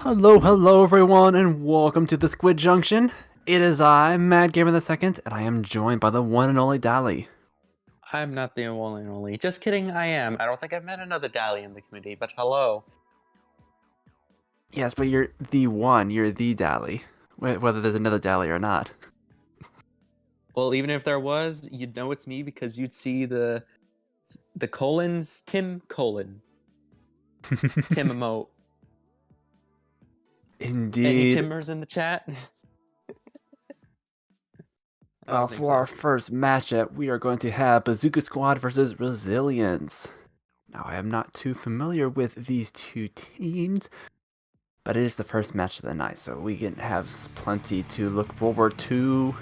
Hello everyone, and welcome to the Squid Junction. It is I, Mad Gamer the Second, and I am joined by the one and only Dally. I'm not the one and only. Just kidding, I am. I don't think I've met another Dally in the community, but hello. Yes, but you're the one, you're the Dally, whether there's another Dally or not. Well, even if there was, you'd know it's me because you'd see the colons, Tim colon. Tim emote. Any Indeed. Timbers in the chat? Well, for our first matchup, we are going to have Bazooka Squad versus Resilience. Now, I am not too familiar with these two teams, but it is the first match of the night, so we can have plenty to look forward to.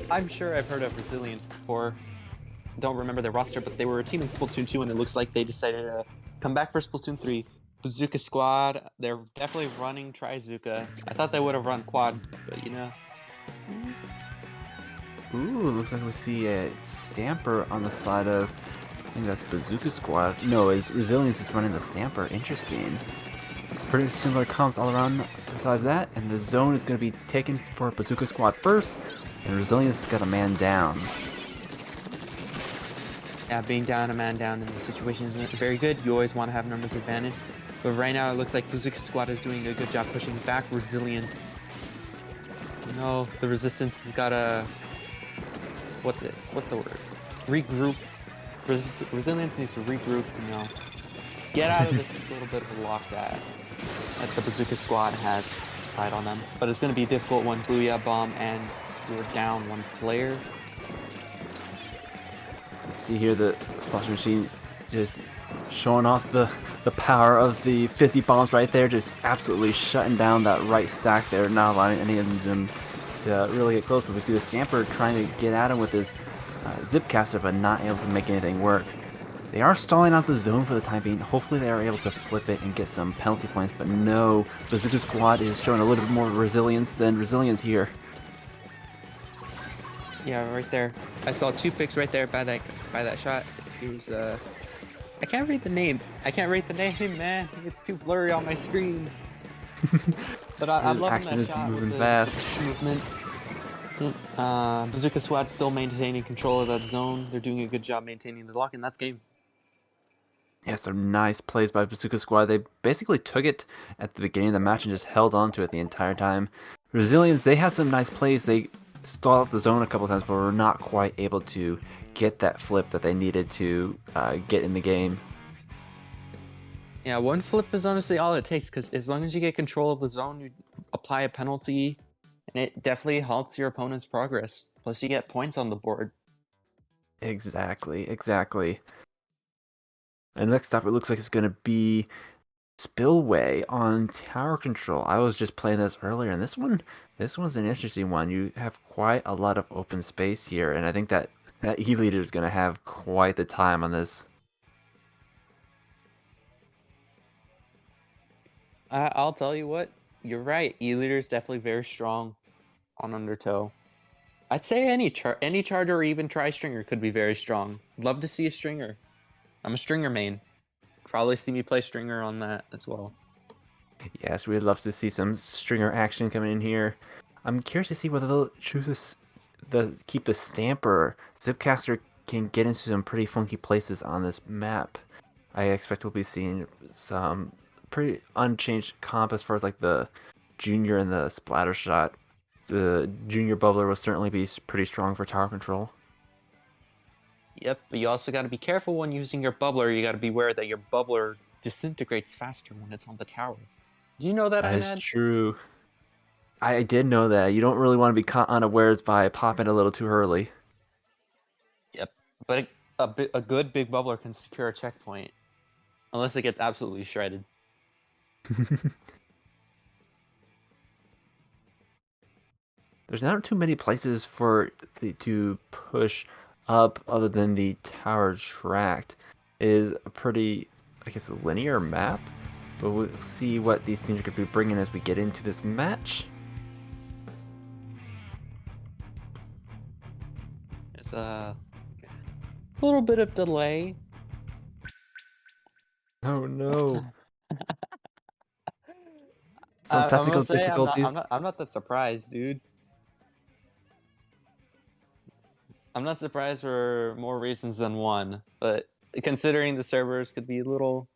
I'm sure I've heard of Resilience before. Don't remember their roster, but they were a team in Splatoon 2, and it looks like they decided to come back for Splatoon 3. Bazooka Squad, they're definitely running Trizooka. I thought they would have run Quad, but you know. Ooh, looks like we see a Stamper on the side of, I think that's Bazooka Squad. No, it's Resilience is running the Stamper. Interesting. Pretty similar comps all around besides that, and the zone is going to be taken for Bazooka Squad first, and Resilience has got a man down. Yeah, being down a man down in this situation isn't very good. You always want to have numbers advantage. But right now it looks like Bazooka Squad is doing a good job pushing back Resilience. No, the Resistance has got a... What's the word? Regroup. Resilience needs to regroup, you know. Get out of this little bit of a lock that the Bazooka Squad has tried on them. But it's going to be a difficult one. Booyah Bomb, and we're down one player. See here the Slushy Machine just showing off the power of the fizzy bombs right there, just absolutely shutting down that right stack there, not allowing any of them to really get close. But we see the Scamper trying to get at him with his zip caster, but not able to make anything work. They are stalling out the zone for the time being. Hopefully they are able to flip it and get some penalty points, but no, Bazooka Squad is showing a little bit more resilience than resilience here. Yeah, right there. I saw two picks right there by that shot. It was I can't read the name. I can't read the name, man. It's too blurry on my screen. But I'm loving that shot with the fast movement. Bazooka Squad still maintaining control of that zone. They're doing a good job maintaining the lock, and that's game. Yes, they're nice plays by Bazooka Squad. They basically took it at the beginning of the match and just held on to it the entire time. Resilience, they had some nice plays. They stalled out the zone a couple times, but were not quite able to get that flip that they needed to get in the game. Yeah, one flip is honestly all it takes, because as long as you get control of the zone, you apply a penalty, and it definitely halts your opponent's progress. Plus, you get points on the board. Exactly. And next up, it looks like it's going to be Spillway on tower control. I was just playing this earlier, and this one's an interesting one. You have quite a lot of open space here, and I think that E-Leader is going to have quite the time on this. I'll tell you what, you're right. E-Leader is definitely very strong on Undertow. I'd say any charger or even Tri-Stringer could be very strong. Love to see a Stringer. I'm a Stringer main. Probably see me play Stringer on that as well. Yes, we'd love to see some Stringer action coming in here. I'm curious to see whether they'll choose keep the Stamper. Zipcaster can get into some pretty funky places on this map. I expect we'll be seeing some pretty unchanged comp as far as like the Junior and the Splatter Shot. The Junior Bubbler will certainly be pretty strong for tower control. Yep, but you also got to be careful when using your Bubbler. You got to be aware that your Bubbler disintegrates faster when it's on the tower. Do you know that, That is true. I did know that. You don't really want to be caught unawares by popping a little too early. Yep, but a good big Bubbler can secure a checkpoint. Unless it gets absolutely shredded. There's not too many places to push up other than the tower tract. It is a pretty, I guess, linear map, but we'll see what these teams are going to be bringing as we get into this match. It's a little bit of delay. Oh no. some I technical must say, difficulties. I'm not that surprised, dude. I'm not surprised for more reasons than one, but considering the servers could be a little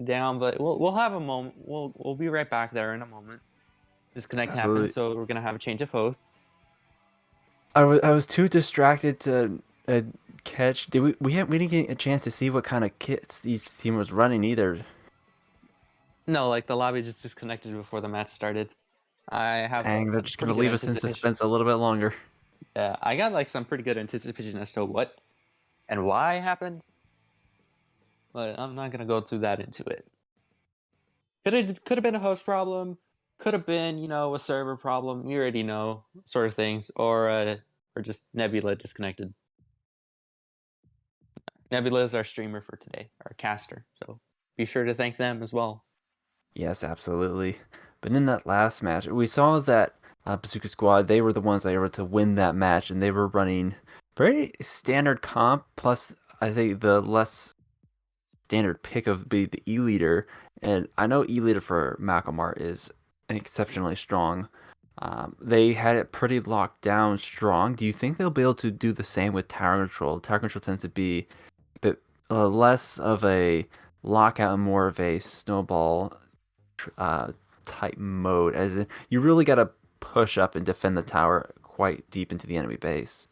down, but we'll have a moment. We'll be right back there in a moment. Disconnect happens, Absolutely. so we're gonna have a change of hosts. I was too distracted to catch. Did we didn't get a chance to see what kind of kits each team was running either. No, like the lobby just disconnected before the match started. I have Dang, they're some just pretty gonna good leave us in anticipation. suspense a little bit longer. Yeah, I got like some pretty good anticipation as to what and why happened, but I'm not gonna go through that into it. Could have been a host problem, could have been a server problem. You already know sort of things, or just Nebula disconnected. Nebula is our streamer for today, our caster, so be sure to thank them as well. Yes, absolutely. But in that last match, we saw that Bazooka Squad, they were the ones that were able to win that match, and they were running very standard comp, plus I think the less standard pick of be the E-Leader. And I know E-Leader for Malcolmart is exceptionally strong. They had it pretty locked down strong. Do you think they'll be able to do the same with Tower Control? Tower Control tends to be a bit less of a lockout and more of a snowball type mode, as in you really got to push up and defend the tower quite deep into the enemy base.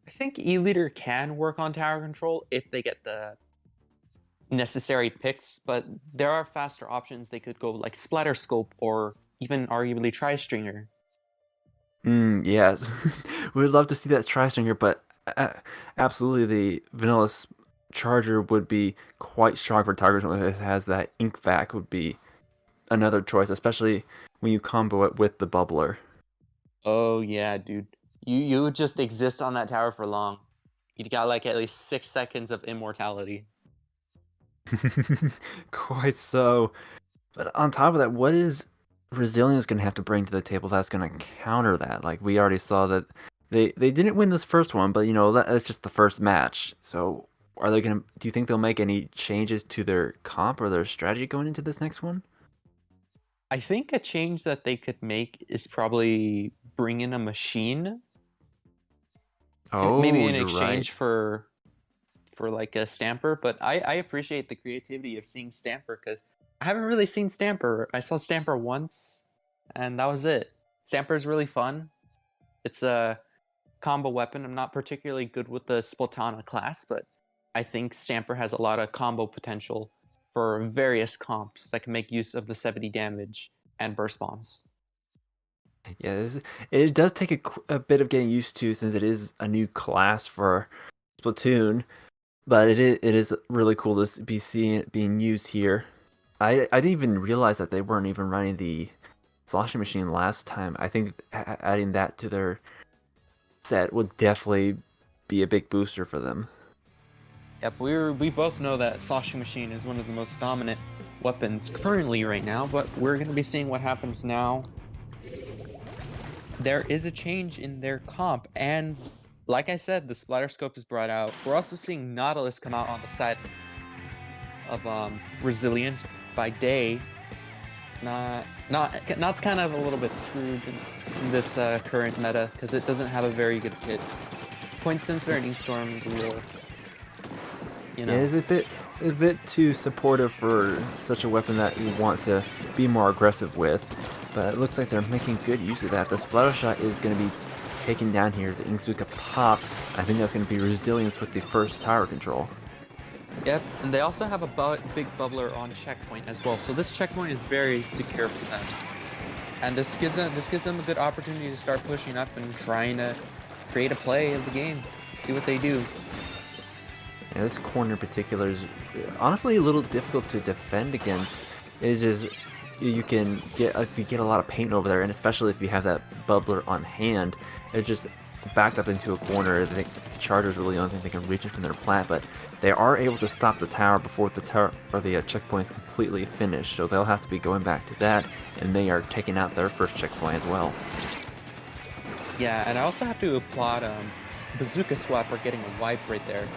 I think E-Leader can work on tower control if they get the necessary picks, but there are faster options. They could go like Splatter Scope or even arguably Tri-Stringer. Yes, we would love to see that tri-stringer, but absolutely the vanilla charger would be quite strong for target. It has that ink vac would be another choice, especially when you combo it with the bubbler. Oh yeah, dude. You would just exist on that tower for long. You got like at least 6 seconds of immortality. Quite so. But on top of that, what is Resilience going to have to bring to the table that's going to counter that? Like we already saw that they didn't win this first one, but that's just the first match. So are they going to? Do you think they'll make any changes to their comp or their strategy going into this next one? I think a change that they could make is probably bring in a machine, maybe Oh, in you're right. exchange for like a Stamper. But I appreciate the creativity of seeing Stamper because I haven't really seen Stamper. I saw Stamper once, and that was it. Stamper is really fun. It's a combo weapon. I'm not particularly good with the Splatana class, but I think Stamper has a lot of combo potential for various comps that can make use of the 70 damage and burst bombs. Yeah, it does take a bit of getting used to since it is a new class for Splatoon, but it is really cool to be seeing it being used here. I didn't even realize that they weren't even running the sloshing machine last time. I think adding that to their set would definitely be a big booster for them. Yep, we both know that sloshing machine is one of the most dominant weapons currently right now, but we're going to be seeing what happens now. There is a change in their comp, and like I said, the splatter scope is brought out. We're also seeing Nautilus come out on the side of Resilience by day. Not's kind of a little bit screwed in this current meta because it doesn't have a very good kit. Point sensor and Ink Storm is a little, Yeah, it's a bit too supportive for such a weapon that you want to be more aggressive with. But it looks like they're making good use of that. The splatter shot is going to be taken down here. The Inkzuka popped. I think that's going to be Resilience with the first tower control. Yep, and they also have a big bubbler on checkpoint as well. So this checkpoint is very secure for them. And this gives them a good opportunity to start pushing up and trying to create a play of the game. See what they do. Yeah, this corner in particular is honestly a little difficult to defend against. It's just you can get if you get a lot of paint over there, and especially if you have that bubbler on hand, it's just backed up into a corner. I think the Charger is really the only thing they can reach it from their plant, but they are able to stop the tower before the tower or the checkpoint is completely finished. So they'll have to be going back to that, and they are taking out their first checkpoint as well. Yeah, and I also have to applaud Bazooka Squad for getting a wipe right there.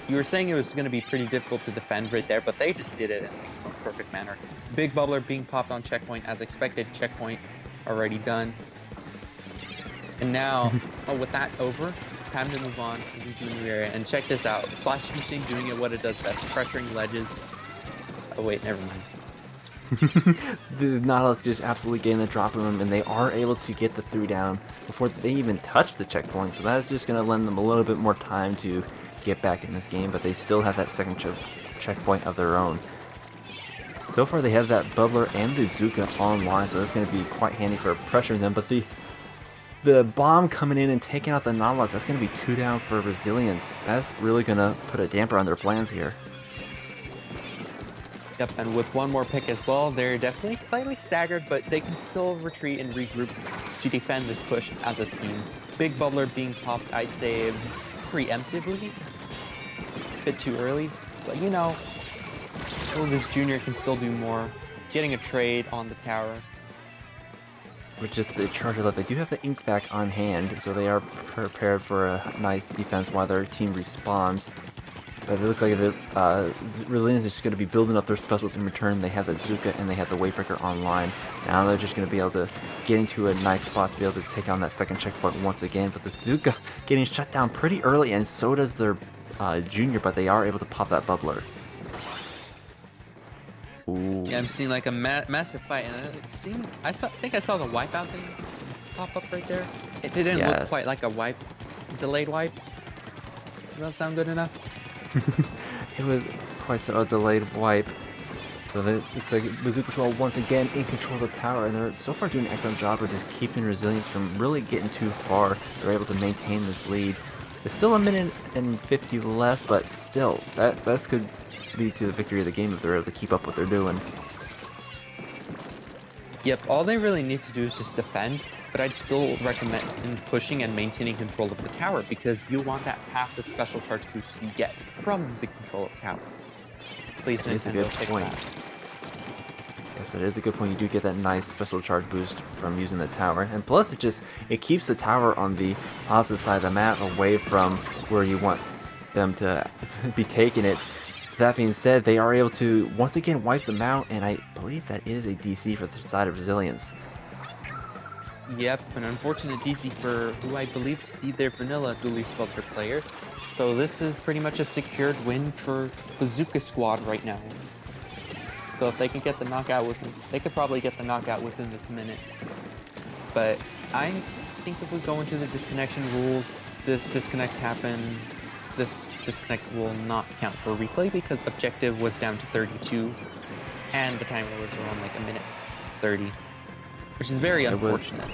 You were saying it was going to be pretty difficult to defend right there, but they just did it in the most perfect manner. Big bubbler being popped on checkpoint as expected. Checkpoint already done. And now, with that over, it's time to move on to the new area. And check this out. Slash Machine doing it what it does best, pressuring ledges. Oh wait, never mind. The Nautilus just absolutely getting the drop on them, and they are able to get the 3 down before they even touch the checkpoint, so that is just going to lend them a little bit more time to get back in this game, but they still have that second checkpoint of their own. So far they have that Bubbler and the Bazooka online, so that's going to be quite handy for pressuring them, but the bomb coming in and taking out the Nautilus, that's going to be 2 down for Resilience. That's really going to put a damper on their plans here. Yep, and with one more pick as well, they're definitely slightly staggered, but they can still retreat and regroup to defend this push as a team. Big Bubbler being popped, I'd say, preemptively. A bit too early, but you know, this junior can still do more. Getting a trade on the tower. With just the charger left, they do have the ink vac on hand, so they are prepared for a nice defense while their team respawns. But it looks like the Resilience is just going to be building up their specials in return. They have the Bazooka and they have the Wavebreaker online. Now they're just going to be able to get into a nice spot to be able to take on that second checkpoint once again. But the Bazooka getting shut down pretty early, and so does their junior, but they are able to pop that Bubbler. Ooh. Yeah, I'm seeing like a massive fight, and I think I saw the wipeout thing pop up right there. It didn't look quite like a delayed wipe. Does that sound good enough? It was quite a delayed wipe. So it looks like Bazooka Squad once again in control of the tower, and they're so far doing an excellent job of just keeping Resilience from really getting too far. They're able to maintain this lead. There's still a minute and 50 left, but still, that could lead to the victory of the game if they're able to keep up what they're doing. Yep, all they really need to do is just defend, but I'd still recommend pushing and maintaining control of the tower because you want that passive special charge boost you get from the control of the tower. Please, Nintendo, a good point. Yes, that is a good point. You do get that nice special charge boost from using the tower, and plus it keeps the tower on the opposite side of the map away from where you want them to be taking it. That being said, they are able to once again wipe them out, and I believe that is a DC for the side of Resilience. Yep, an unfortunate DC for who I believe to be their vanilla dually swelter player. So this is pretty much a secured win for Bazooka Squad right now. So if they can get the knockout they could probably get the knockout within this minute. But I think if we go into the disconnection rules, this disconnect will not count for replay because objective was down to 32 and the timer was around like a minute 30, which is very unfortunate.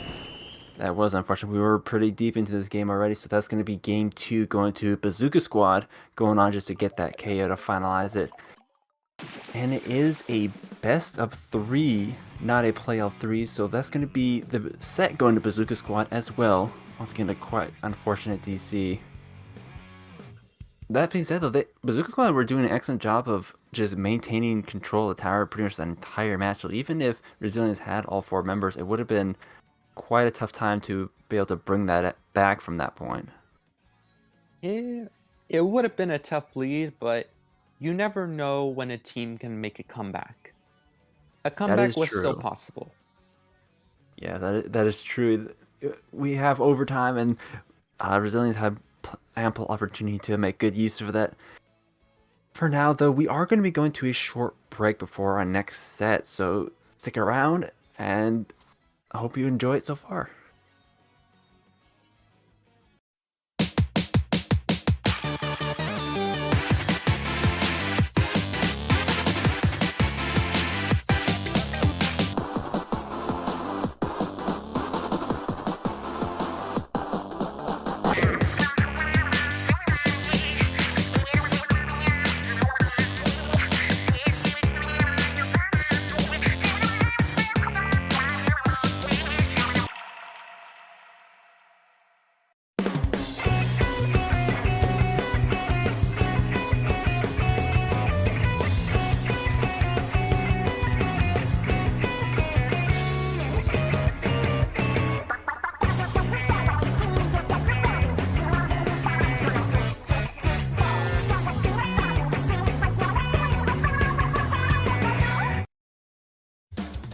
That was unfortunate. We were pretty deep into this game already, so that's going to be game 2 going to Bazooka Squad, going on just to get that KO to finalize it. And it is a best of 3, not a play of 3, so that's going to be the set going to Bazooka Squad as well. Once again, a quite unfortunate DC. That being said, though, Bazooka Squad were doing an excellent job of just maintaining control of the tower pretty much that entire match. So even if Resilience had all 4 members, it would have been quite a tough time to be able to bring that back from that point. Yeah, it would have been a tough lead, but you never know when a team can make a comeback. A comeback was still possible. Yeah, that is true. We have overtime, and Resilience had ample opportunity to make good use of that. For now, though, we are going to be going to a short break before our next set, so stick around, and I hope you enjoy it so far.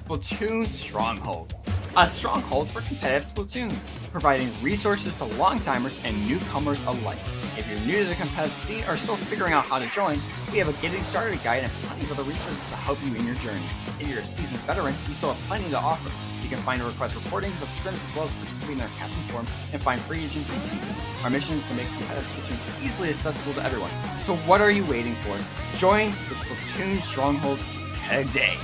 Splatoon Stronghold. A stronghold for competitive Splatoon, providing resources to long-timers and newcomers alike. If you're new to the competitive scene or still figuring out how to join, we have a getting started guide and plenty of other resources to help you in your journey. If you're a seasoned veteran, we still have plenty to offer. You can find and request recordings of scrims as well as participate in our captain forums and find free agents and teams. Our mission is to make competitive Splatoon easily accessible to everyone. So what are you waiting for? Join the Splatoon Stronghold today.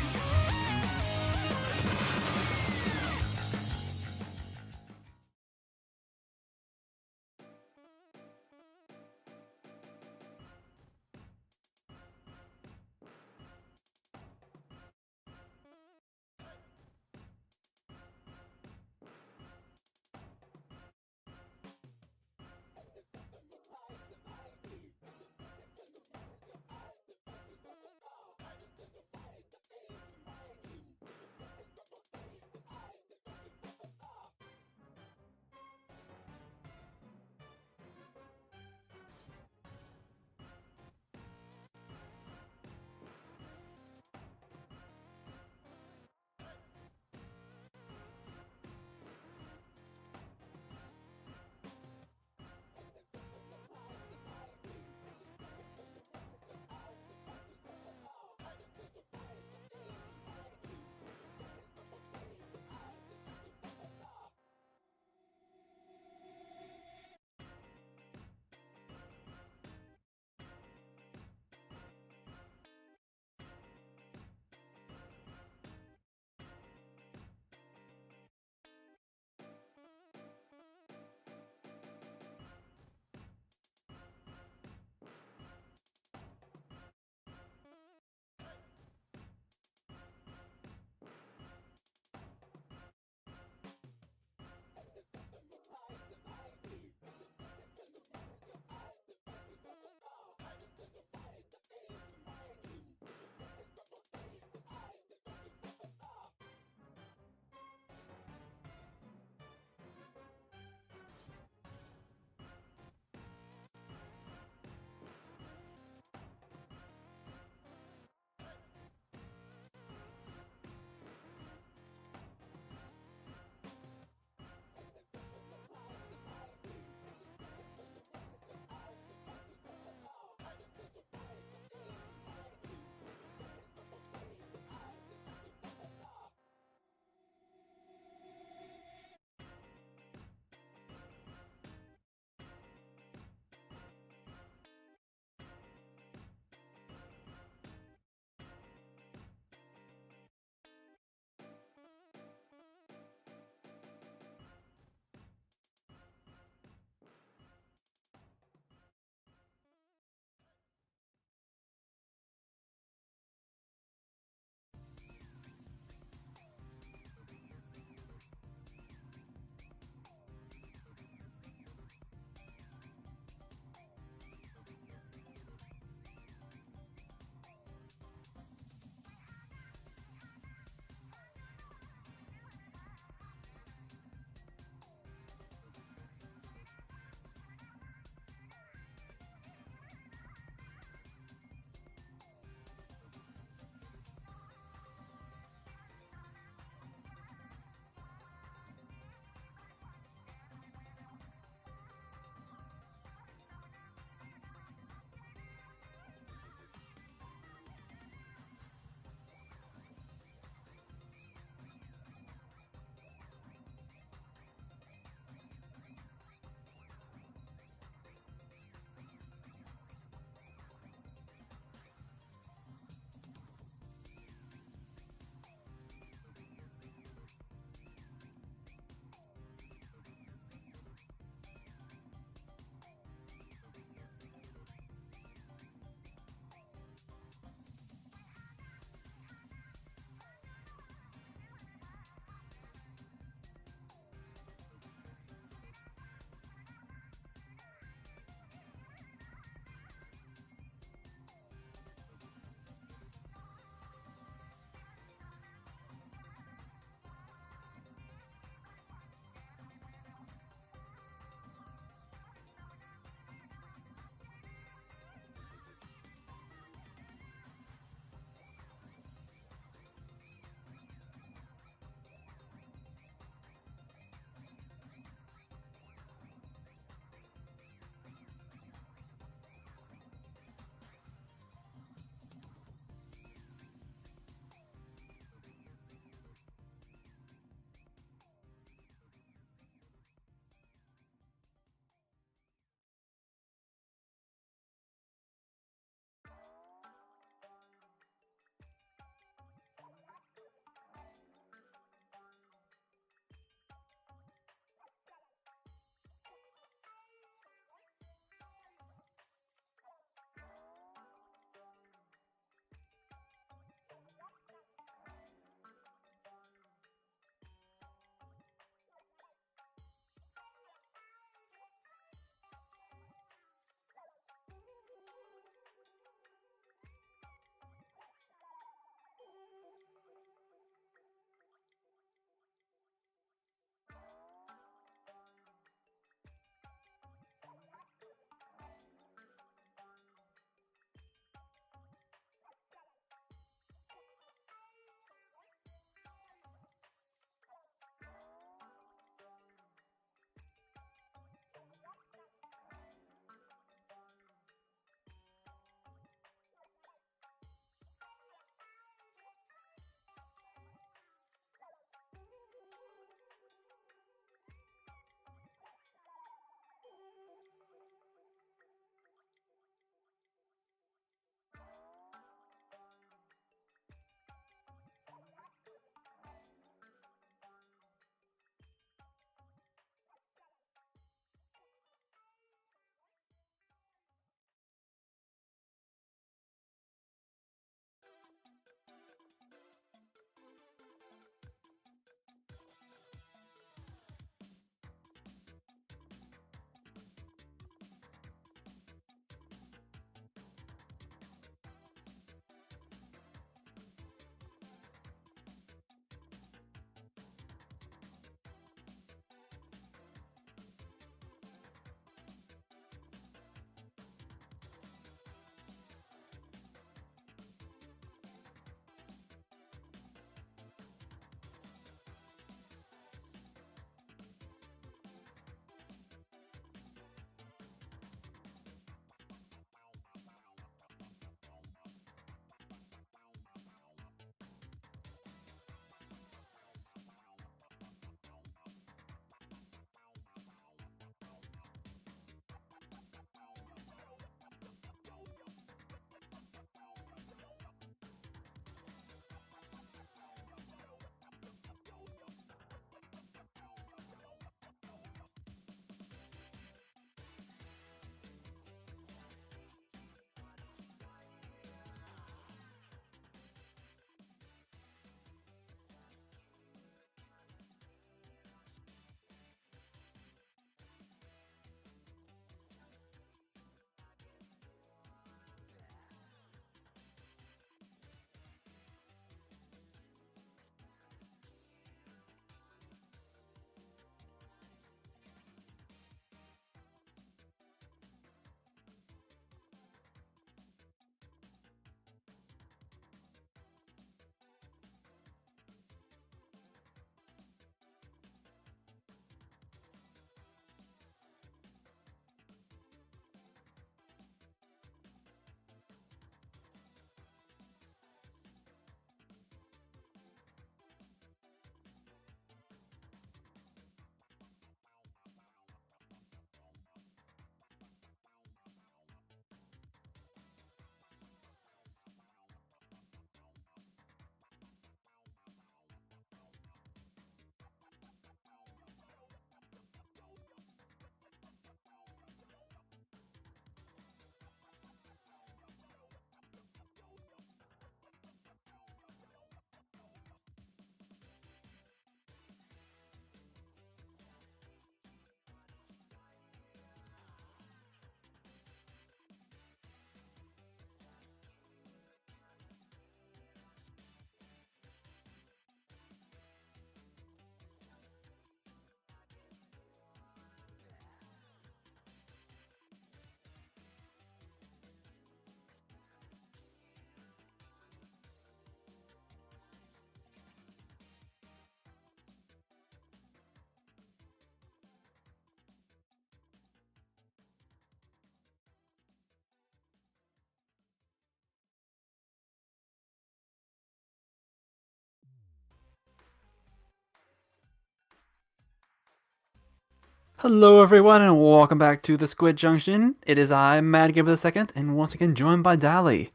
Hello everyone and welcome back to the Squid Junction. It is I, Mad Gamer the Second, and once again joined by Dally.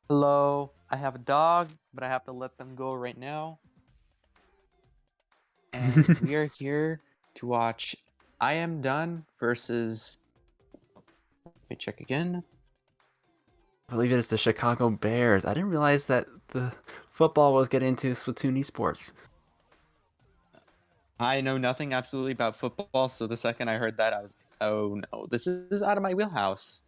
Hello, I have a dog, but I have to let them go right now. And we are here to watch I Am Done versus... Let me check again. I believe it is the Chicago Bears. I didn't realize that the football was getting into Splatoon esports. I know nothing absolutely about football, so the second I heard that, I was like, oh no, this is out of my wheelhouse.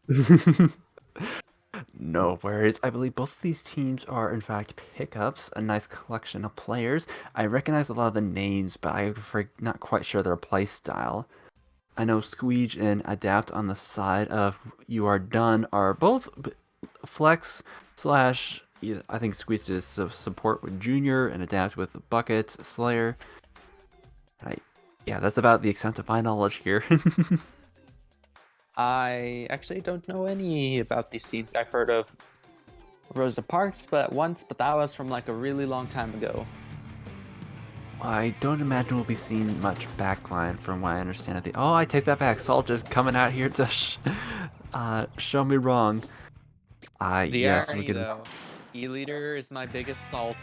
No worries. I believe both of these teams are in fact pickups, a nice collection of players. I recognize a lot of the names, but I'm not quite sure their play style. I know Squeege and Adapt on the side of You Are Done are both flex slash, I think Squeege is support with Junior and Adapt with Bucket, Slayer. Yeah, that's about the extent of my knowledge here. I actually don't know any about these teams. I've heard of Rosa Parks but that was from like a really long time ago. I don't imagine we'll be seeing much backline from what I understand. Oh, I take that back. Salt just coming out here to show me wrong. Yes, irony, we can. though. E-Leader is my biggest salt.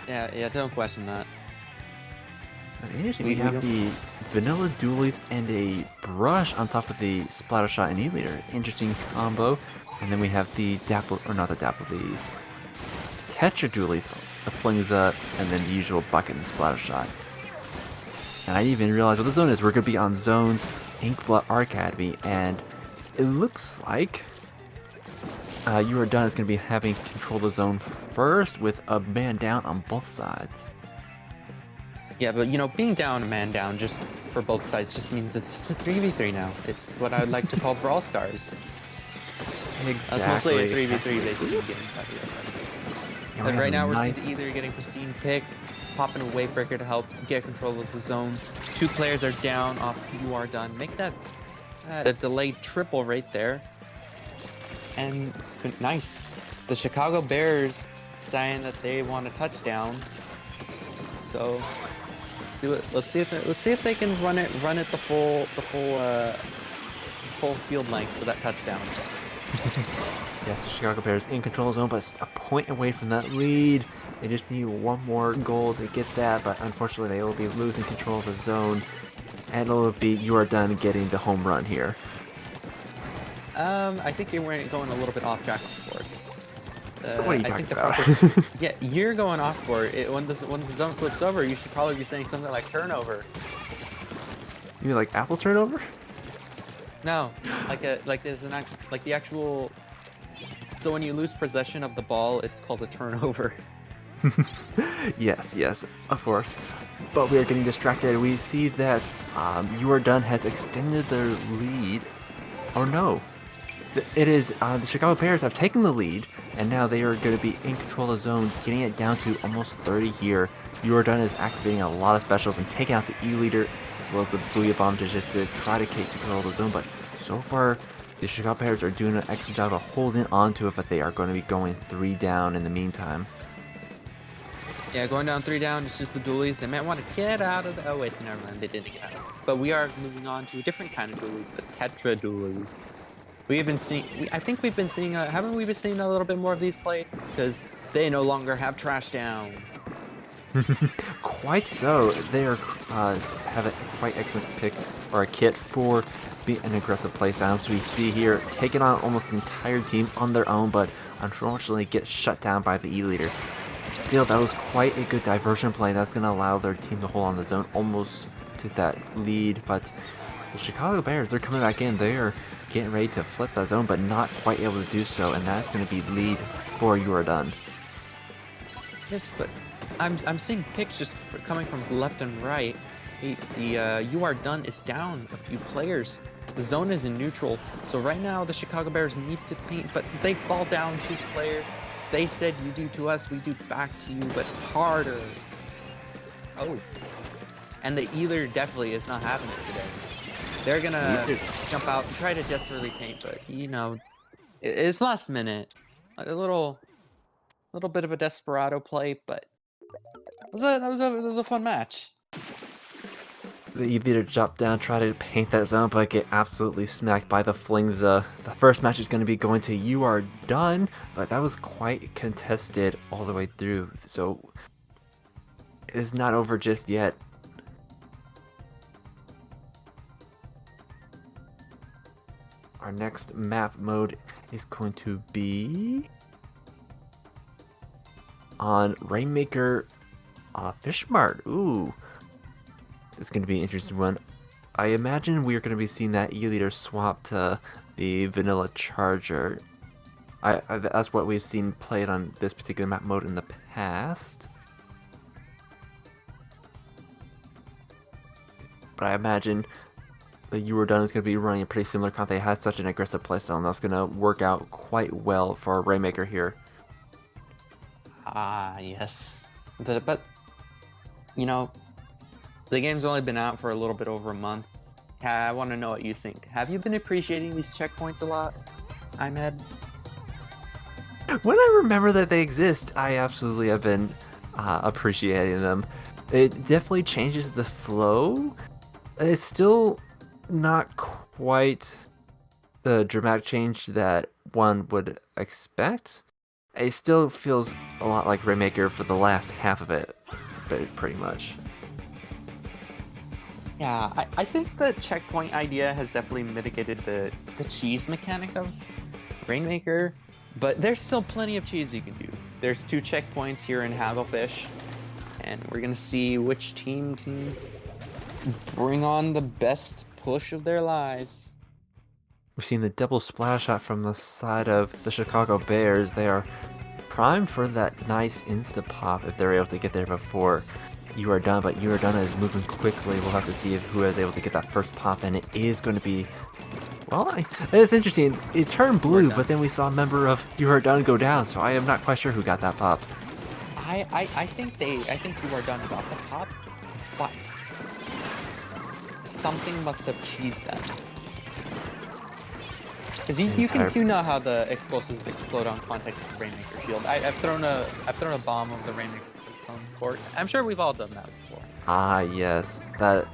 Yeah, don't question that. That's interesting. We have the vanilla dualies and a brush on top of the splatter shot and E-Leader. Interesting combo. And then we have the Dapple, or not the Dapple, the Tetra dualies, the flings up, and then the usual bucket and splatter shot. And I didn't even realize what the zone is. We're going to be on zones, Inkblood Academy, and it looks like You Are Done is going to be having control of the zone first with a man down on both sides. Yeah, but you know, being down a man down just for both sides just means it's just a 3v3 now. It's what I would like to call Brawl Stars. Exactly. That's mostly a 3v3 basically game. But right now we're seeing either getting pristine pick, popping a wave breaker to help get control of the zone. Two players are down off You Are Done. Make that a delayed triple right there. And nice. The Chicago Bears saying that they want a touchdown. So let's see if they can run it the full field length for that touchdown. Yes, the Chicago Bears in control of the zone, but a point away from that lead. They just need one more goal to get that, but unfortunately they will be losing control of the zone, and it'll be You Are Done getting the home run here. I think you're going a little bit off track on sports. What are you talking about? Yeah, you're going off sport. When the zone flips over, you should probably be saying something like turnover. You mean like apple turnover? No, there's an the actual. So when you lose possession of the ball, it's called a turnover. Yes, of course. But we are getting distracted. We see that You Are Done has extended their lead. Or no. It is the Chicago Bears have taken the lead, and now they are going to be in control of the zone, getting it down to almost 30 here. You Are Done is activating a lot of specials and taking out the E-Leader as well as the Booyah Bomb just to try to take control of the zone. But so far, the Chicago Bears are doing an excellent job of holding on to it, but they are going to be going 3 down in the meantime. Yeah, going down 3 down, it's just the dualies. They might want to get out of the... Oh, wait, never mind. They didn't get out. But we are moving on to a different kind of dualies, the Tetra dualies. We've been seeing... I think we've been seeing... haven't we been seeing a little bit more of these played? Because they no longer have trash down. Quite so. They are have a quite excellent pick or a kit for being an aggressive playstyle. So we see here taking on almost the entire team on their own, but unfortunately get shut down by the E-Leader. Still, that was quite a good diversion play. That's going to allow their team to hold on the zone almost to that lead. But the Chicago Bears, they're coming back in. They are getting ready to flip that zone, but not quite able to do so. And that's going to be lead for You Are Done. Yes, but I'm seeing picks just coming from left and right. The You Are Done is down a few players. The zone is in neutral. So right now the Chicago Bears need to paint, but they fall down 2 players. They said you do to us, we do back to you, but harder. Oh. And the E-Leader definitely is not having it today. They're gonna jump out and try to desperately paint, but you know, it's last minute. A little bit of a desperado play, but it was a fun match. The either drop down, try to paint that zone, but get absolutely smacked by the flings. The first match is going to be going to You Are Done, but that was quite contested all the way through, so it's not over just yet. Our next map mode is going to be on Rainmaker Fish Mart. Ooh. It's going to be an interesting one. I imagine we are going to be seeing that E-Leader swap to the Vanilla Charger. That's what we've seen played on this particular map mode in the past. But I imagine that You Were Done is going to be running a pretty similar comp. They had such an aggressive playstyle, and that's going to work out quite well for Rainmaker here. Ah, yes. But you know, the game's only been out for a little bit over a month. I want to know what you think. Have you been appreciating these checkpoints a lot, Ahmed? When I remember that they exist, I absolutely have been appreciating them. It definitely changes the flow. It's still not quite the dramatic change that one would expect. It still feels a lot like Rainmaker for the last half of it, but pretty much. Yeah, I think the checkpoint idea has definitely mitigated the cheese mechanic of Rainmaker, but there's still plenty of cheese you can do. There's 2 checkpoints here in Hagglefish, and we're gonna see which team can bring on the best push of their lives. We've seen the double splash shot from the side of the Chicago Bears. They are primed for that nice insta-pop if they're able to get there before You Are Done, but You Are Done is moving quickly. We'll have to see who is able to get that first pop, and it is going to be... Well, it's interesting. It turned blue, but then we saw a member of You Are Done go down, so I am not quite sure who got that pop. I think You Are Done got the pop, but something must have cheesed them. Because you know how the explosives explode on contact with the Rainmaker shield. I've thrown a bomb of the Rainmaker on court. I'm sure we've all done that before. Ah, yes, that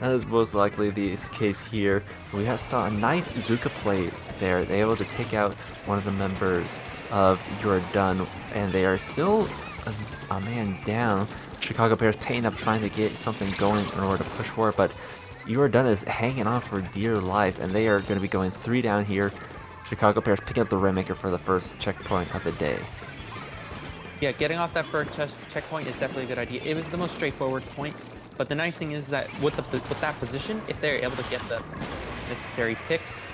is most likely the case here. We saw a nice Bazooka play there. They were able to take out one of the members of You're Done, and they are still a man down. Chicago Bears paying up, trying to get something going in order to push forward, but You Are Done is hanging on for dear life, and they are going to be going 3 down here. Chicago Bears picking up the Rainmaker for the first checkpoint of the day. Yeah, getting off that first checkpoint is definitely a good idea. It was the most straightforward point, but the nice thing is that with that position, if they're able to get the necessary picks,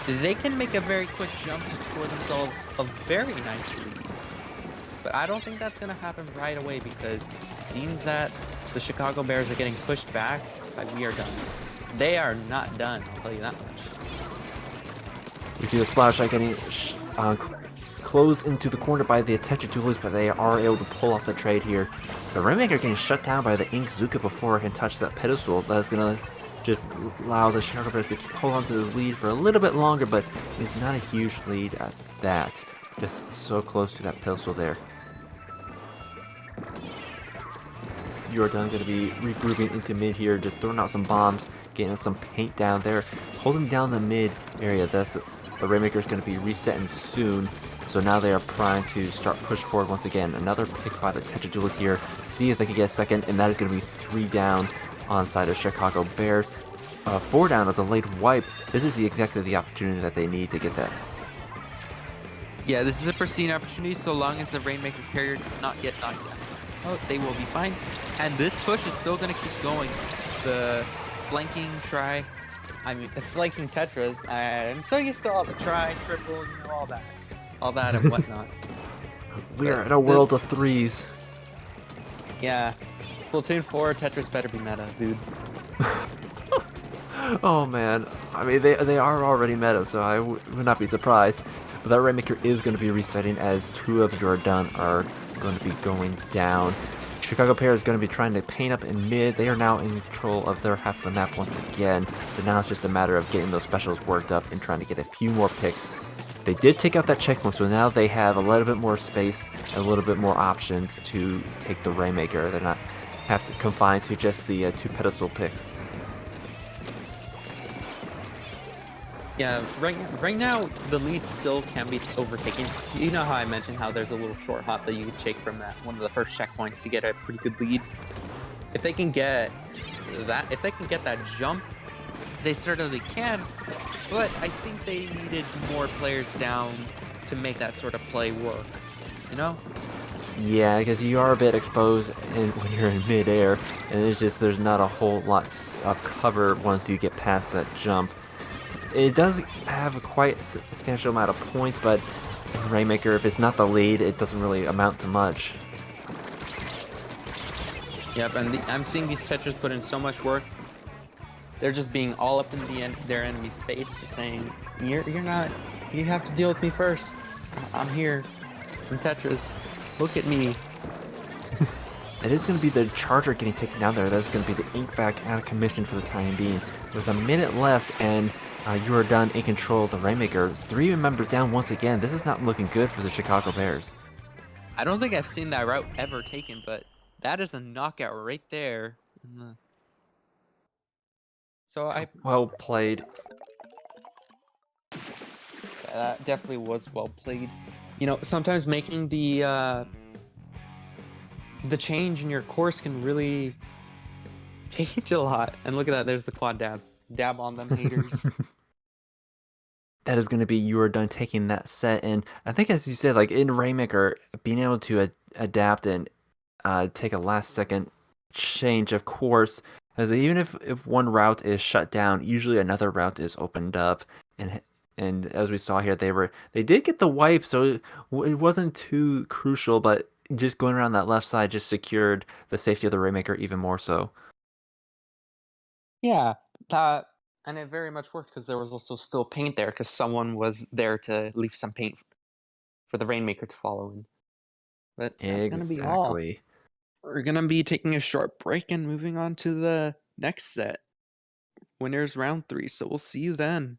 they can make a very quick jump to score themselves a very nice lead. But I don't think that's going to happen right away because it seems that the Chicago Bears are getting pushed back by We Are Done. They are not done, I'll tell you that much. We see the splash shot getting closed into the corner by the attention duelists, but they are able to pull off the trade here. The Rainmaker getting shut down by the Ink Zuka before it can touch that pedestal. That's going to just allow the Chicago Bears to hold on to the lead for a little bit longer, but it's not a huge lead at that. Just so close to that pedestal there. You Are Done going to be regrouping into mid here, just throwing out some bombs, getting some paint down there, holding down the mid area. The Rainmaker is going to be resetting soon. So now they are primed to start push forward once again. Another pick by the Tetra Duelist here. See if they can get a second, and that is going to be 3 down on side of Chicago Bears. 4 down with a late wipe. This is exactly the opportunity that they need to get that. Yeah, this is a pristine opportunity so long as the Rainmaker carrier does not get knocked down. Oh, they will be fine. And this push is still going to keep going. The flanking Tetras, and so you still have a try, triple, you know, all that and whatnot. We are in a world of 3s. Yeah, Splatoon 4 Tetris better be meta, dude. Oh man, I mean they are already meta, so I would not be surprised. But that Rainmaker is going to be resetting as 2 of You're Done are going to be going down. Chicago Bears is going to be trying to paint up in mid. They are now in control of their half of the map once again. But now it's just a matter of getting those specials worked up and trying to get a few more picks. They did take out that checkpoint, so now they have a little bit more space and a little bit more options to take the Rainmaker. They're not have to confine to just the 2 pedestal picks. Yeah, right now the lead still can be overtaken. You know how I mentioned how there's a little short hop that you can take from that one of the first checkpoints to get a pretty good lead. If they can get that jump, they certainly can. But I think they needed more players down to make that sort of play work. You know? Yeah, because you are a bit exposed when you're in midair, and it's just there's not a whole lot of cover once you get past that jump. It does have a quite substantial amount of points, but Rainmaker, if it's not the lead, it doesn't really amount to much. Yep, and I'm seeing these Tetras put in so much work. They're just being all up in their enemy space, just saying, you're not, you have to deal with me first. I'm here. I'm Tetris. Look at me. It is going to be the Charger getting taken down there. That's going to be the Ink Vac out of commission for the time being. With a minute left, and you are done in control of the Rainmaker. 3 members down once again. This is not looking good for the Chicago Bears. I don't think I've seen that route ever taken, but that is a knockout right there. So Well played. that definitely was well played. You know, sometimes making the change in your course can really change a lot. And look at that, there's the quad dab. Dab on them haters. That is going to be you are done taking that set, and I think as you said, like in Rainmaker, being able to adapt and take a last second change of course, as even if one route is shut down, usually another route is opened up, and as we saw here, they did get the wipe, so it wasn't too crucial, but just going around that left side just secured the safety of the Rainmaker even more so. Yeah, and it very much worked because there was also still paint there because someone was there to leave some paint for the Rainmaker to follow in. But that's going to be all. Exactly. We're going to be taking a short break and moving on to the next set. Winners round 3, so we'll see you then.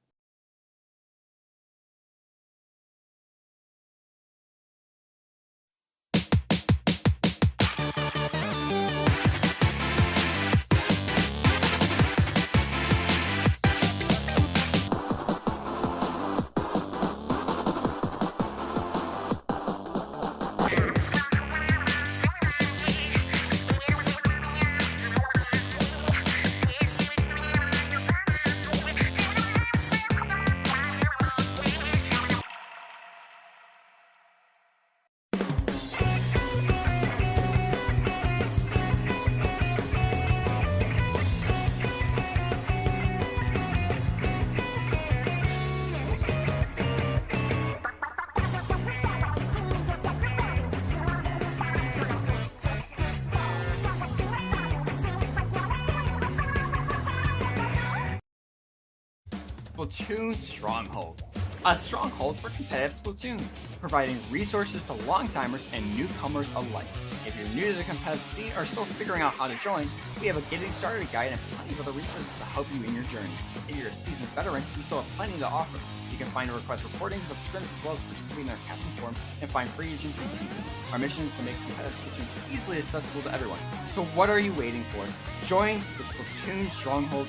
Splatoon Stronghold. A stronghold for competitive Splatoon, providing resources to long-timers and newcomers alike. If you're new to the competitive scene or still figuring out how to join, we have a getting started guide and plenty of other resources to help you in your journey. If you're a seasoned veteran, we still have plenty to offer. You can find and request recordings of scrims as well as participate in our captain forums and find free agents and teams. Our mission is to make competitive Splatoon easily accessible to everyone. So what are you waiting for? Join the Splatoon Stronghold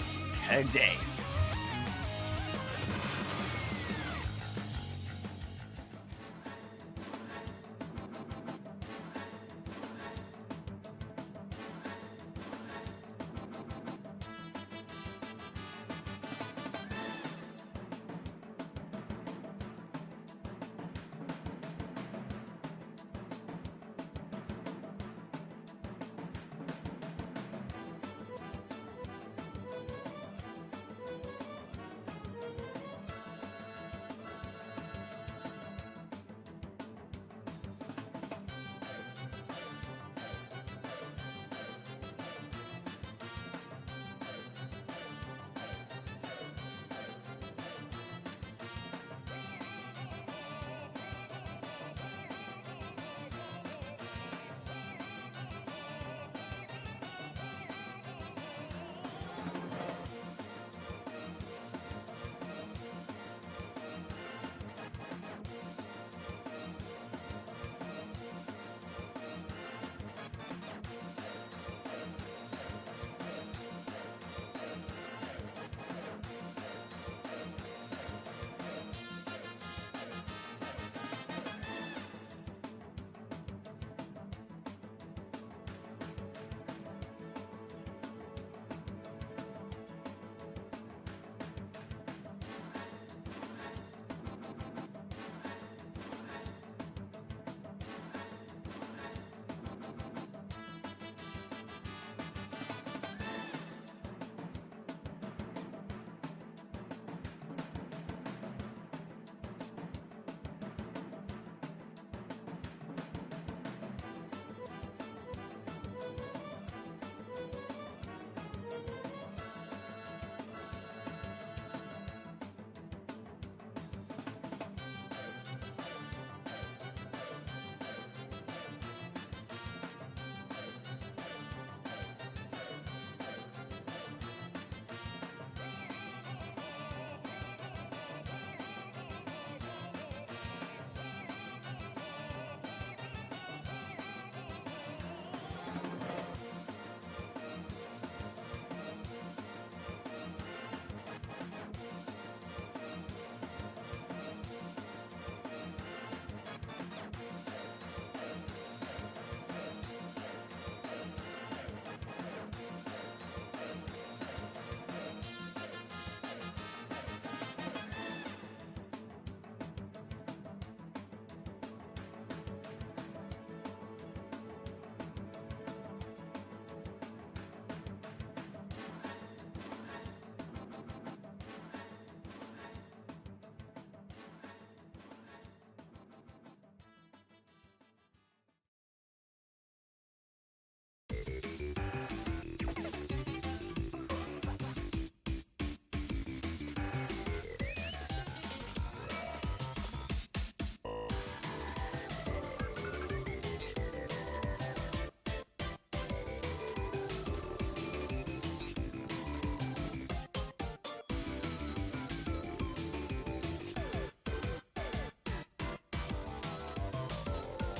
today.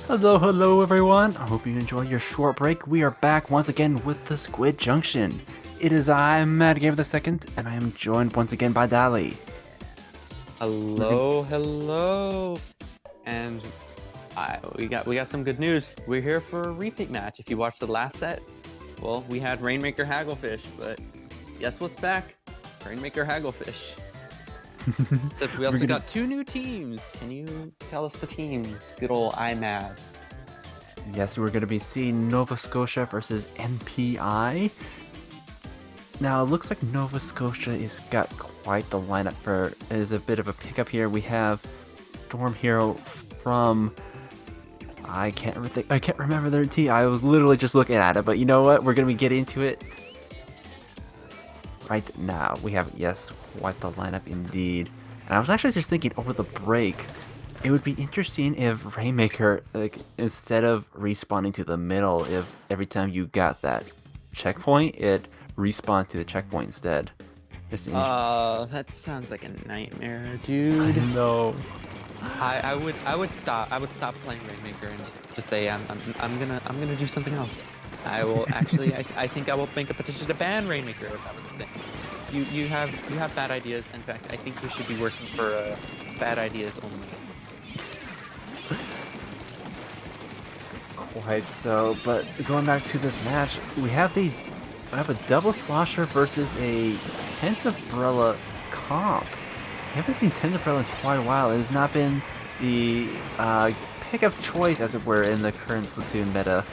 Hello, hello everyone. I hope you enjoyed your short break. We are back once again with the Squid Junction. It is I, Mad Gamer II, and I am joined once again by Dali. Hello, hello. And we got some good news. We're here for a repeat match. If you watched the last set, well, we had Rainmaker Hagglefish, but guess what's back? Rainmaker Hagglefish. Except we also got 2 new teams. Can you tell us the teams? Good old iMad. Yes, we're going to be seeing Nova Scotia versus NPI. Now, it looks like Nova Scotia has got quite the lineup for... It is a bit of a pickup here. We have Storm Hero from... I can't remember their team. I was literally just looking at it, but you know what? We're going to be getting into it right now. We have, yes, quite the lineup indeed. And I was actually just thinking over the break, it would be interesting if Rainmaker, like, instead of respawning to the middle, if every time you got that checkpoint, it respawned to the checkpoint instead. That sounds like a nightmare, dude. No. I would stop playing Rainmaker and just say I'm gonna do something else. I will actually I think I will make a petition to ban Rainmaker if that was a thing. You have bad ideas. In fact, I think you should be working for bad ideas only. Quite so, but going back to this match, we have a double slosher versus a tent umbrella comp. I haven't seen tent umbrella in quite a while. It has not been the pick of choice, as it were, in the current Splatoon meta.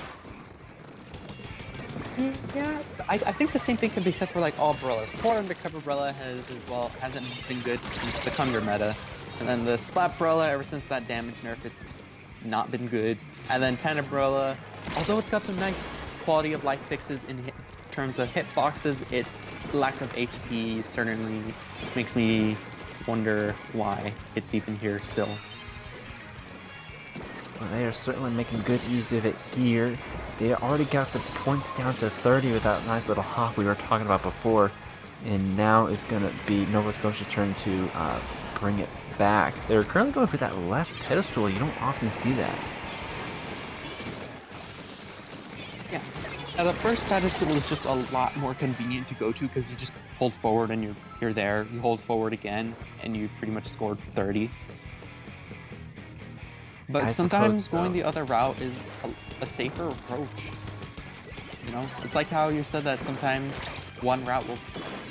Yeah, I think the same thing can be said for like all umbrellas. Core undercover umbrella hasn't been good since the Conga meta, and then the Splat umbrella ever since that damage nerf, it's not been good. And then Tent umbrella, although it's got some nice quality of life fixes in terms of hitboxes, its lack of HP certainly makes me wonder why it's even here still. Well, they are certainly making good use of it here. They already got the points down to 30 with that nice little hop we were talking about before, and now it's going to be Nova Scotia's turn to bring it back. They're currently going for that left pedestal. You don't often see that. Yeah. Now the first pedestal is just a lot more convenient to go to because you just hold forward and you're there. You hold forward again and you pretty much scored 30. But sometimes going the other route is a safer approach. You know, it's like how you said that sometimes one route will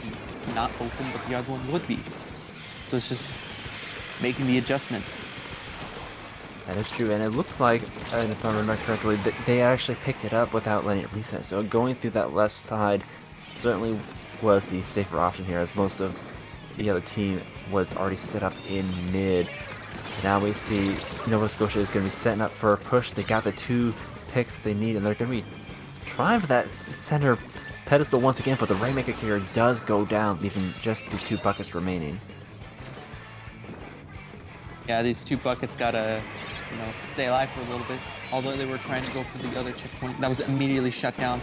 be not open, but the other one would be. So it's just making the adjustment. That is true, and it looked like, if I remember correctly, they actually picked it up without letting it reset. So going through that left side certainly was the safer option here, as most of the other team was already set up in mid. Now we see Nova Scotia is going to be setting up for a push. They got the 2 picks they need, and they're going to be trying for that center pedestal once again, but the Rainmaker carrier does go down, leaving just the 2 buckets remaining. Yeah, these 2 buckets gotta, stay alive for a little bit. Although they were trying to go for the other checkpoint, that was immediately shut down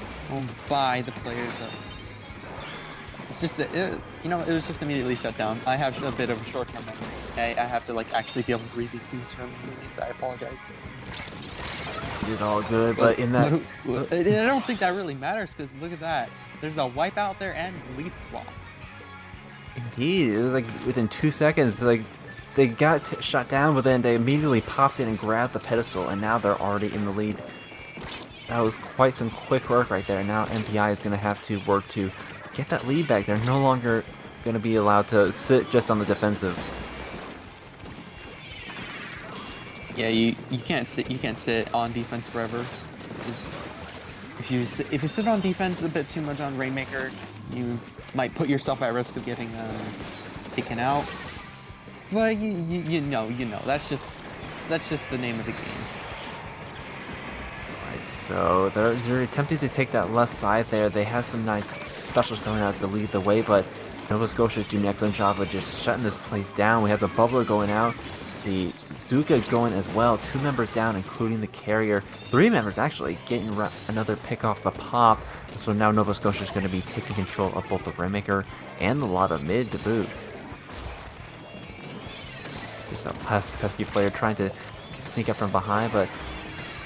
by the players. It's just, it was just immediately shut down. I have a bit of a short-term memory. I have to actually be able to read these things from meetings. I apologize. It is all good, but in that... I don't think that really matters, because look at that. There's a wipe out there and lead swap. Indeed, it was like within 2 seconds, like they got shut down, but then they immediately popped in and grabbed the pedestal, and now they're already in the lead. That was quite some quick work right there. Now MPI is going to have to work to get that lead back. They're no longer going to be allowed to sit just on the defensive. Yeah, you can't sit on defense forever. If you sit on defense a bit too much on Rainmaker, you might put yourself at risk of getting taken out. But you know, that's just the name of the game. Right, so they're attempting to take that left side there. They have some nice specials going out to lead the way, but Nova Scotia is doing an excellent job of just shutting this place down. We have the bubbler going out, the Bazooka going as well. 2 members down, including the carrier. 3 members actually getting another pick off the pop. So now Nova Scotia is going to be taking control of both the Rainmaker and a lot of mid to boot. Just a pesky player trying to sneak up from behind, but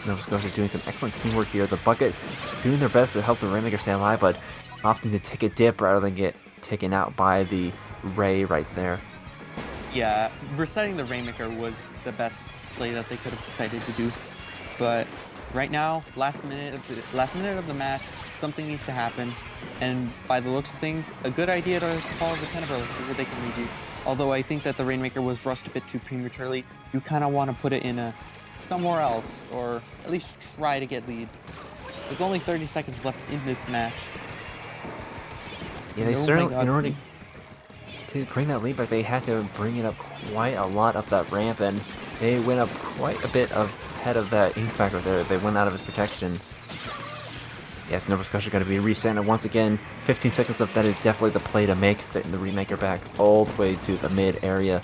Nova Scotia doing some excellent teamwork here. The Bucket doing their best to help the Rainmaker stay alive, but opting to take a dip rather than get taken out by the Ray right there. Yeah, resetting the Rainmaker was the best play that they could have decided to do. But right now, last minute of the match, something needs to happen. And by the looks of things, a good idea to follow the Tenebrola, see what they can redo. Although I think that the Rainmaker was rushed a bit too prematurely, you kind of want to put it in somewhere else, or at least try to get lead. There's only 30 seconds left in this match. Yeah, they certainly, in order to bring that lead back, they had to bring it up quite a lot up that ramp, and they went up quite a bit ahead of that ink factor there. They went out of its protection. Yes, Nova Scotia going to be resetting it once again. 15 seconds left. That is definitely the play to make, setting the Remaker back all the way to the mid area.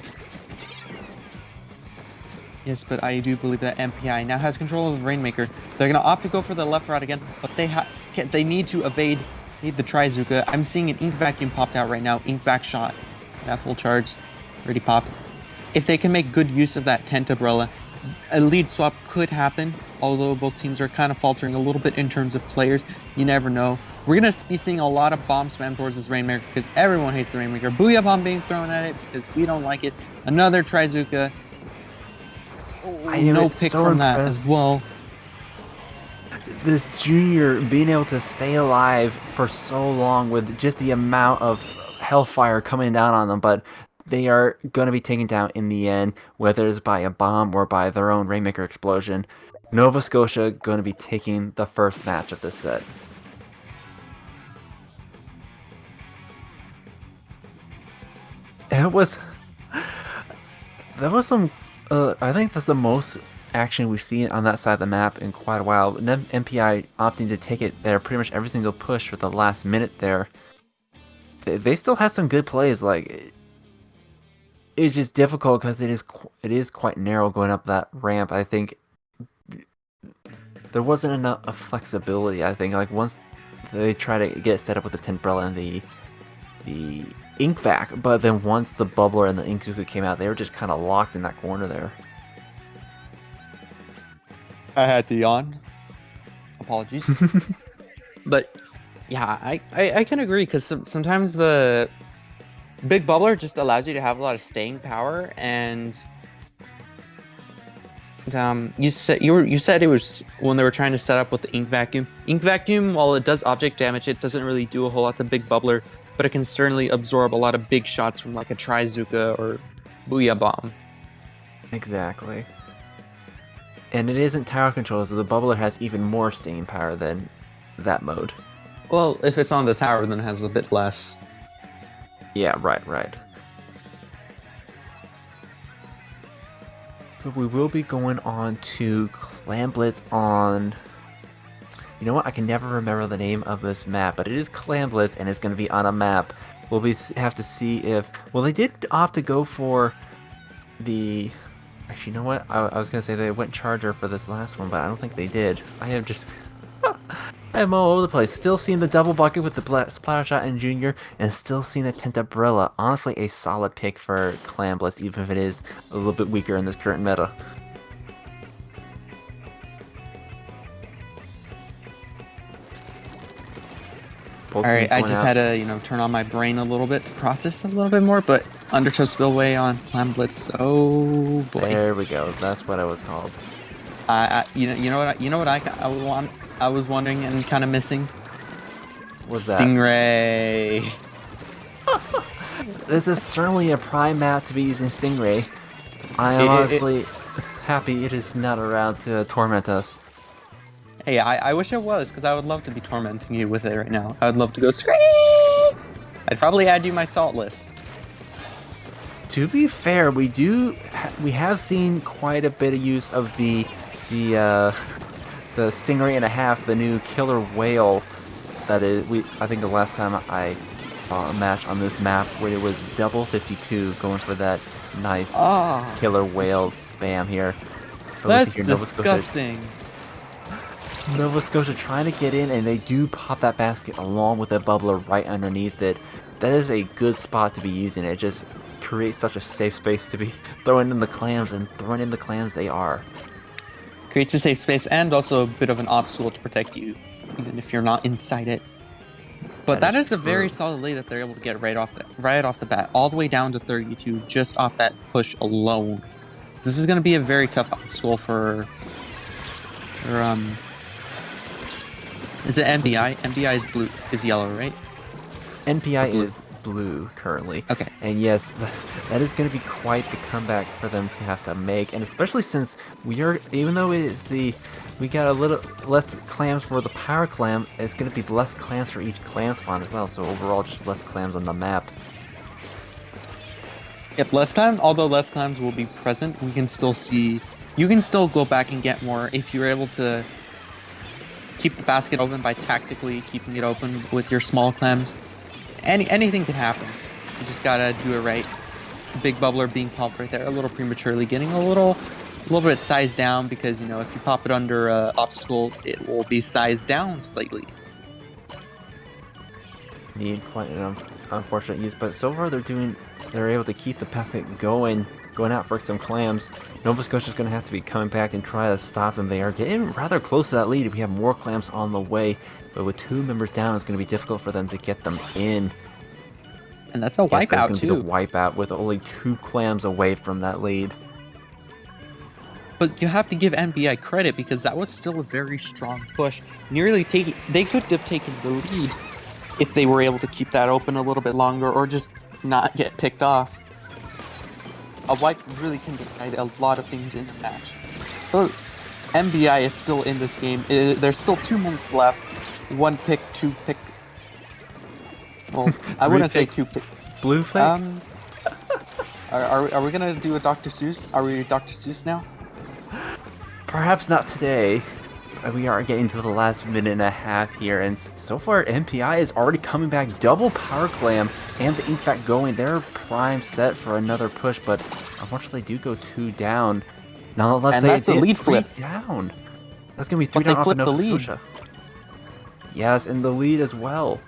Yes, but I do believe that MPI now has control of the Rainmaker. They're going to opt to go for the left route again, but they need to evade the Trizuka. I'm seeing an Ink Vacuum popped out right now. Ink Vac shot. That full charge. Already popped. If they can make good use of that Tent Umbrella, a lead swap could happen, although both teams are kind of faltering a little bit in terms of players. You never know. We're going to be seeing a lot of bomb spam towards this Rainmaker because everyone hates the Rainmaker. Booyah bomb being thrown at it because we don't like it. Another Trizuka. No pick from that as well. This Junior being able to stay alive for so long with just the amount of hellfire coming down on them, but they are going to be taken down in the end, whether it's by a bomb or by their own Rainmaker explosion. Nova Scotia going to be taking the first match of this set. That was some. I think that's the most action we've seen on that side of the map in quite a while. And then MPI opting to take it there pretty much every single push for the last minute there. They still had some good plays. Like, it's just difficult because it is quite narrow going up that ramp. I think there wasn't enough flexibility. I think like once they try to get set up with the Tenbrella and the Ink Vac, but then once the Bubbler and the Inkzuka came out, they were just kind of locked in that corner there. I had to yawn. Apologies. But yeah, I can agree because sometimes the Big Bubbler just allows you to have a lot of staying power, and you said it was when they were trying to set up with the Ink Vacuum. Ink Vacuum, while it does object damage, it doesn't really do a whole lot to Big Bubbler, but it can certainly absorb a lot of big shots from like a Trizuka or Booyah Bomb. Exactly. And it isn't tower control, so the Bubbler has even more staying power than that mode. Well, if it's on the tower, then it has a bit less. Yeah, right. But we will be going on to Clam Blitz on... You know what? I can never remember the name of this map, but it is Clam Blitz, and it's going to be on a map. We'll have to see if... Well, they did opt to go for the... Actually, you know what? I was going to say they went Charger for this last one, but I don't think they did. I am just... I'm all over the place. Still seeing the double bucket with the Splattershot and Junior, and still seeing the Tent Umbrella. Honestly, a solid pick for Clam Blitz, even if it is a little bit weaker in this current meta. Alright, I just had to, turn on my brain a little bit to process a little bit more, but Undertow Spillway on Clam Blitz, oh boy. There we go, that's what I was called. You know what I was wondering and kind of missing? What's that? Stingray. This is certainly a prime map to be using Stingray. I am honestly happy it is not around to torment us. Hey, I wish it was, because I would love to be tormenting you with it right now. I would love to go scream. I'd probably add you my salt list. To be fair, we have seen quite a bit of use of the Stingray and a half, the new killer whale. That is, I think the last time I saw a match on this map where it was double 52 going for that nice killer whale spam here. That's disgusting. Nova Scotia trying to get in, and they do pop that basket along with a Bubbler right underneath it. That is a good spot to be using it. Just creates such a safe space to be throwing in the clams, and throwing in the clams they are. Creates a safe space and also a bit of an obstacle to protect you, even if you're not inside it. But that is a very solid lead that they're able to get right off the bat, all the way down to 32, just off that push alone. This is going to be a very tough obstacle for is it MBI? MBI is blue, is yellow, right? NPI is blue currently. Okay. And yes, that is going to be quite the comeback for them to have to make, and especially since even though we got a little less clams for the power clam, it's going to be less clams for each clam spawn as well, so overall just less clams on the map. Yep, although less clams will be present, you can still go back and get more if you're able to keep the basket open by tactically keeping it open with your small clams. Anything can happen. You just gotta do it right. Big bubbler being popped right there a little prematurely, getting a little bit sized down because, you know, if you pop it under an obstacle, it will be sized down slightly. Need quite an unfortunate use, but so far they're able to keep the basket going out for some clams. Nova Scotia's going to have to be coming back and try to stop them. They are getting rather close to that lead if we have more clams on the way, but with 2 members down, it's going to be difficult for them to get them in. And that's a wipeout too. It's going to be the wipeout with only 2 clams away from that lead. But you have to give NBI credit because that was still a very strong push. They could have taken the lead if they were able to keep that open a little bit longer or just not get picked off. A wipe really can decide a lot of things in the match. So NBI is still in this game. There's still 2 minutes left. 1 pick, 2 pick. Well, I wouldn't say 2 pick. Blue flag? Are we gonna do a Dr. Seuss? Are we Dr. Seuss now? Perhaps not today. We are getting to the last minute and a half here, and so far MPI is already coming back. Double power clam and the ink fact going. They're prime set for another push, but unfortunately they do go 2 down. Nonetheless, that's a lead flip down. That's gonna be 3 down off of Nova Scotia. Yes, and the lead as well.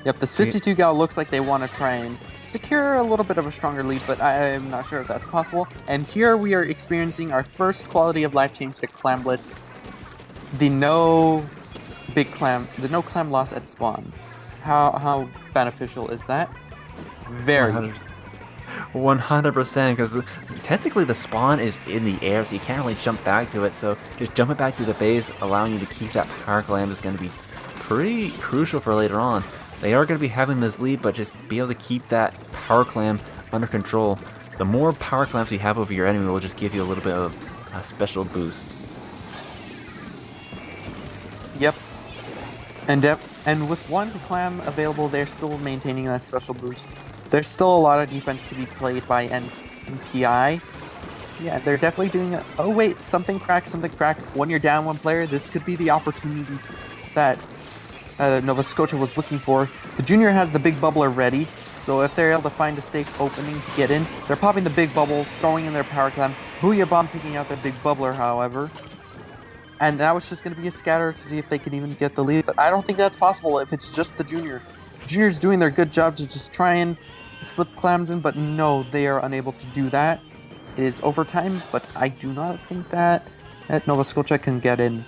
Yep, this 52 gal looks like they want to try and secure a little bit of a stronger lead, but I'm not sure if that's possible. And here we are experiencing our first quality of life change to Clamblets. The no clam loss at spawn. How beneficial is that? Very. 100%, because technically the spawn is in the air, so you can't really jump back to it. So just jumping back to the base, allowing you to keep that power clam is going to be pretty crucial for later on. They are going to be having this lead, but just be able to keep that power clam under control. The more power clams you have over your enemy will just give you a little bit of a special boost. Yep. And with 1 clam available, they're still maintaining that special boost. There's still a lot of defense to be played by NPI. Yeah, they're definitely doing it. Oh wait, something cracked. When you're down 1 player, this could be the opportunity that Nova Scotia was looking for. The junior has the big bubbler ready, so if they're able to find a safe opening to get in, they're popping the big bubble, throwing in their power clam. Booyah Bomb taking out the big bubbler, however. And now it's just going to be a scatter to see if they can even get the lead, but I don't think that's possible if it's just the junior. The junior's doing their good job to just try and slip clams in, but no, they are unable to do that. It is overtime, but I do not think that Nova Scotia can get in.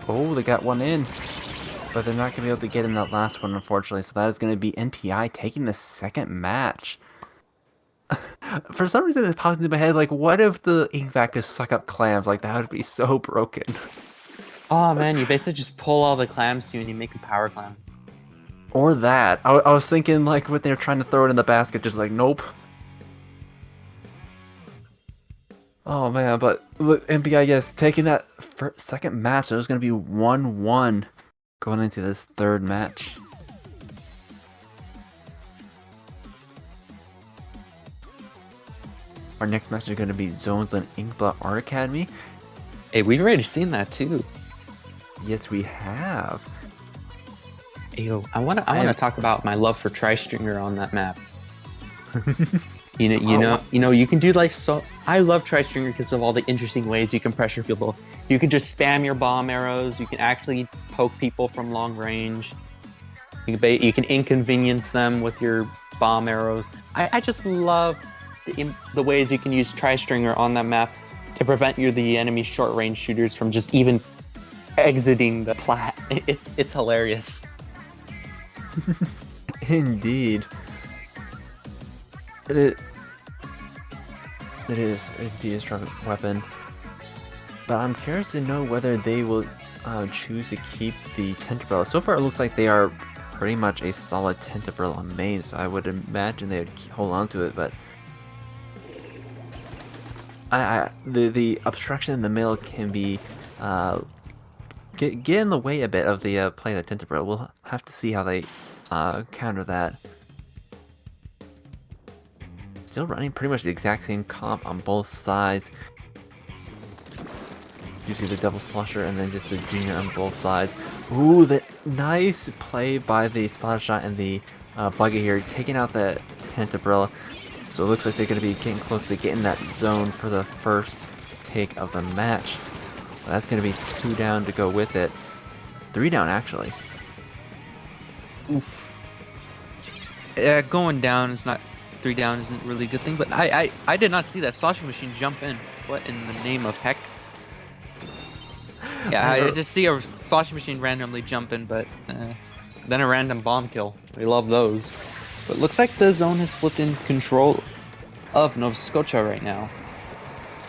Oh, they got 1 in. But they're not going to be able to get in that last one, unfortunately. So that is going to be NPI taking the 2nd match. For some reason, it pops into my head, like, what if the ink vac could suck up clams? Like, that would be so broken. Oh man, you basically just pull all the clams to you and you make a power clam. Or that. I was thinking, like, when they're trying to throw it in the basket, just like, nope. Oh man, but look, NPI, yes, taking that 2nd match, there's going to be 1-1. Going into this 3rd match. Our next match is going to be Zones and Inkblot Art Academy. Hey, we've already seen that too. Yes, we have. Yo, I want to talk about my love for Tri-Stringer on that map. You can do like so. I love Tri-Stringer because of all the interesting ways you can pressure people. You can just spam your bomb arrows. You can actually poke people from long range. You can inconvenience them with your bomb arrows. I just love the ways you can use Tri-Stringer on that map. to prevent the enemy short-range shooters from just even exiting the plat. It's hilarious. Indeed. It is indeed a strong weapon. But I'm curious to know whether they will choose to keep the Tenterbrella. So far it looks like they are pretty much a solid Tenterbrella main, so I would imagine they would hold on to it, but the obstruction in the middle can be get in the way a bit of the play of the Tenterbrella. We'll have to see how they counter that. Still running pretty much the exact same comp on both sides. You see the double slusher and then just the junior on both sides. Ooh, the nice play by the splatter shot and the buggy here, taking out the Tenterbrella. So it looks like they're going to be getting close to getting that zone for the first take of the match. Well, that's going to be 2 down to go with it. 3 down, actually. Oof. Going down is not... 3 down isn't really a good thing, but I did not see that sloshing machine jump in. What in the name of heck? Yeah, I just see a sloshing machine randomly jump in, but then a random bomb kill. We love those. But looks like the zone has flipped in control of Nova Scotia right now.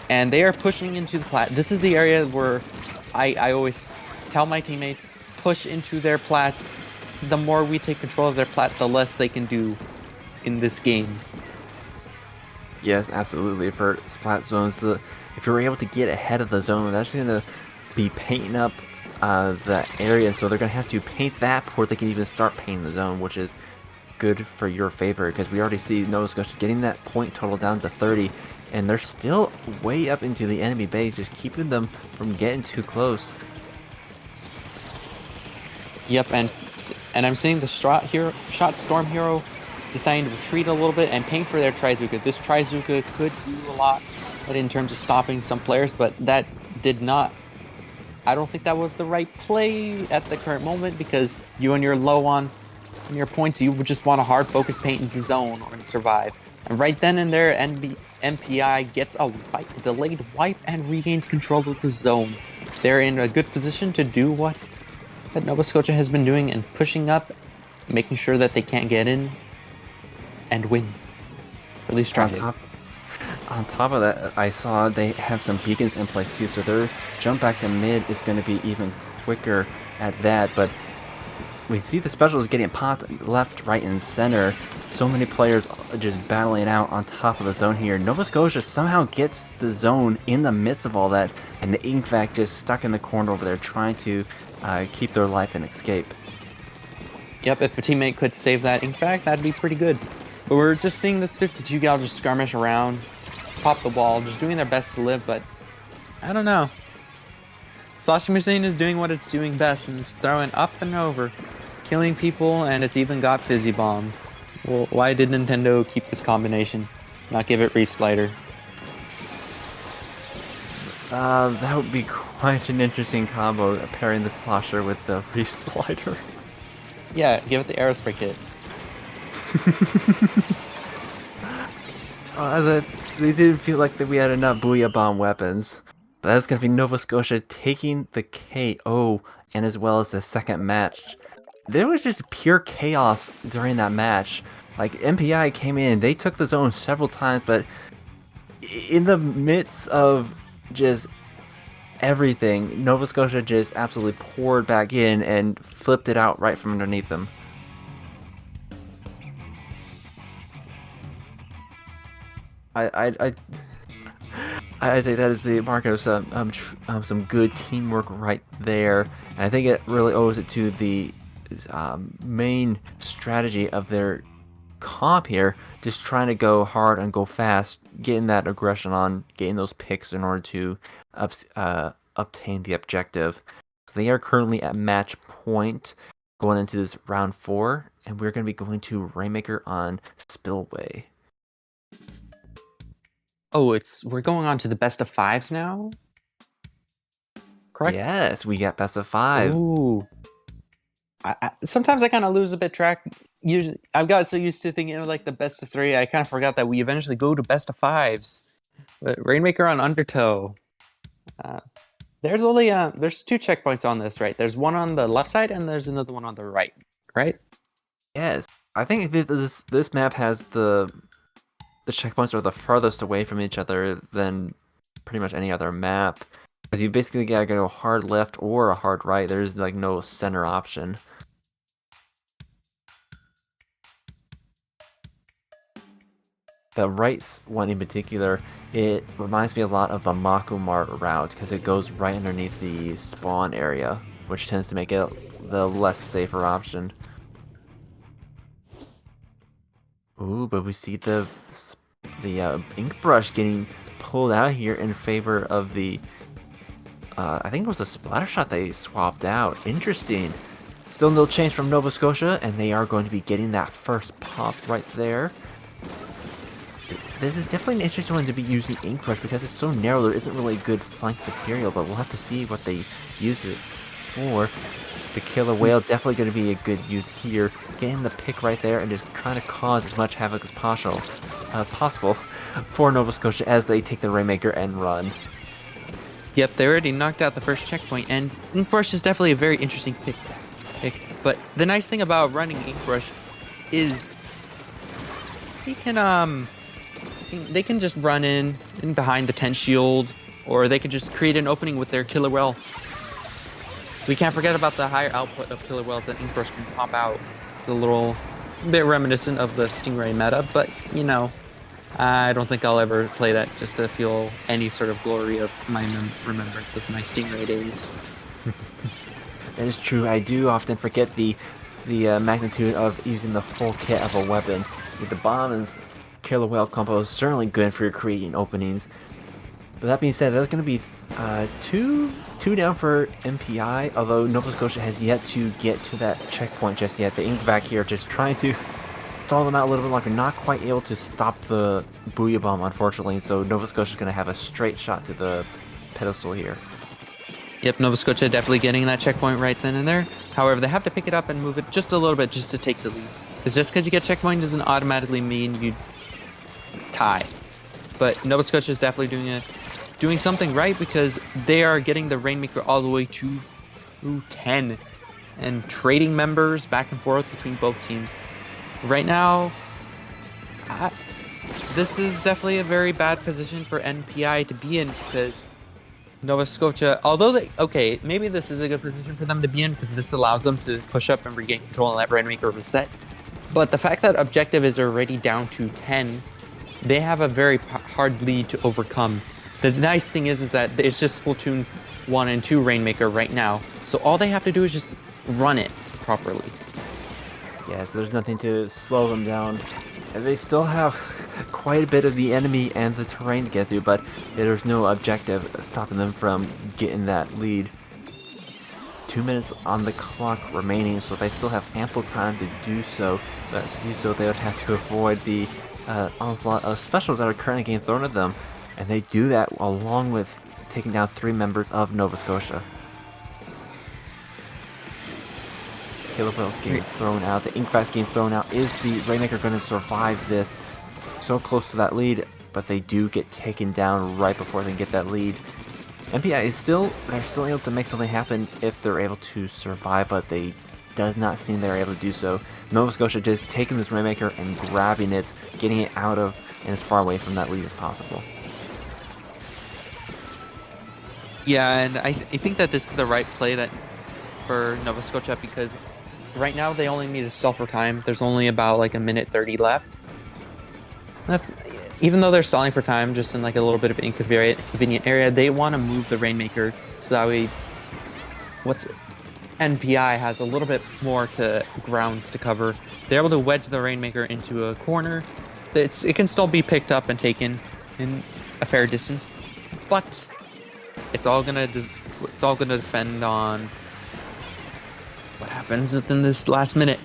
And they are pushing into the plat. This is the area where I always tell my teammates, push into their plat. The more we take control of their plat, the less they can do in this game. Yes, absolutely. For splat zones, if you're able to get ahead of the zone, that's going to be painting up the area. So they're going to have to paint that before they can even start painting the zone, which is good for your favor, because we already see Nova Scotia getting that point total down to 30, and they're still way up into the enemy base, just keeping them from getting too close. Yep, and I'm seeing the shot storm hero deciding to retreat a little bit and paint for their Trizuka. This Trizuka could do a lot in terms of stopping some players, but that did not. I don't think that was the right play at the current moment, because when you're low on your points, you would just want to hard focus paint in the zone or survive. And right then and there, MPI gets a delayed wipe and regains control of the zone. They're in a good position to do what Nova Scotia has been doing and pushing up, making sure that they can't get in and win. Or at least try to. On top of that, I saw they have some beacons in place too, so their jump back to mid is going to be even quicker at that. But we see the specials getting popped left, right, and center. So many players just battling out on top of the zone here. Nova Scotia somehow gets the zone in the midst of all that, and the Inkvac just stuck in the corner over there trying to keep their life and escape. Yep, if a teammate could save that Inkvac, that'd be pretty good. But we're just seeing this 52 gal just skirmish around, pop the wall, just doing their best to live, but I don't know. Sloshing Machine is doing what it's doing best, and it's throwing up and over, killing people, and it's even got fizzy bombs. Well, why did Nintendo keep this combination? Not give it Reef Slider? That would be quite an interesting combo, pairing the Slosher with the Reef Slider. Yeah, give it the Aerospray kit. They didn't feel like that we had enough Booyah Bomb weapons. But that's going to be Nova Scotia taking the KO, and as well as the second match. There was just pure chaos during that match. Like, MPI came in, they took the zone several times, but in the midst of just everything, Nova Scotia just absolutely poured back in and flipped it out right from underneath them. I think that is the mark of some good teamwork right there, and I think it really owes it to the main strategy of their comp here, just trying to go hard and go fast, getting that aggression on, getting those picks in order to obtain the objective. So they are currently at match point going into this round 4, and we're going to be going to Rainmaker on Spillway. Oh, we're going on to the best of 5s now? Correct? Yes, we got best of 5. Ooh. Sometimes I kind of lose a bit track. I've got so used to thinking of like the best of 3, I kind of forgot that we eventually go to best of 5s. But Rainmaker on Undertow. There's only there's 2 checkpoints on this, right? There's one on the left side and there's another one on the right, right? Yes, I think this map has the checkpoints are the farthest away from each other than pretty much any other map. Because you basically gotta go hard left or a hard right. There's like no center option. The right one in particular, it reminds me a lot of the Makumar route because it goes right underneath the spawn area, which tends to make it the less safer option. Ooh, but we see the ink brush getting pulled out here in favor of the I think it was a splatter shot they swapped out. Interesting. Still no change from Nova Scotia, and they are going to be getting that first pop right there. This is definitely an interesting one to be using ink brush because it's so narrow. There isn't really good flank material, but we'll have to see what they use it for. The killer whale definitely going to be a good use here. Getting the pick right there and just trying to cause as much havoc as possible for Nova Scotia as they take the Rainmaker and run. Yep, they already knocked out the first checkpoint, and Ink Brush is definitely a very interesting pick. But the nice thing about running Ink Brush is they can just run in behind the tent shield, or they can just create an opening with their killer whale. We can't forget about the higher output of killer whales that Ink Brush can pop out. It's a little bit reminiscent of the Stingray meta, but you know, I don't think I'll ever play that just to feel any sort of glory of my remembrance of my Stingray days. That is true. I do often forget the magnitude of using the full kit of a weapon. With the bomb and killer whale combo is certainly good for creating openings. But that being said, there's going to be two down for MPI, although Nova Scotia has yet to get to that checkpoint just yet. The ink back here just trying to stall them out a little bit longer, not quite able to stop the Booyah Bomb, unfortunately, so Nova Scotia is going to have a straight shot to the pedestal here. Yep, Nova Scotia definitely getting that checkpoint right then and there. However, they have to pick it up and move it just a little bit just to take the lead. Because just because you get checkpoint doesn't automatically mean you tie. But Nova Scotia is definitely doing something right because they are getting the Rainmaker all the way to 10 and trading members back and forth between both teams. Right now, this is definitely a very bad position for NPI to be in because Nova Scotia, although maybe this is a good position for them to be in because this allows them to push up and regain control and let Rainmaker reset. But the fact that objective is already down to 10, they have a very hard lead to overcome. The nice thing is that it's just Splatoon 1 and 2 Rainmaker right now, so all they have to do is just run it properly. Yes, there's nothing to slow them down. And they still have quite a bit of the enemy and the terrain to get through, but there's no objective stopping them from getting that lead. 2 minutes on the clock remaining, so they still have ample time to do so. But to do so, they would have to avoid the onslaught of specials that are currently getting thrown at them. And they do that along with taking down 3 members of Nova Scotia. Killer whales getting thrown out, the Inkfast getting thrown out. Is the Rainmaker going to survive this? So close to that lead, but they do get taken down right before they get that lead. MPI is still able to make something happen if they're able to survive, but they does not seem they're able to do so. Nova Scotia just taking this Rainmaker and grabbing it, getting it out of and as far away from that lead as possible. Yeah, and I think that this is the right play for Nova Scotia because right now they only need to stall for time. There's only about like a minute 30 left. Even though they're stalling for time, just in like a little bit of an inconvenient area, they want to move the Rainmaker so that way NPI has a little bit more grounds to cover. They're able to wedge the Rainmaker into a corner. It can still be picked up and taken in a fair distance, but it's all gonna depend on what happens within this last minute.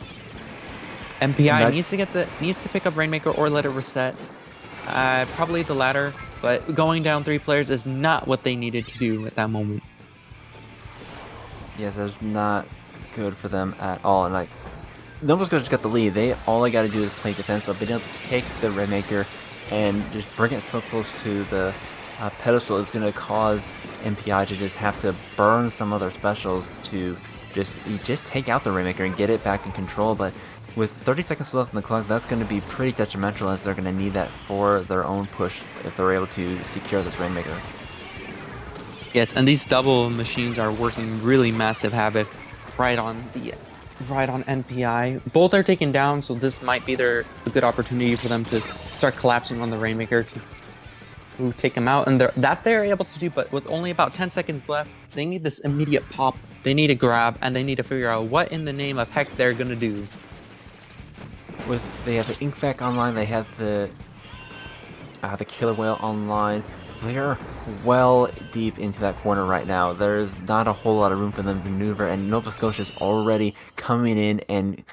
MPI needs to pick up Rainmaker or let it reset. Probably the latter, but going down 3 players is not what they needed to do at that moment. Yes, that's not good for them at all. And like, Nova Scotia's got the lead. All they got to do is play defense, but they don't take the Rainmaker and just bring it so close to the pedestal is going to cause MPI to just have to burn some of their specials to just take out the Rainmaker and get it back in control. But with 30 seconds left in the clock, that's going to be pretty detrimental, as they're going to need that for their own push if they're able to secure this Rainmaker. Yes, and these double machines are working really massive havoc right on NPI. Both are taken down, so this might be a good opportunity for them to start collapsing on the Rainmaker to take him out, and they're able to do. But with only about 10 seconds left, they need this immediate pop. They need to grab, and they need to figure out what in the name of heck they're gonna do. They have the Inkvac online, they have the Killer Whale online. They're well deep into that corner right now. There's not a whole lot of room for them to maneuver, and Nova Scotia's already coming in and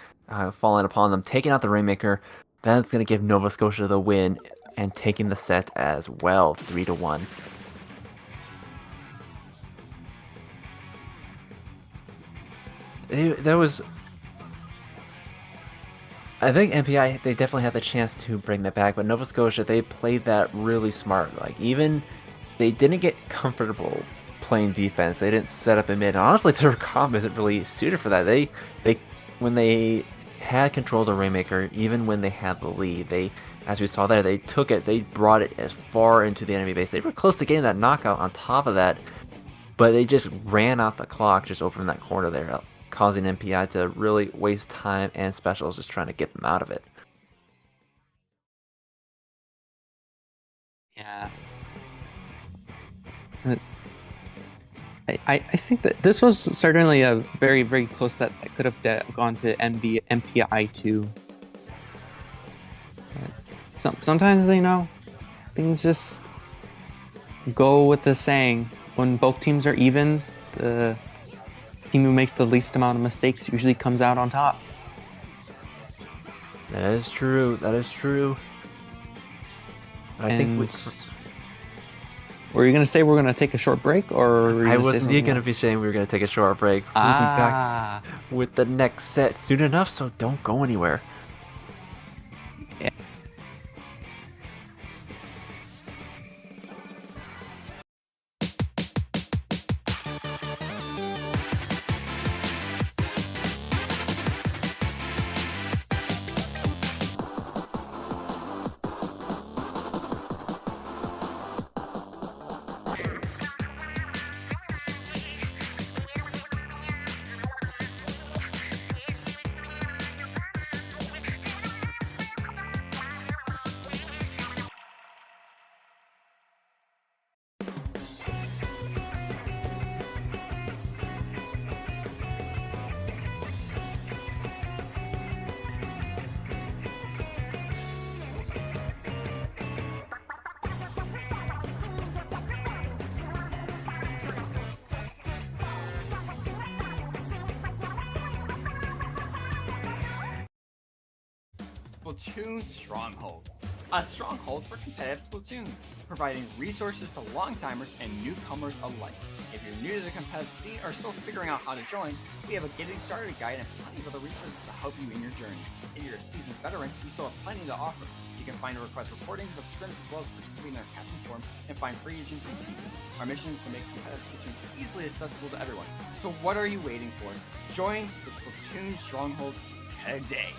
falling upon them, taking out the Rainmaker. That's going to give Nova Scotia the win and taking the set as well, 3-1. I think MPI, they definitely had the chance to bring that back, but Nova Scotia, they played that really smart. Like, even they didn't get comfortable playing defense. They didn't set up a mid. And honestly, their comp isn't really suited for that. When they had control of the Rainmaker, even when they had the lead, as we saw there, they took it, they brought it as far into the enemy base. They were close to getting that knockout on top of that, but they just ran out the clock just over in that corner there, causing MPI to really waste time and specials just trying to get them out of it. Yeah. I think that this was certainly a very, very close set that could have gone to MPI 2. Sometimes, things just go with the saying. When both teams are even, the team who makes the least amount of mistakes usually comes out on top. That is true. That is true. I think were you going to say we're going to take a short break, or I wasn't going to be saying we were going to take a short break. We'll be back with the next set soon enough, so don't go anywhere. Yeah. Splatoon Stronghold. A stronghold for competitive Splatoon, providing resources to long-timers and newcomers alike. If you're new to the competitive scene or still figuring out how to join, we have a getting started guide and plenty of other resources to help you in your journey. If you're a seasoned veteran, we still have plenty to offer. You can find and request recordings of scrims as well as participate in our captain forum and find free agents and teams. Our mission is to make competitive Splatoon easily accessible to everyone. So what are you waiting for? Join the Splatoon Stronghold today.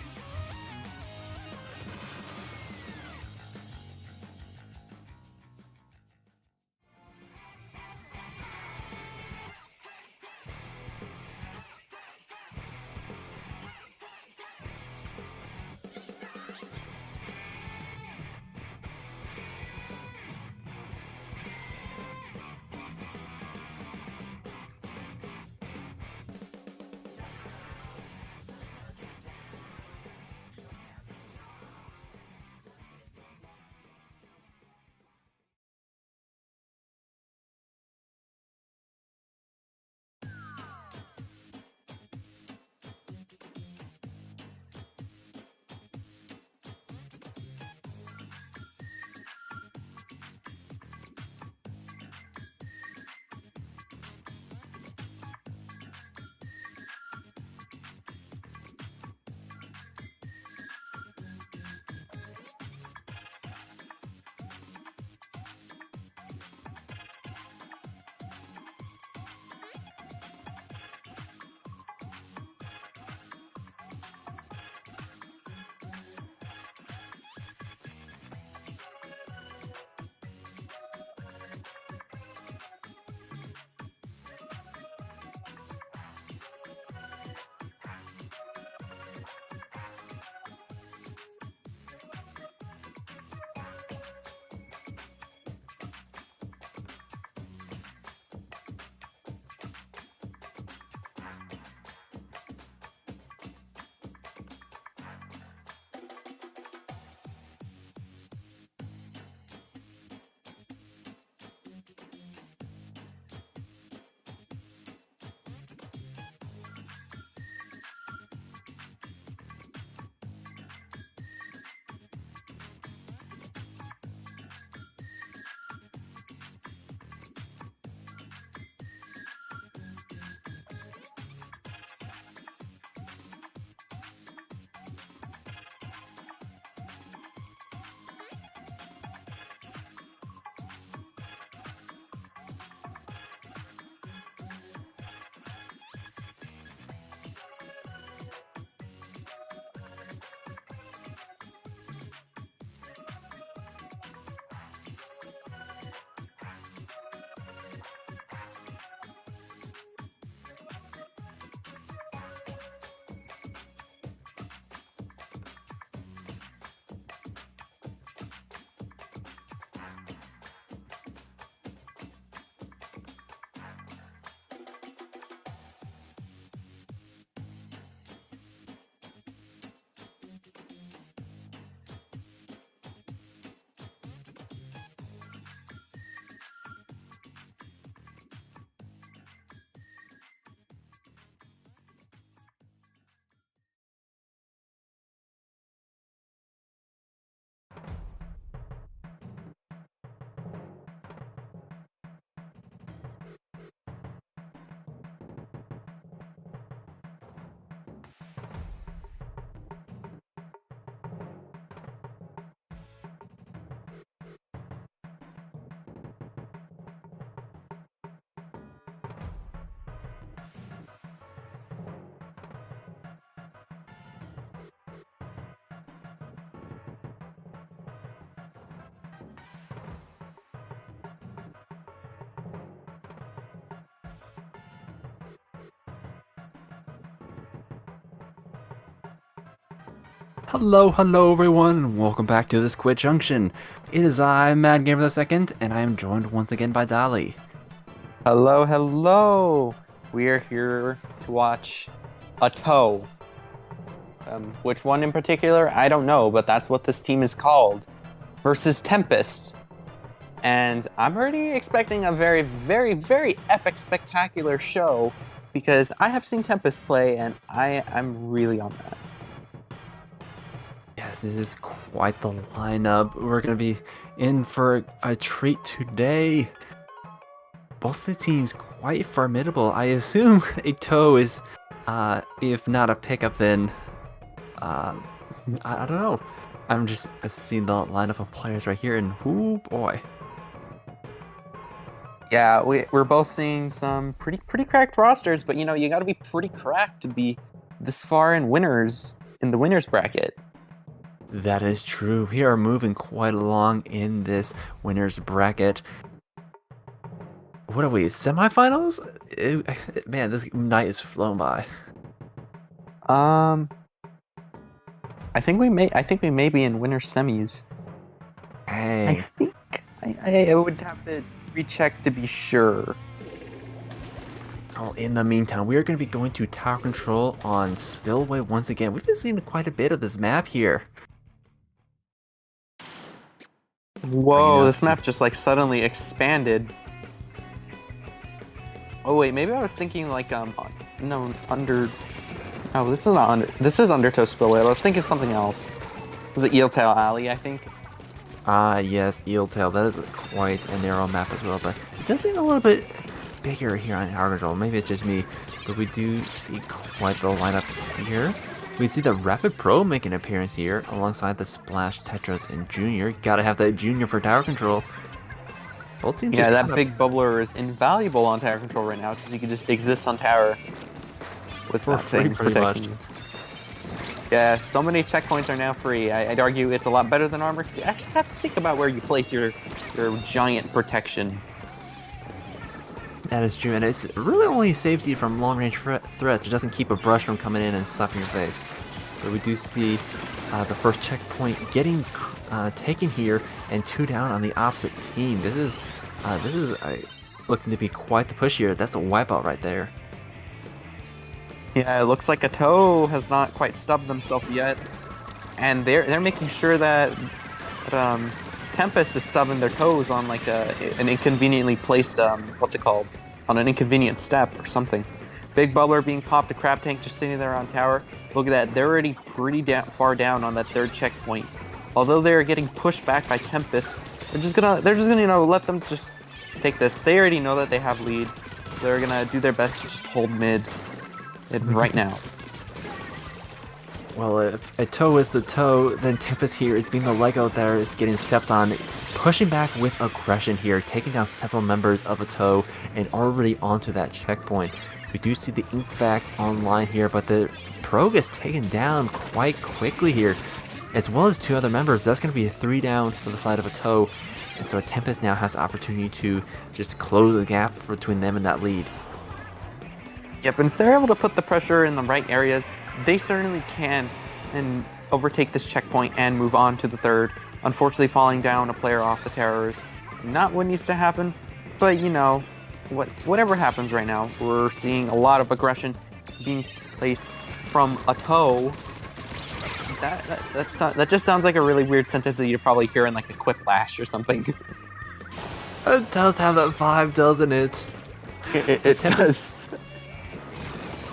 Hello everyone, and welcome back to the Squid Junction. It is I, Mad Gamer II, and I am joined once again by Dolly. Hello, hello! We are here to watch a toe. Which one in particular? I don't know, but that's what this team is called. Versus Tempest. And I'm already expecting a very, very, very epic, spectacular show because I have seen Tempest play and I'm really on that. Yes, this is quite the lineup. We're going to be in for a treat today. Both the teams quite formidable. I assume a toe is, if not a pickup, then, I don't know. I'm just seeing the lineup of players right here, and oh boy. Yeah, we're both seeing some pretty cracked rosters, but you know, you gotta be pretty cracked to be this far in the winners bracket. That is true. We are moving quite along in this winners bracket. What are we, semifinals? Man, this night is flown by. I think we may be in winner semis. Hey. I think I would have to recheck to be sure. Oh, in the meantime, we are going to be going to tower control on Spillway once again. We've been seeing quite a bit of this map here. Whoa, this map just like suddenly expanded. Oh wait, maybe I was thinking like no, under. Oh, this is not under. This is Undertow Spillway. I was thinking something else. Was it Eeltail Alley? I think. Yes, Eeltail. That is quite a narrow map as well, but it does seem a little bit bigger here on tower control. Maybe it's just me, but we do see quite the lineup here. We see the Rapid Pro make an appearance here alongside the Splash, Tetras, and Junior. Gotta have that Junior for tower control. Both teams. Yeah, that big bubbler is invaluable on tower control right now because you can just exist on tower with for that free, thing pretty much. you. Yeah, so many checkpoints are now free. I'd argue it's a lot better than armor because you actually have to think about where you place your giant protection. That is true, and it's really only saves you from long-range threats. It doesn't keep a brush from coming in and slapping your face. But we do see the first checkpoint getting taken here, and 2 down on the opposite team. This is looking to be quite the push here. That's a wipeout right there. Yeah, it looks like a toe has not quite stubbed themselves yet, and they're making sure that Tempest is stubbing their toes on like an inconveniently placed what's it called? On an inconvenient step or something. Big bubbler being popped, a crab tank just sitting there on tower. Look at that, they're already pretty far down on that third checkpoint. Although they're getting pushed back by Tempest, they're just gonna you know let them just take this. They already know that they have lead. They're gonna do their best to just hold mid right now. Well, if a toe is the toe, then Tempest here is being the Lego there, is getting stepped on, pushing back with aggression here, taking down several members of a toe, and already onto that checkpoint. We do see the ink back online here, but the pro gets taken down quite quickly here, as well as 2 other members. That's going to be a 3 down for the side of a toe, and so Tempest now has the opportunity to just close the gap between them and that lead. Yep, and if they're able to put the pressure in the right areas, they certainly can and overtake this checkpoint and move on to the third. Unfortunately, falling down a player off the tower is not what needs to happen, but you know, whatever happens right now, we're seeing a lot of aggression being placed from a toe. That just sounds like a really weird sentence that you'd probably hear in like a Quiplash or something. It does have that vibe, doesn't it? It does.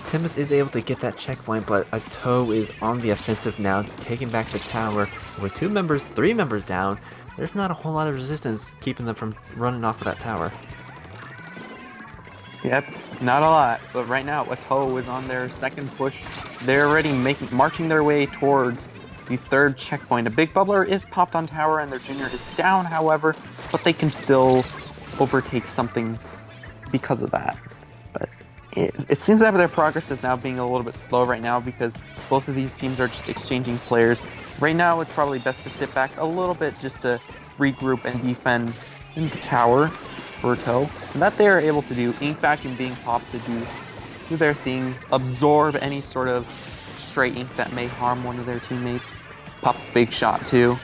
Tempest is able to get that checkpoint, but a toe is on the offensive now, taking back the tower. With 3 members down, there's not a whole lot of resistance keeping them from running off of that tower. Yep, not a lot, but right now, a toe is on their second push. They're already marching their way towards the third checkpoint. A big bubbler is popped on tower and their junior is down, however, but they can still overtake something because of that. But it seems that their progress is now being a little bit slow right now because both of these teams are just exchanging players. Right now, it's probably best to sit back a little bit just to regroup and defend in the tower for a toe. And that they are able to do. Ink vacuum being popped to do their thing, absorb any sort of stray ink that may harm one of their teammates. pop a big shot too.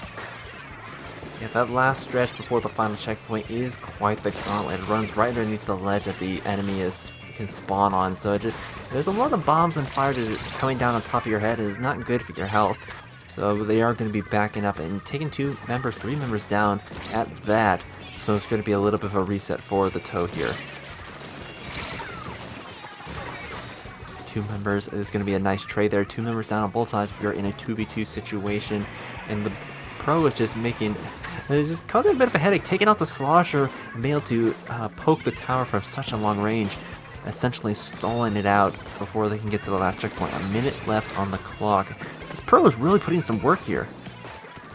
Yeah, that last stretch before the final checkpoint is quite the gauntlet. It runs right underneath the ledge that the enemy can spawn on, so there's a lot of bombs and fire just coming down on top of your head. It is not good for your health. So they are going to be backing up and taking 3 members down at that. So it's going to be a little bit of a reset for the Toe here. 2 members is going to be a nice trade there. 2 members down on both sides. We are in a 2v2 situation, and the Pro is just it's just causing a bit of a headache, taking out the Slosher and being able to poke the tower from such a long range, essentially stalling it out before they can get to the last checkpoint. A minute left on the clock. This Pro is really putting some work here.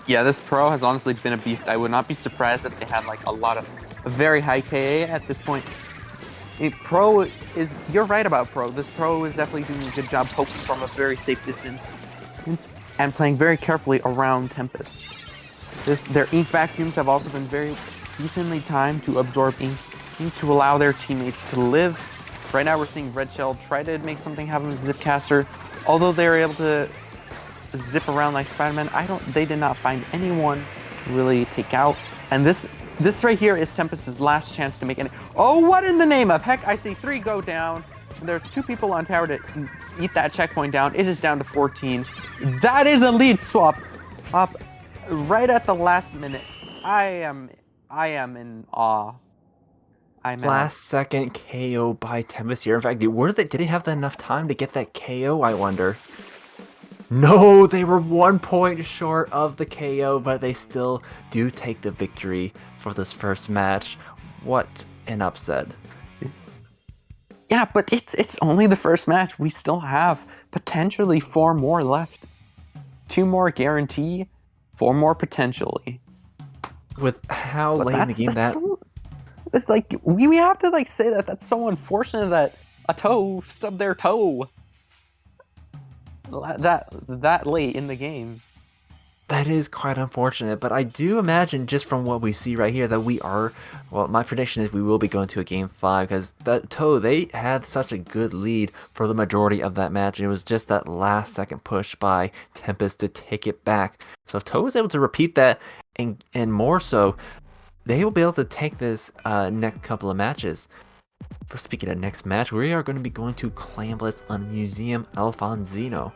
Yeah, this Pro has honestly been a beast. I would not be surprised if they had like a very high KA at this point. You're right about Pro. This Pro is definitely doing a good job poking from a very safe distance and playing very carefully around Tempest. Their ink vacuums have also been very decently timed to absorb ink to allow their teammates to live. Right now we're seeing Red Shell try to make something happen with Zipcaster. Although they were able to zip around like Spider-Man, they did not find anyone to really take out. And this right here is Tempest's last chance to make any. Oh, what in the name of heck? I see 3 go down. There's 2 people on tower to eat that checkpoint down. It is down to 14. That is a lead swap up right at the last minute. I am in awe. Last second KO by Tempest here. In fact, did they have enough time to get that KO, I wonder? No, they were 1 point short of the KO, but they still do take the victory for this first match. What an upset. Yeah, but it's only the first match. We still have potentially 4 more left. 2 more guarantee, 4 more potentially. With how late in the game it's like we have to say that's so unfortunate that a toe stubbed their toe that late in the game. That is quite unfortunate, but I do imagine just from what we see right here that my prediction is we will be going to a game 5, because that Toe, they had such a good lead for the majority of that match, and it was just that last second push by Tempest to take it back. So if Toe was able to repeat that, and more so, they will be able to take this next couple of matches. For speaking of next match, we are going to be going to Clan Blitz on Museum Alfonzino.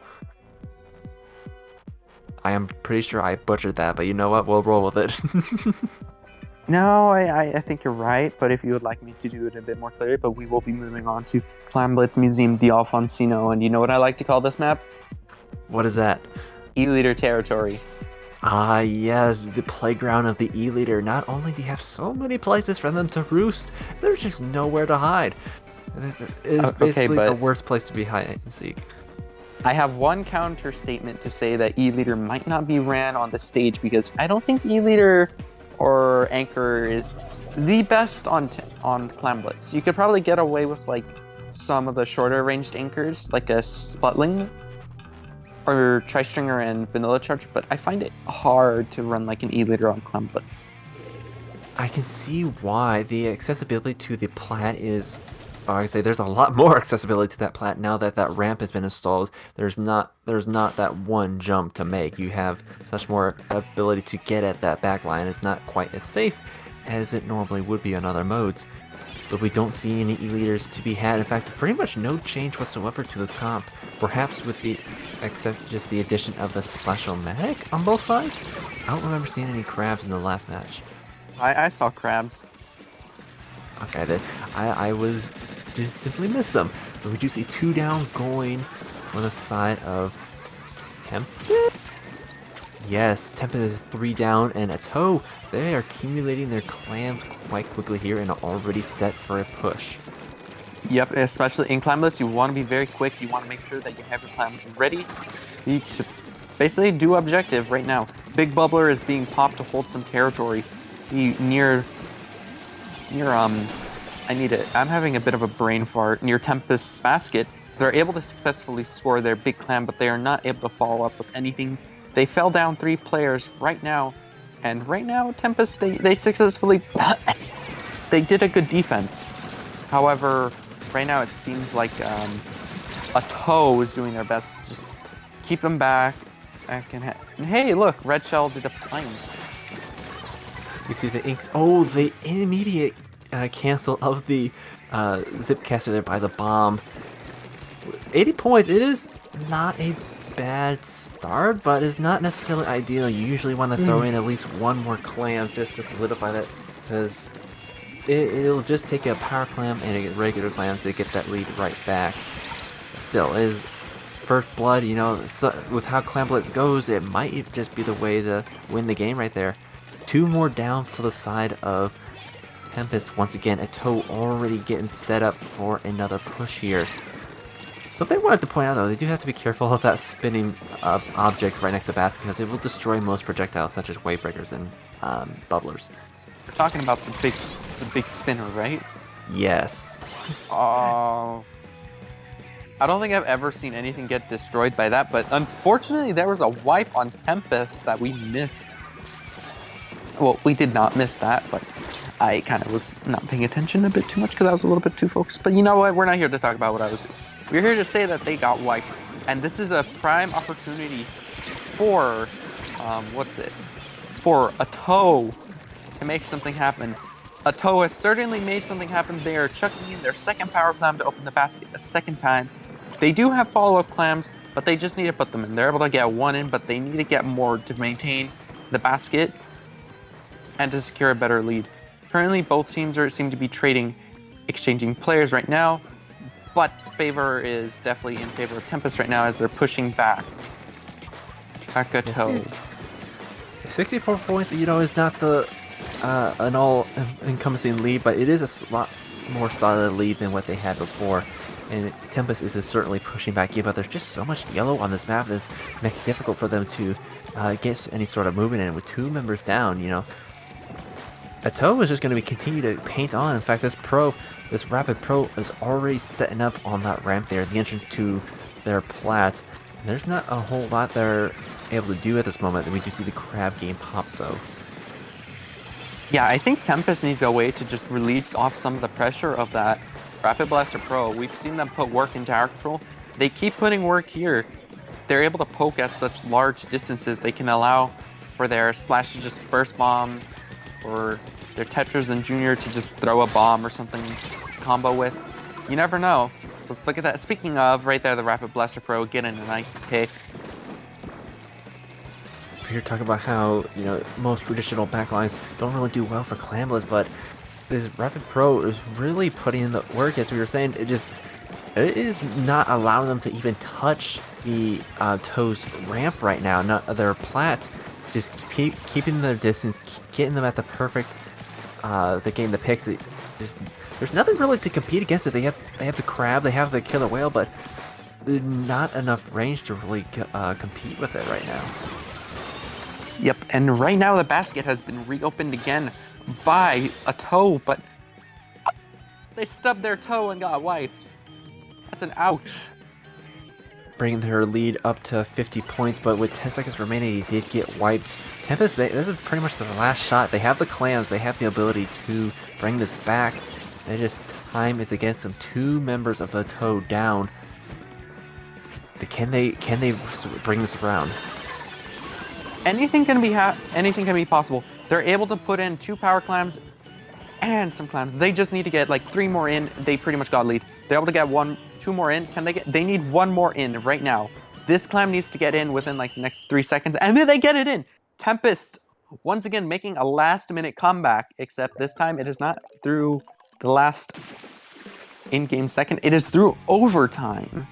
I am pretty sure I butchered that, but you know what? We'll roll with it. No, I think you're right, but if you would like me to do it a bit more clearly, but we will be moving on to Clan Blitz Museum de Alfonsino, and you know what I like to call this map? What is that? E-Leader territory. Ah, yes, the playground of the E-Leader. Not only do you have so many places for them to roost, there's just nowhere to hide. It is basically the worst place to be hide and seek. I have one counter statement to say that E-Leader might not be ran on the stage, because I don't think E-Leader or Anchor is the best on Clan Blitz. You could probably get away with some of the shorter ranged anchors, like a Sputling or Tri-Stringer and Vanilla Charger, but I find it hard to run like an E-Leader on Clan Blitz. I can see why. The accessibility to the plat is... I say there's a lot more accessibility to that plat now that that ramp has been installed. There's not that one jump to make. You have such more ability to get at that back line. It's not quite as safe as it normally would be on other modes. But we don't see any E-Leaders to be had. In fact, pretty much no change whatsoever to the comp. Perhaps with except just the addition of the Splash-O-Matic on both sides. I don't remember seeing any crabs in the last match. I saw crabs. Okay, then I just simply missed them. But we do see 2 down going for the side of Tempest. Yes, Tempest is 3 down and a Toe. They are accumulating their clams quite quickly here and are already set for a push. Yep, especially in Clan Blitz, you want to be very quick. You want to make sure that you have your clams ready. You should basically do objective right now. Big Bubbler is being popped to hold some territory near I'm having a bit of a brain fart. Near Tempest's basket, they're able to successfully score their big clam, but they are not able to follow up with anything. They fell down 3 players right now, and right now Tempest, they successfully they did a good defense. However, right now it seems like a Toe is doing their best to just keep them back, That can hey, look, Red Shell did a flame. You see the inks. Oh, the immediate cancel of the zip caster there by the bomb. 80 points. It is not a bad start, but it's not necessarily ideal. You usually want to throw in at least one more clam just to solidify that, because it'll just take a power clam and a regular clam to get that lead right back. Still, it is first blood, you know, so with how Clam Blitz goes, it might just be the way to win the game right there. 2 more down for the side of Tempest. Once again, a toe already getting set up for another push here. Something I wanted to point out though, they do have to be careful of that spinning object right next to basket, because it will destroy most projectiles such as wave breakers and bubblers. We're talking about the big spinner, right? Yes. Oh. I don't think I've ever seen anything get destroyed by that, but unfortunately there was a wipe on Tempest that we missed. Well, we did not miss that, but I kind of was not paying attention a bit too much because I was a little bit too focused. But you know what? We're not here to talk about what I was doing. We're here to say that they got wiped, and this is a prime opportunity for, for a toe to make something happen. A toe has certainly made something happen. They are chucking in their second power clam to open the basket a second time. They do have follow-up clams, but they just need to put them in. They're able to get one in, but they need to get more to maintain the basket and to secure a better lead. Currently, both teams seem to be exchanging players right now, but favor is definitely in favor of Tempest right now as they're pushing back. Takato. 64 points, you know, is not the an all-encompassing lead, but it is a lot more solid lead than what they had before. And Tempest is certainly pushing back in, but there's just so much yellow on this map that's making it difficult for them to get any sort of movement in. With 2 members down, you know, Ato is just going to continue to paint on. In fact, this Rapid Pro is already setting up on that ramp there, the entrance to their plat. And there's not a whole lot they're able to do at this moment. We do see the crab game pop, though. Yeah, I think Tempest needs a way to just release off some of the pressure of that Rapid Blaster Pro. We've seen them put work into tower control. They keep putting work here. They're able to poke at such large distances. They can allow for their Splash to just burst bomb, or their Tetras and Junior to just throw a bomb or something combo with. You never know. Let's look at that. Speaking of, right there, the Rapid Blaster Pro getting a nice pick. You're talking about how, you know, most traditional backlines don't really do well for Clambless, but this Rapid Pro is really putting in the work. As we were saying, it is not allowing them to even touch the Toes ramp right now. Not their plat, just keeping their distance, getting them at the perfect getting the picks. There's nothing really to compete against it. They have the crab, they have the killer whale, but not enough range to really compete with it right now. Yep, and right now the basket has been reopened again by a toe, but they stubbed their toe and got wiped. That's an ouch. Bringing their lead up to 50 points, but with 10 seconds remaining, they did get wiped. Tempest, this is pretty much the last shot. They have the clams, they have the ability to bring this back. And just time is against them. 2 members of the toe down. Can they bring this around? Anything can be possible. They're able to put in 2 power clams and some clams. They just need to get like 3 more in. They pretty much got lead. They're able to get 2 more in. They need 1 more in right now. This clam needs to get in within like the next 3 seconds, and then they get it in. Tempest once again making a last-minute comeback, except this time it is not through the last in-game second. It is through overtime.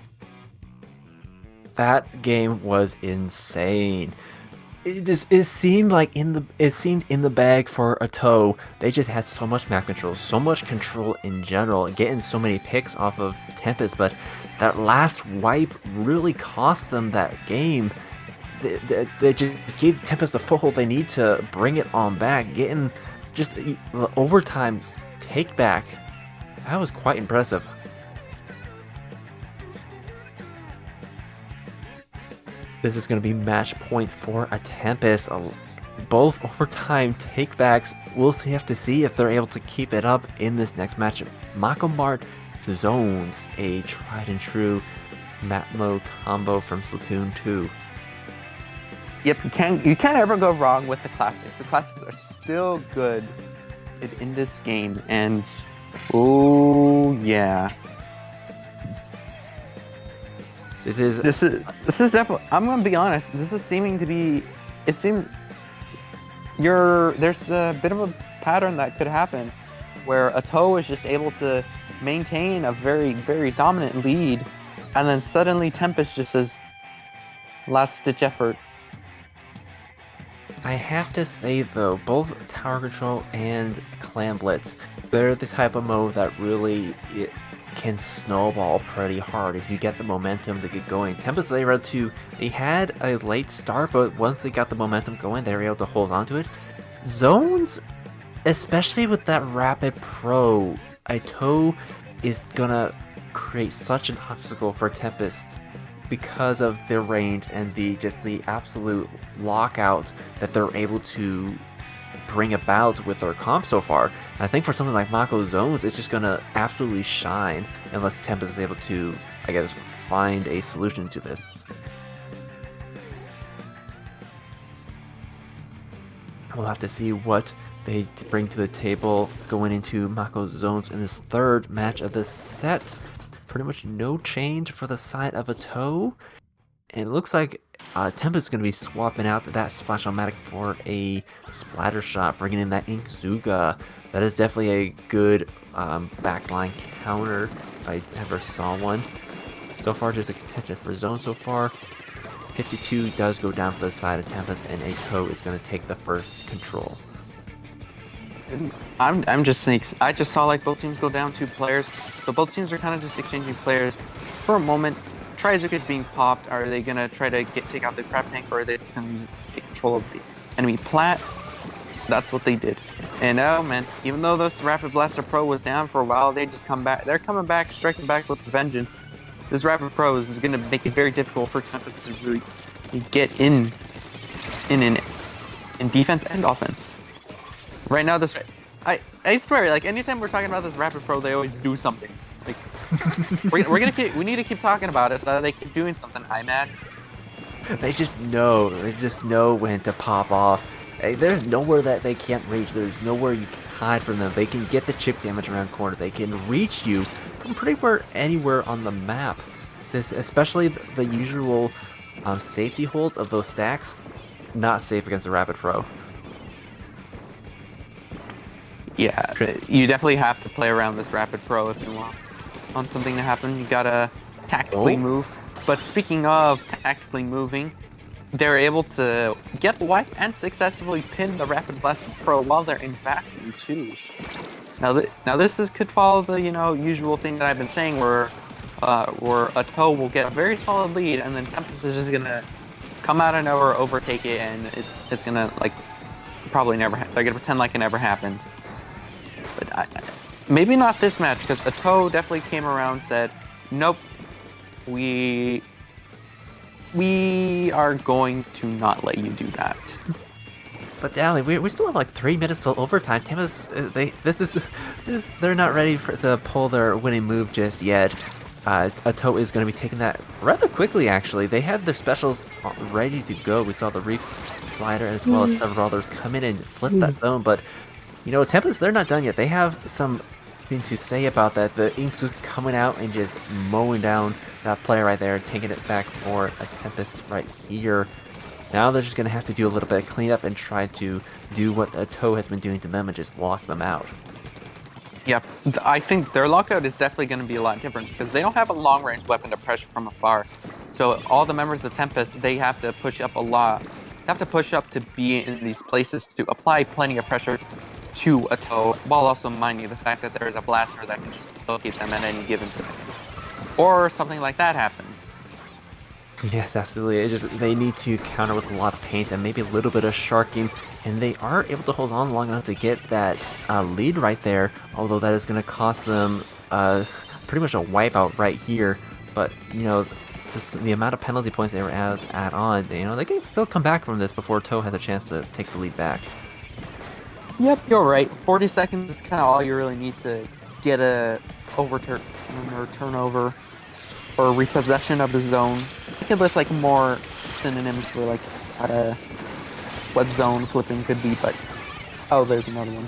That game was insane. It seemed in the bag for a toe. They just had so much map control, so much control in general, getting so many picks off of Tempest, but that last wipe really cost them that game. They just gave Tempest the foothold they need to bring it on back, getting just the overtime take back. That was quite impressive. This is going to be match point for a Tempest. Both overtime takebacks. We'll have to see if they're able to keep it up in this next matchup. Makombart Zones, a tried and true map mode combo from Splatoon 2. Yep, you can't ever go wrong with the classics. The classics are still good in this game, and oh yeah. This is definitely. I'm gonna be honest. This is seeming to be. It seems there's a bit of a pattern that could happen, where a toe is just able to maintain a very, very dominant lead, and then suddenly Tempest just says, "Last ditch effort." I have to say though, both Tower Control and Clan Blitz, they're the type of mode that really can snowball pretty hard if you get the momentum to get going. Tempest, they had a late start, but once they got the momentum going, they were able to hold on to it. Zones, especially with that Rapid Pro, a toe is gonna create such an obstacle for Tempest because of their range and the absolute lockout that they're able to bring about with their comp so far. I think for something like Mako Zones, it's just gonna absolutely shine unless Tempest is able to, I guess, find a solution to this. We'll have to see what they bring to the table going into Mako Zones in this third match of this set. Pretty much no change for the side of a toe. And it looks like Tempest is going to be swapping out that Splash-O-Matic for a Splatter Shot, bringing in that Inkzuga. That is definitely a good backline counter if I ever saw one. So far, just a contention for zone so far. 52 does go down for the side of Tempest, and a toe is going to take the first control. I'm just saying, I just saw like both teams go down 2 players, so both teams are kind of just exchanging players for a moment. Trizuka is being popped. Are they gonna try to take out the crab tank, or are they just gonna use it to take control of the enemy plat? That's what they did. And oh man, even though this Rapid Blaster Pro was down for a while, they just come back. They're coming back, striking back with vengeance. This Rapid Pro is gonna make it very difficult for Tempest to really get in defense and offense. Right now, I swear, like anytime we're talking about this Rapid Pro, they always do something. Like we need to keep talking about it so that they keep doing something. I'm mad. They just know when to pop off. Hey, there's nowhere that they can't reach. There's nowhere you can hide from them. They can get the chip damage around corners. They can reach you from pretty much anywhere on the map. Especially the usual safety holds of those stacks, not safe against a Rapid Pro. Yeah, you definitely have to play around this Rapid Pro if you want something to happen. You gotta tactically move. But speaking of tactically moving, they're able to get the wipe and successfully pin the Rapid Blaster Pro while they're in vacuum too. Now this could follow the usual thing that I've been saying, where a toe will get a very solid lead, and then Tempest is just gonna come out of nowhere, overtake it, and it's gonna like probably never. They're gonna pretend like it never happened. But maybe not this match, because a toe definitely came around and said, "Nope, we are going to not let you do that." But Dally, we still have like 3 minutes till overtime. Tempest, they're not ready to pull their winning move just yet. A toe is going to be taking that rather quickly. Actually, they had their specials ready to go. We saw the Reef Slider as well as several others come in and flip that zone, but. Tempest, they're not done yet. They have something to say about that. The Inkzuka coming out and just mowing down that player right there, taking it back for a Tempest right here. Now they're just going to have to do a little bit of cleanup and try to do what a toe has been doing to them and just lock them out. Yep, I think their lockout is definitely going to be a lot different, because they don't have a long-range weapon to pressure from afar. So all the members of Tempest, they have to push up a lot. They have to push up to be in these places to apply plenty of pressure to a toe, while also minding the fact that there is a blaster that can just locate them at any given second. Or something like that happens. Yes, absolutely. They need to counter with a lot of paint and maybe a little bit of sharking, and they are able to hold on long enough to get that lead right there, although that is going to cost them pretty much a wipeout right here. But, the amount of penalty points they were add on, they can still come back from this before Toe has a chance to take the lead back. Yep, you're right. 40 seconds is kind of all you really need to get a overturn or turnover or repossession of the zone. I think there's like more synonyms for like what zone flipping could be, but oh, there's another one.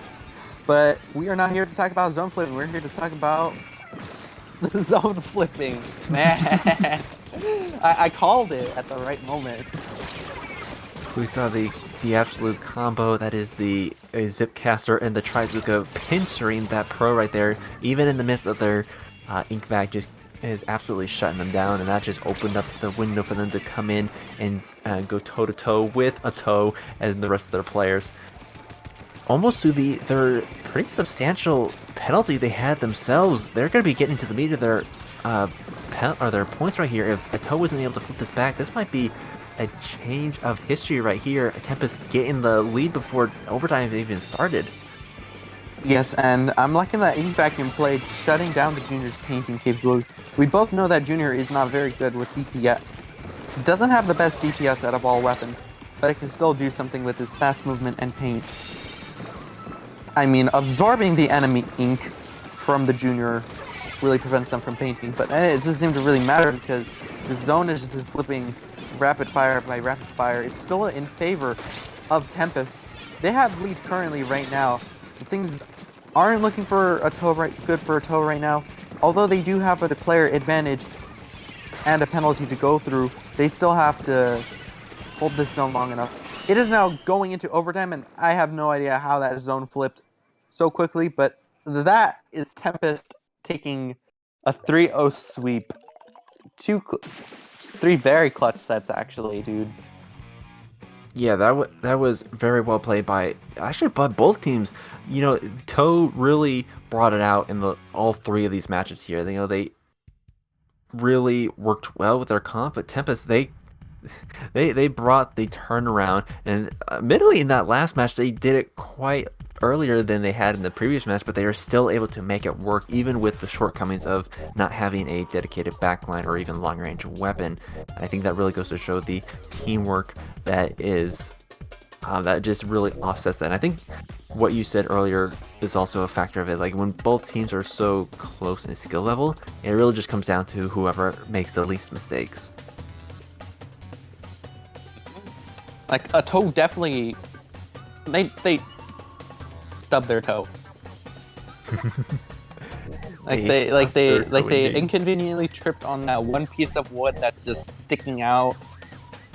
But we are not here to talk about zone flipping. We're here to talk about the zone flipping. Man, I called it at the right moment. We saw the absolute combo that is the Zipcaster and the Bazooka pinchering that pro right there, even in the midst of their ink bag just is absolutely shutting them down, and that just opened up the window for them to come in and go toe to toe with a toe and the rest of their players. Almost to their pretty substantial penalty they had themselves. They're going to be getting to the meat of their their points right here. If a toe wasn't able to flip this back, this might be a change of history right here. Tempest getting the lead before overtime even started. Yes, and I'm liking that ink vacuum play, shutting down the Junior's painting capabilities. We both know that Junior is not very good with DPS. Doesn't have the best DPS out of all weapons, but it can still do something with his fast movement and paint. I mean, absorbing the enemy ink from the Junior really prevents them from painting, but it doesn't seem to really matter because the zone is just flipping rapid fire by rapid fire. It's still in favor of Tempest. They have lead currently right now, so things aren't looking for a toe good for a toe right now. Although they do have a player advantage and a penalty to go through, they still have to hold this zone long enough. It is now going into overtime, and I have no idea how that zone flipped so quickly, but that is Tempest taking a 3-0 sweep. Three very clutch sets, actually, dude. Yeah, that was very well played by both teams. You know, Toe really brought it out in all three of these matches here. You know, they really worked well with their comp, but Tempest they brought the turnaround, and admittedly in that last match they did it quite earlier than they had in the previous match, but they were still able to make it work even with the shortcomings of not having a dedicated backline or even long range weapon. I think that really goes to show the teamwork that is that just really offsets that. And I think what you said earlier is also a factor of it. Like when both teams are so close in skill level, it really just comes down to whoever makes the least mistakes. Like a toe definitely they stubbed their toe. They inconveniently tripped on that one piece of wood that's just sticking out.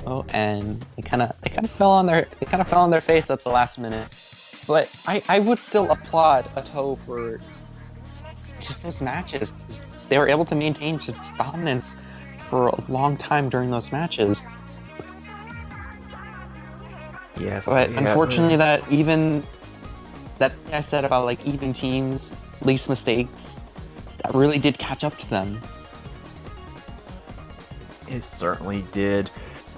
Oh, and they kind of fell on their face at the last minute. But I would still applaud a toe for just those matches. They were able to maintain just dominance for a long time during those matches. Yes, but unfortunately, that thing I said about like even teams, least mistakes, that really did catch up to them. It certainly did.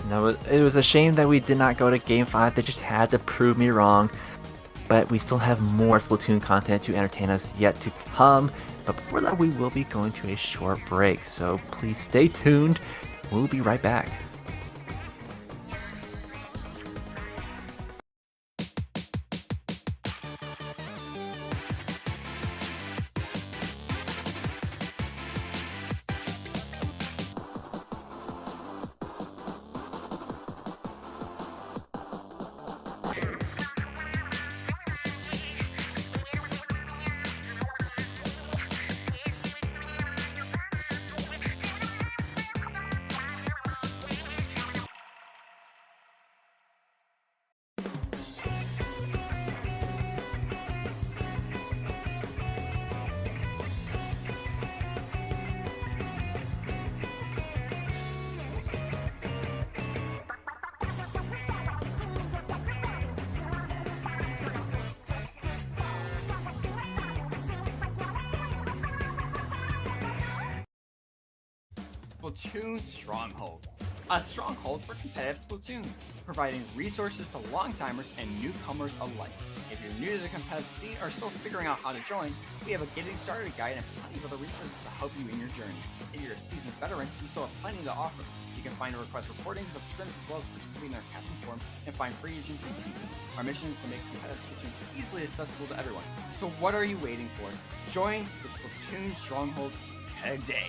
No, it was a shame that we did not go to Game 5. They just had to prove me wrong. But we still have more Splatoon content to entertain us yet to come. But before that, we will be going to a short break. So please stay tuned. We'll be right back. Splatoon Stronghold. A stronghold for competitive Splatoon, providing resources to long-timers and newcomers alike. If you're new to the competitive scene or still figuring out how to join, we have a getting started guide and plenty of other resources to help you in your journey. If you're a seasoned veteran, we still have plenty to offer. You can find and request recordings of scrims as well as participate in our captain forums and find free agents and teams. Our mission is to make competitive Splatoon easily accessible to everyone. So what are you waiting for? Join the Splatoon Stronghold today.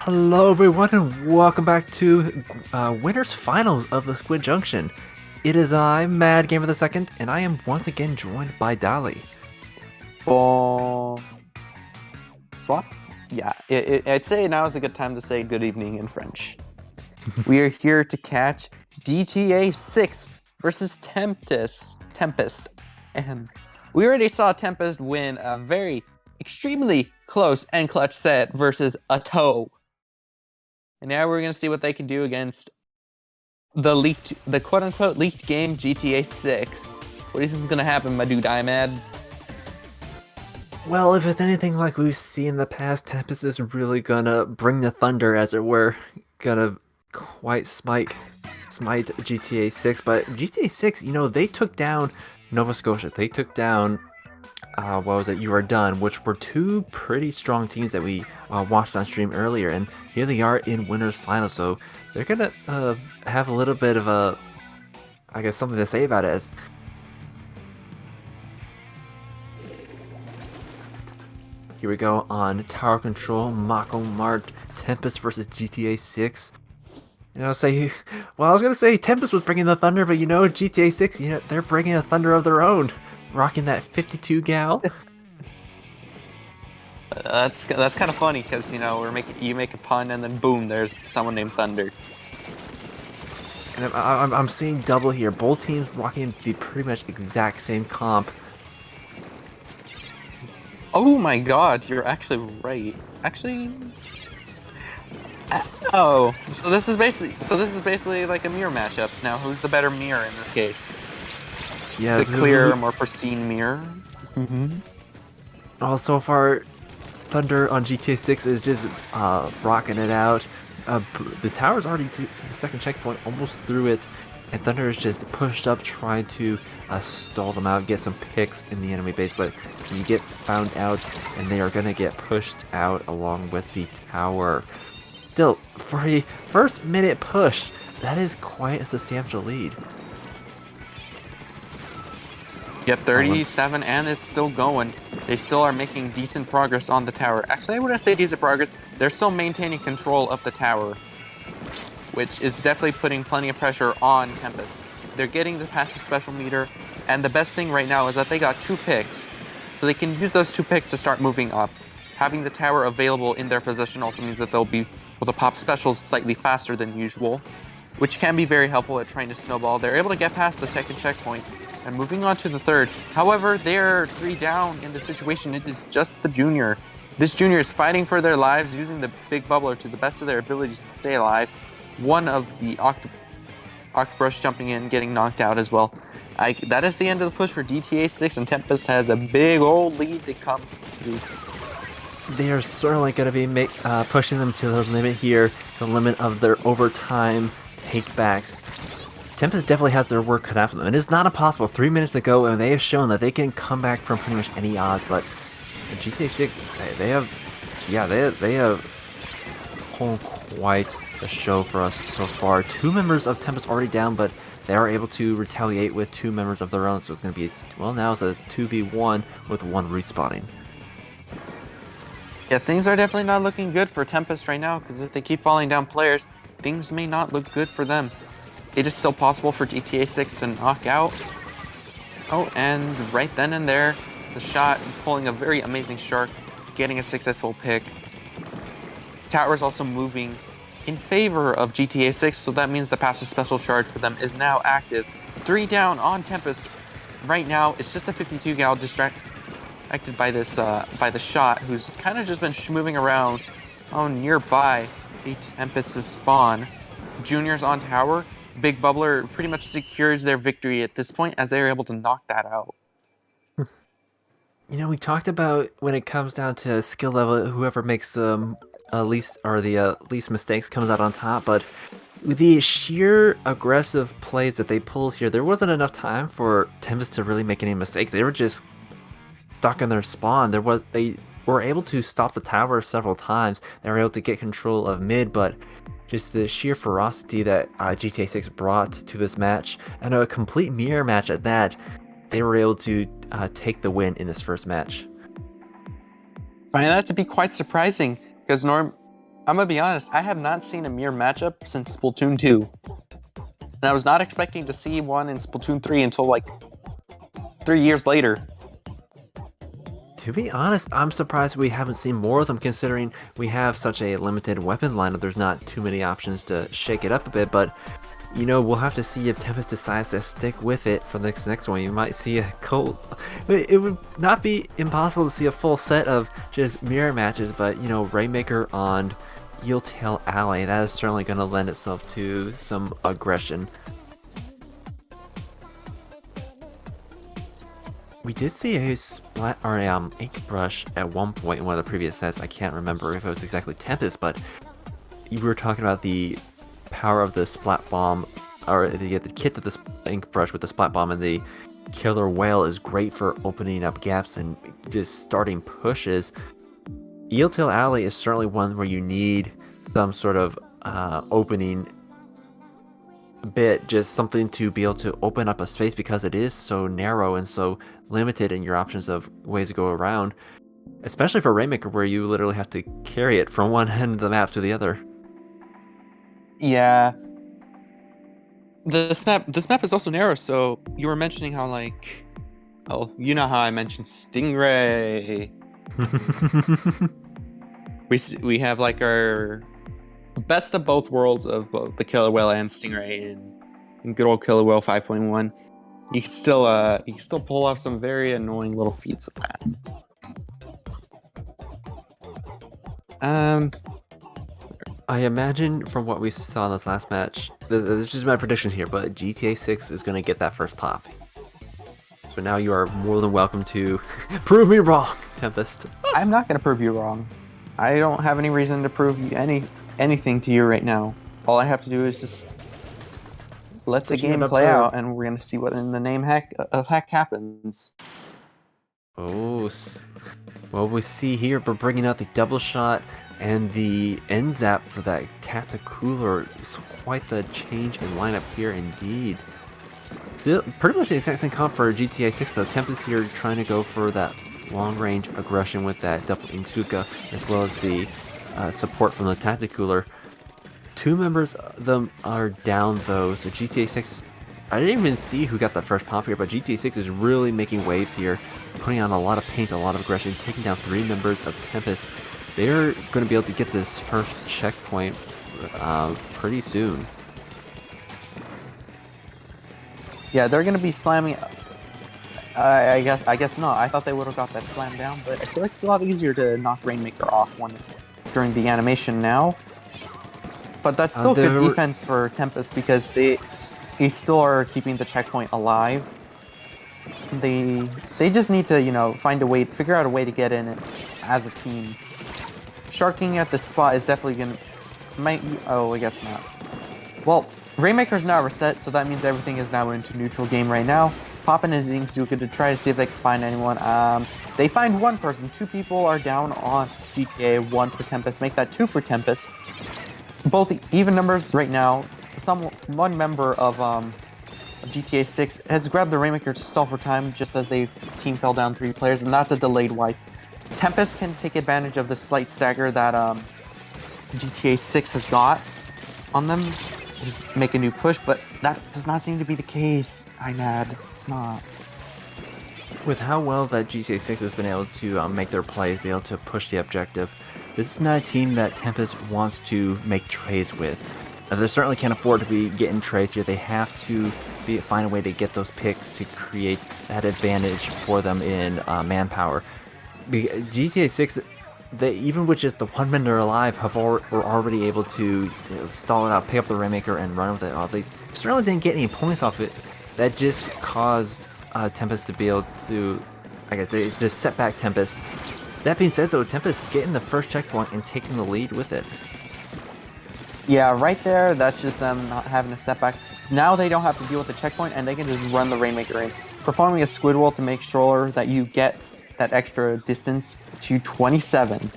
Hello everyone and welcome back to Winners Finals of the Squid Junction. It is I, Mad Gamer II, and I am once again joined by Dali. Bon swap? Yeah, I'd say now is a good time to say good evening in French. We are here to catch GTA 6 versus Tempest. And we already saw Tempest win a very extremely close and clutch set versus a toe. And now we're going to see what they can do against the quote-unquote leaked game GTA 6. What do you think is going to happen, my dude Imad? Well, if it's anything like we've seen in the past, Tempest is really gonna bring the thunder, as it were. Gonna quite smite GTA 6. But GTA 6, you know, they took down Nova Scotia. They took down what was it? You Are Done, which were two pretty strong teams that we watched on stream earlier, and here they are in winners final. So they're gonna have a little bit of a, I guess, something to say about it. As here we go on tower control, Mako Mart, Tempest versus GTA 6. You know, well, I was gonna say Tempest was bringing the thunder, but you know, GTA 6, you know, they're bringing a thunder of their own. Rocking that 52 gal. That's kind of funny because, you know, you make a pun and then boom, there's someone named Thunder. And I'm seeing double here. Both teams rocking the pretty much exact same comp. Oh my God, you're actually right. Actually, oh, so this is basically like a mirror matchup. Now, who's the better mirror in this case? Yeah, the clearer, more pristine mirror. Well, so far, Thunder on GTA 6 is just rocking it out. The tower's already to the second checkpoint, almost through it, and Thunder is just pushed up, trying to stall them out, get some picks in the enemy base, but he gets found out, and they are going to get pushed out along with the tower. Still, for a first minute push, that is quite a substantial lead. Yep, 37, and it's still going. They still are making decent progress on the tower. Actually, I wouldn't say decent progress. They're still maintaining control of the tower, which is definitely putting plenty of pressure on Tempest. They're getting the passive special meter, and the best thing right now is that they got 2 picks, so they can use those 2 picks to start moving up. Having the tower available in their possession also means that they'll be able to pop specials slightly faster than usual, which can be very helpful at trying to snowball. They're able to get past the second checkpoint, and moving on to the third. However, they're 3 down in the situation. It is just the junior. This junior is fighting for their lives, using the big bubbler to the best of their abilities to stay alive. One of the Octobrush jumping in, getting knocked out as well. That is the end of the push for GTA 6, and Tempest has a big old lead to come through. They are certainly going to be pushing them to the limit here, the limit of their overtime takebacks. Tempest definitely has their work cut out for them, and it's not impossible. 3 minutes to go, and they have shown that they can come back from pretty much any odds. But the GTA 6, they have pulled quite a show for us so far. 2 members of Tempest already down, but they are able to retaliate with 2 members of their own. So it's going to be, well, now it's a 2v1 with 1 respawning. Yeah, things are definitely not looking good for Tempest right now, because if they keep falling down players, things may not look good for them. It is still possible for GTA 6 to knock out. Oh, and right then and there, the shot, pulling a very amazing shark, getting a successful pick. Tower is also moving in favor of GTA 6, so that means the passive special charge for them is now active. 3 down on Tempest. Right now, it's just a 52 gal distracted by this by the shot, who's kind of just been moving around nearby the Tempest's spawn. Junior's on tower. Big Bubbler pretty much secures their victory at this point, as they're able to knock that out. You know, we talked about when it comes down to skill level, whoever makes the least mistakes comes out on top. But with the sheer aggressive plays that they pulled here, there wasn't enough time for Tempest to really make any mistakes. They were just stuck in their spawn. They were able to stop the tower several times. They were able to get control of mid, but just the sheer ferocity that GTA 6 brought to this match, and a complete mirror match at that, they were able to take the win in this first match. I find that to be quite surprising, because I'm gonna be honest, I have not seen a mirror matchup since Splatoon 2. And I was not expecting to see one in Splatoon 3 until like 3 years later. To be honest, I'm surprised we haven't seen more of them considering we have such a limited weapon lineup. There's not too many options to shake it up a bit, but you know, we'll have to see if Tempest decides to stick with it for the next one. You might see a cold... It would not be impossible to see a full set of just mirror matches, but you know, Rainmaker on Eeltail Alley, that is certainly going to lend itself to some aggression. We did see a ink brush at one point in one of the previous sets. I can't remember if it was exactly Tempest, but you were talking about the power of the splat bomb, or the kit to the ink brush with the splat bomb, and the killer whale is great for opening up gaps and just starting pushes. Eeltail Alley is certainly one where you need some sort of opening bit, just something to be able to open up a space because it is so narrow and so limited in your options of ways to go around, especially for Rainmaker where you literally have to carry it from one end of the map to the other. Yeah. This map is also narrow, so you were mentioning how like, oh, you know how I mentioned Stingray. we have like our best of both worlds of both the Killer Whale and Stingray in good old Killer Whale 5.1. You can still pull off some very annoying little feats with that. I imagine from what we saw in this last match, this is just my prediction here, but GTA 6 is going to get that first pop. So now you are more than welcome to prove me wrong, Tempest. I'm not going to prove you wrong. I don't have any reason to prove you anything to you right now. All I have to do is just let the game play out, and we're going to see what in the name heck happens. Oh, well, we see here we're bringing out the double shot and the end zap for that Tacticooler. It's quite the change in lineup here indeed. Still, pretty much the exact same comp for GTA 6 though. Tempest here trying to go for that long range aggression with that double Bazooka, as well as the support from the Tacticooler. Two members of them are down though, so GTA 6, I didn't even see who got that first pop here, but GTA 6 is really making waves here, putting on a lot of paint, a lot of aggression, taking down 3 members of Tempest. They're going to be able to get this first checkpoint pretty soon. Yeah, they're going to be slamming. I guess not. I thought they would have got that slam down, but I feel like it's a lot easier to knock Rainmaker off during the animation now. But that's still good defense for Tempest because they still are keeping the checkpoint alive. They just need to, you know, figure out a way to get in it as a team. Sharking at the spot is definitely oh, I guess not. Well, Rainmaker's now reset, so that means everything is now into neutral game right now. Popping his Bazooka to try to see if they can find anyone. They find one person. 2 people are down on GTA. 1 for Tempest. Make that 2 for Tempest. Both even numbers right now. One member of GTA 6 has grabbed the Rainmaker to stall for time just as the team fell down 3 players, and that's a delayed wipe. Tempest can take advantage of the slight stagger that GTA 6 has got on them. Just make a new push, but that does not seem to be the case. It's not. With how well that GTA 6 has been able to make their plays, be able to push the objective, this is not a team that Tempest wants to make trades with. They certainly can't afford to be getting trades here. They have to find a way to get those picks to create that advantage for them in manpower. GTA 6, even with just the 1 minute they're alive, were already able to stall it out, pick up the Rainmaker, and run with it. They certainly didn't get any points off it. That just caused Tempest to be able to, they just set back Tempest. That being said, though, Tempest getting the first checkpoint and taking the lead with it. Yeah, right there, that's just them not having a setback. Now they don't have to deal with the checkpoint, and they can just run the Rainmaker in, performing a squid roll to make sure that you get that extra distance to 27.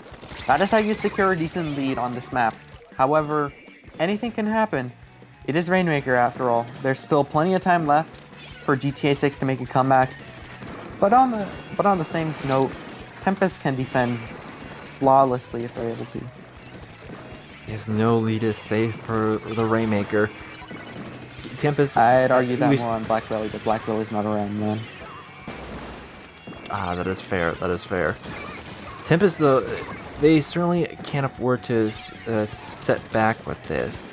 That is how you secure a decent lead on this map. However, anything can happen. It is Rainmaker after all. There's still plenty of time left for GTA 6 to make a comeback. But on the same note, Tempest can defend flawlessly if they're able to. Yes, no lead is safe for the Rainmaker. Tempest. I'd argue at that least- more on Black Belly, but Black Belly's not around, man. Ah, that is fair. That is fair. Tempest, though, they certainly can't afford to set back with this.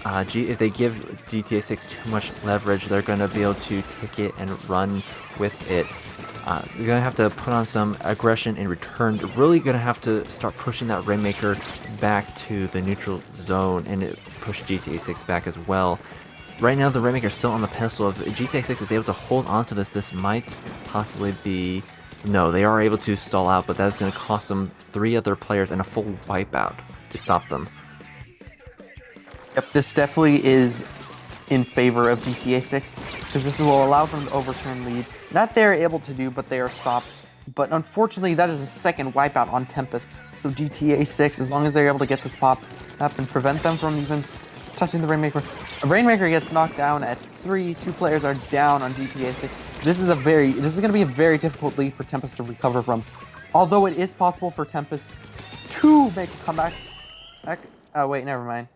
If they give GTA 6 too much leverage, they're going to be able to take it and run with it. They're going to have to put on some aggression in return. They're really going to have to start pushing that Rainmaker back to the neutral zone and push GTA 6 back as well. Right now, the Rainmaker is still on the pedestal. If GTA 6 is able to hold on to this might possibly be... No, they are able to stall out, but that is going to cost them 3 other players and a full wipeout to stop them. Yep, this definitely is in favor of GTA 6, because this will allow them to overturn lead. That they're able to do, but they are stopped. But unfortunately, that is a second wipeout on Tempest. So GTA 6, as long as they're able to get this pop up and prevent them from even touching the Rainmaker. A Rainmaker gets knocked down at 3, 2 players are down on GTA 6. This is going to be a very difficult lead for Tempest to recover from. Although it is possible for Tempest to make a comeback. Oh wait, never mind.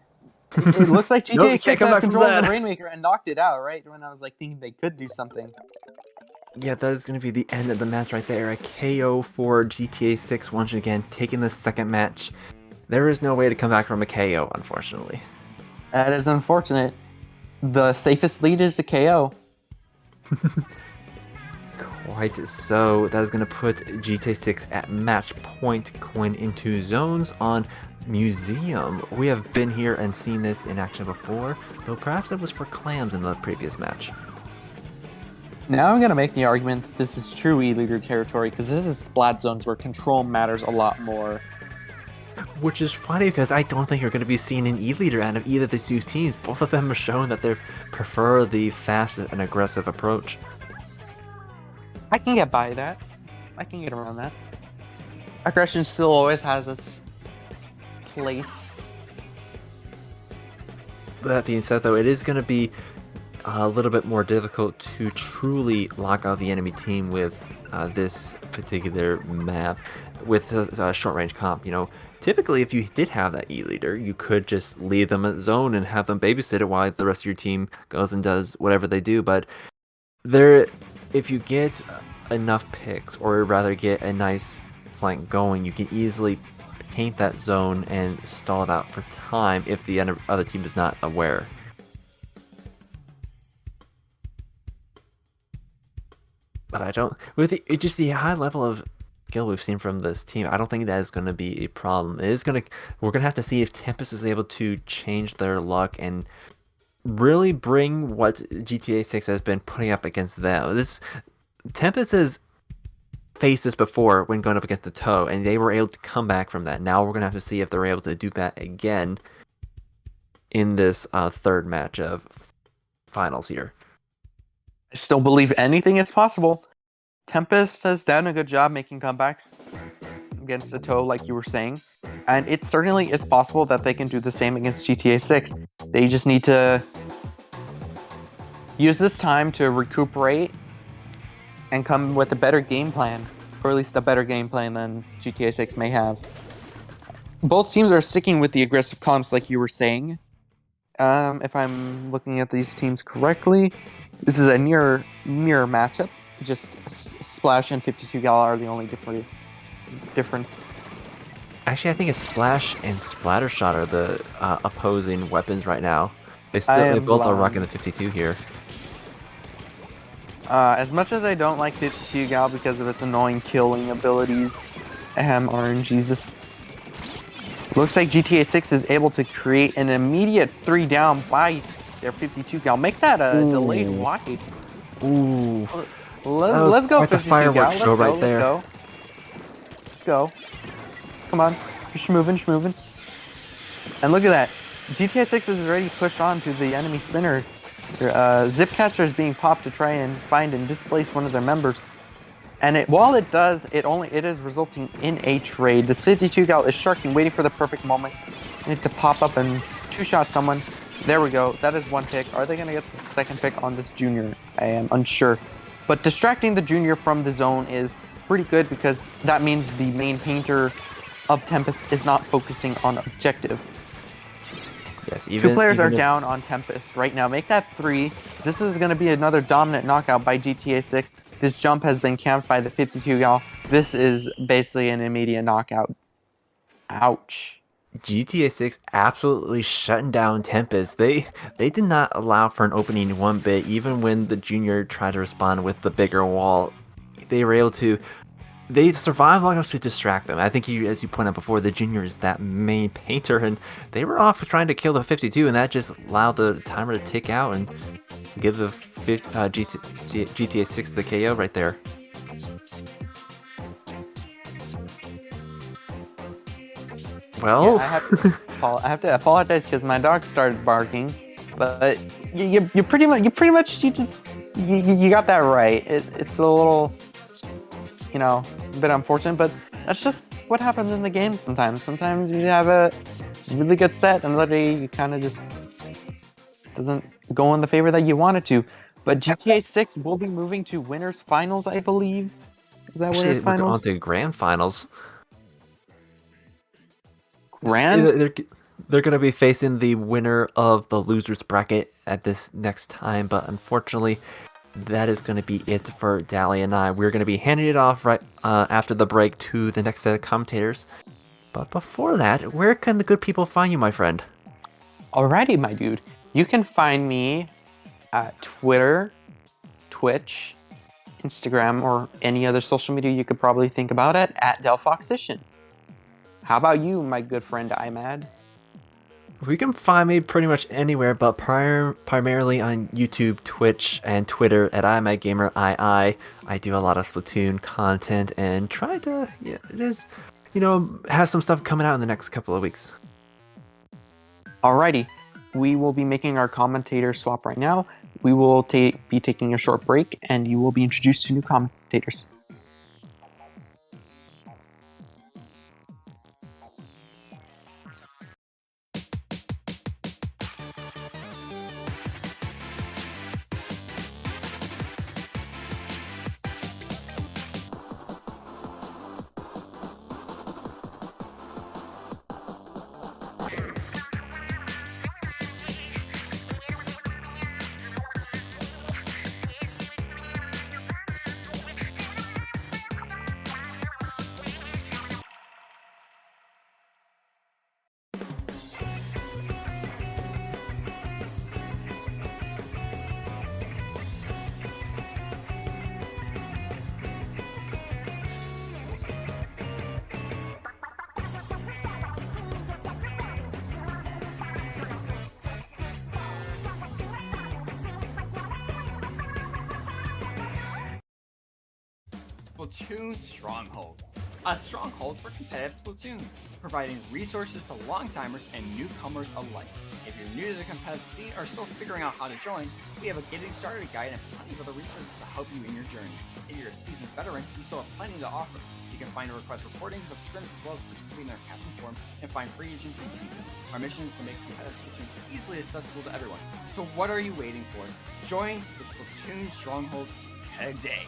It looks like GTA Nope, you can't 6 come has back from control of that. the Rainmaker and knocked it out, right? When I was like thinking they could do something. Yeah, that is going to be the end of the match right there. A KO for GTA 6 once again, taking the second match. There is no way to come back from a KO, unfortunately. That is unfortunate. The safest lead is the KO. Quite so. That is going to put GTA 6 at match point, going into zones on Museum. We have been here and seen this in action before, though perhaps it was for clams in the previous match. Now I'm going to make the argument that this is true E-Leader territory, because this is Splat Zones where control matters a lot more. Which is funny because I don't think you're going to be seeing an E-Leader out of either of these two teams. Both of them have shown that they prefer the fast and aggressive approach. I can get by that. I can get around that. Aggression still always has its place. That being said, though, it is going to be a little bit more difficult to truly lock out the enemy team with this particular map. With a short-range comp, you know, typically if you did have that E-Leader, you could just leave them at zone and have them babysit it while the rest of your team goes and does whatever they do. But if you get enough picks, or rather get a nice flank going, you can easily paint that zone and stall it out for time if the other team is not aware. But I don't, with just the high level of skill we've seen from this team, I don't think that is going to be a problem. We're going to have to see if Tempest is able to change their luck and really bring what GTA 6 has been putting up against them. Tempest has faced this before when going up against the Toe, and they were able to come back from that. Now we're going to have to see if they're able to do that again in this third match of finals here. I still believe anything is possible. Tempest has done a good job making comebacks against the Toe, like you were saying. And it certainly is possible that they can do the same against GTA 6. They just need to use this time to recuperate and come with a better game plan. Or at least a better game plan than GTA 6 may have. Both teams are sticking with the aggressive comps, like you were saying. If I'm looking at these teams correctly, this is a near matchup. Just Splash and 52 Gal are the only difference. Actually, I think it's Splash and Splattershot are the opposing weapons right now. They both are rocking the 52 here. As much as I don't like 52 Gal because of its annoying killing abilities, RNGesus. Looks like GTA 6 is able to create an immediate 3 down by their 52 Gal. Make that a delayed wipe. Ooh. Let's go, quite the 52 fireworks Gal. show right there. Let's go. Come on. You're schmoving. And look at that. GTA 6 is already pushed on to the enemy spinner. Zipcaster is being popped to try and find and displace one of their members. And while it does, it is resulting in a trade. This 52 Gal is sharking, waiting for the perfect moment. They need to pop up and two-shot someone. There we go. That is one pick. Are they going to get the second pick on this junior? I am unsure. But distracting the junior from the zone is pretty good because that means the main painter of Tempest is not focusing on objective. Yes, Two players are even if- down on Tempest right now. Make that 3. This is going to be another dominant knockout by GTA 6. This jump has been camped by the 52 gal. This is basically an immediate knockout. Ouch. GTA 6 absolutely shutting down Tempest. They did not allow for an opening one bit, even when the junior tried to respond with the bigger wall. They were able to. They survived long enough to distract them. I think as you pointed out before, the junior is that main painter, and they were off trying to kill the 52, and that just allowed the timer to tick out and give the GTA 6 the KO right there. Well, Yeah, I have to apologize because my dog started barking, but you pretty much you got that right. It's a little, a bit unfortunate, but that's just what happens in the game sometimes. Sometimes you have a really good set and literally you kind of just doesn't go in the favor that you want it to. But GTA 6 will be moving to winners finals, I believe. Is that actually, winners we're on finals? to grand finals. Grand? They're going to be facing the winner of the losers bracket at this next time, but unfortunately, that is going to be it for Dally and I. We're going to be handing it off right after the break to the next set of commentators. But before that, where can the good people find you, my friend? Alrighty, my dude. You can find me at Twitter, Twitch, Instagram, or any other social media you could probably think about at DelFoxition. How about you, my good friend IMAD? You can find me pretty much anywhere, but primarily on YouTube, Twitch, and Twitter at IMADGamerII. I do a lot of Splatoon content and try to, have some stuff coming out in the next couple of weeks. Alrighty, we will be making our commentator swap right now. We will be taking a short break, and you will be introduced to new commentators. Splatoon Stronghold. A stronghold for competitive Splatoon, providing resources to long-timers and newcomers alike. If you're new to the competitive scene or still figuring out how to join, we have a getting started guide and plenty of other resources to help you in your journey. If you're a seasoned veteran, we still have plenty to offer. You can find and request recordings of scrims as well as participate in our captain forums and find free agents and teams. Our mission is to make competitive Splatoon easily accessible to everyone. So what are you waiting for? Join the Splatoon Stronghold today.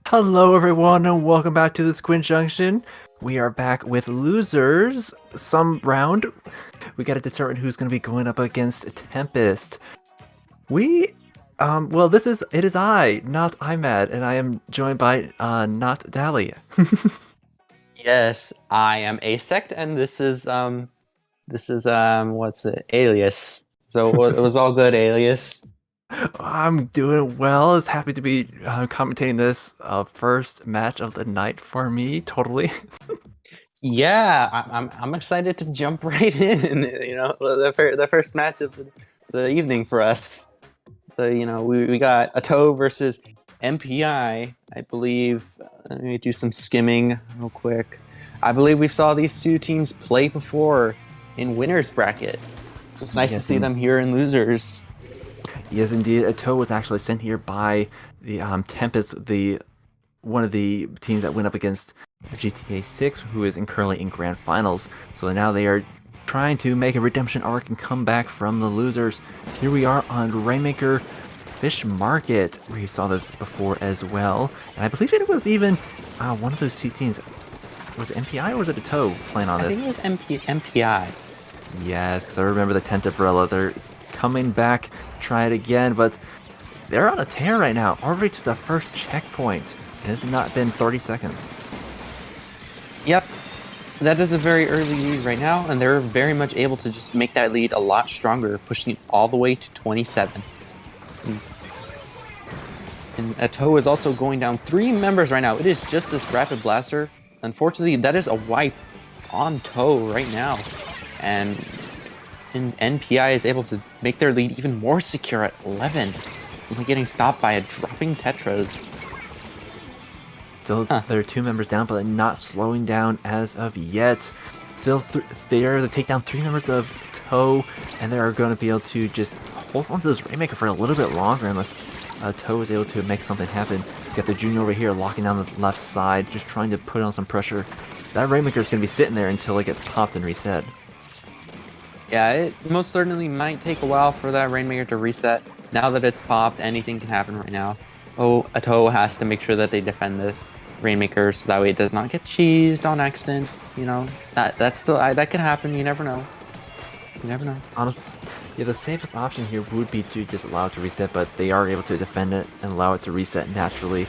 Hello, everyone, and welcome back to the Squid Junction. We are back with losers. Some round. We got to determine who's going to be going up against Tempest. Well, it is I, not IMAD, and I am joined by, not Dahlia. Yes, I am Asect, and this is what's it? Alias. So it was all good, Alias. I'm doing well. It's happy to be commentating this first match of the night for me, totally. Yeah, I'm excited to jump right in. You know, the first match of the evening for us. So you know, we got Ato versus MPI. I believe. Let me do some skimming real quick. I believe we saw these two teams play before in winners bracket. So it's nice to see them here in losers. Yes, indeed. Ato was actually sent here by the Tempest, one of the teams that went up against GTA 6, who is currently in Grand Finals. So now they are trying to make a redemption arc and come back from the losers. Here we are on Rainmaker Fish Market. We saw this before as well. And I believe it was even one of those two teams. Was it MPI or was it Ato playing on this? I think it was MPI. Yes, because I remember the tent umbrella. They're coming back, try it again, but they're on a tear right now, already to the first checkpoint. It has not been 30 seconds. Yep, that is a very early lead right now, and they're very much able to just make that lead a lot stronger, pushing it all the way to 27. And Ato is also going down 3 members right now. It is just this Rapid Blaster. Unfortunately, that is a wipe on Toe right now. And NPI is able to make their lead even more secure at 11. Only getting stopped by a dropping Tetras. Still, there are 2 members down, but not slowing down as of yet. Still, they are to take down 3 members of Toe, and they are going to be able to just hold on to this Rainmaker for a little bit longer unless Toe is able to make something happen. Got the Junior over here locking down the left side, just trying to put on some pressure. That Rainmaker is going to be sitting there until it gets popped and reset. Yeah, it most certainly might take a while for that Rainmaker to reset. Now that it's popped, anything can happen right now. Oh, Ato has to make sure that they defend the Rainmaker so that way it does not get cheesed on accident. You know, that's still that could happen. You never know. You never know. Honestly, yeah, the safest option here would be to just allow it to reset, but they are able to defend it and allow it to reset naturally.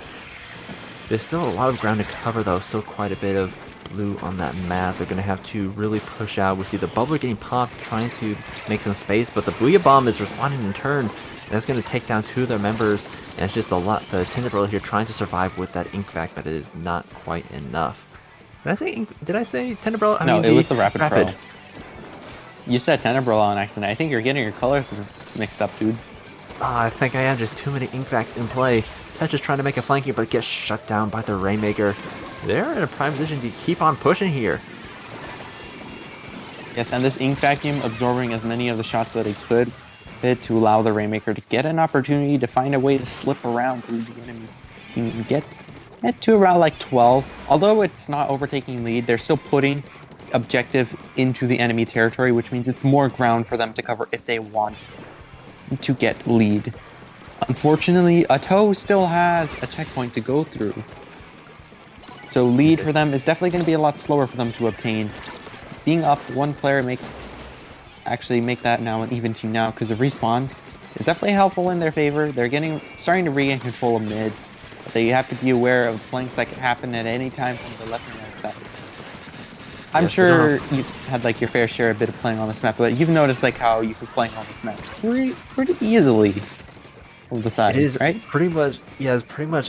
There's still a lot of ground to cover though, still quite a bit of blue on that map. They're going to have to really push out. We see the bubbler getting popped, trying to make some space, but the Booyah Bomb is responding in turn, and that's going to take down 2 of their members, and it's just a lot. The Tinderbrella here trying to survive with that ink vac, but it is not quite enough. Did I say Tinderbrella? No, it was the Rapid Pro. You said Tenebrola on accident. I think you're getting your colors mixed up, dude. I think I am. Just too many ink vacs in play. Tetch is trying to make a flanking, but gets shut down by the Rainmaker. They're in a prime position to keep on pushing here. Yes, and this ink vacuum absorbing as many of the shots that it could to allow the Rainmaker to get an opportunity to find a way to slip around through the enemy team and get to around like 12. Although it's not overtaking lead, they're still putting objective into the enemy territory, which means it's more ground for them to cover if they want to get lead. Unfortunately, Ato still has a checkpoint to go through. So lead for them is definitely going to be a lot slower for them to obtain. Being up 1 player actually make that now an even team now because of respawns is definitely helpful in their favor. They're starting to regain control of mid, but they have to be aware of flanks that can happen at any time from the left and right side. I'm sure you've had like your fair share a bit of playing on this map, but you've noticed like how you could play on this map pretty easily. It is right? Pretty much, yeah, it's pretty much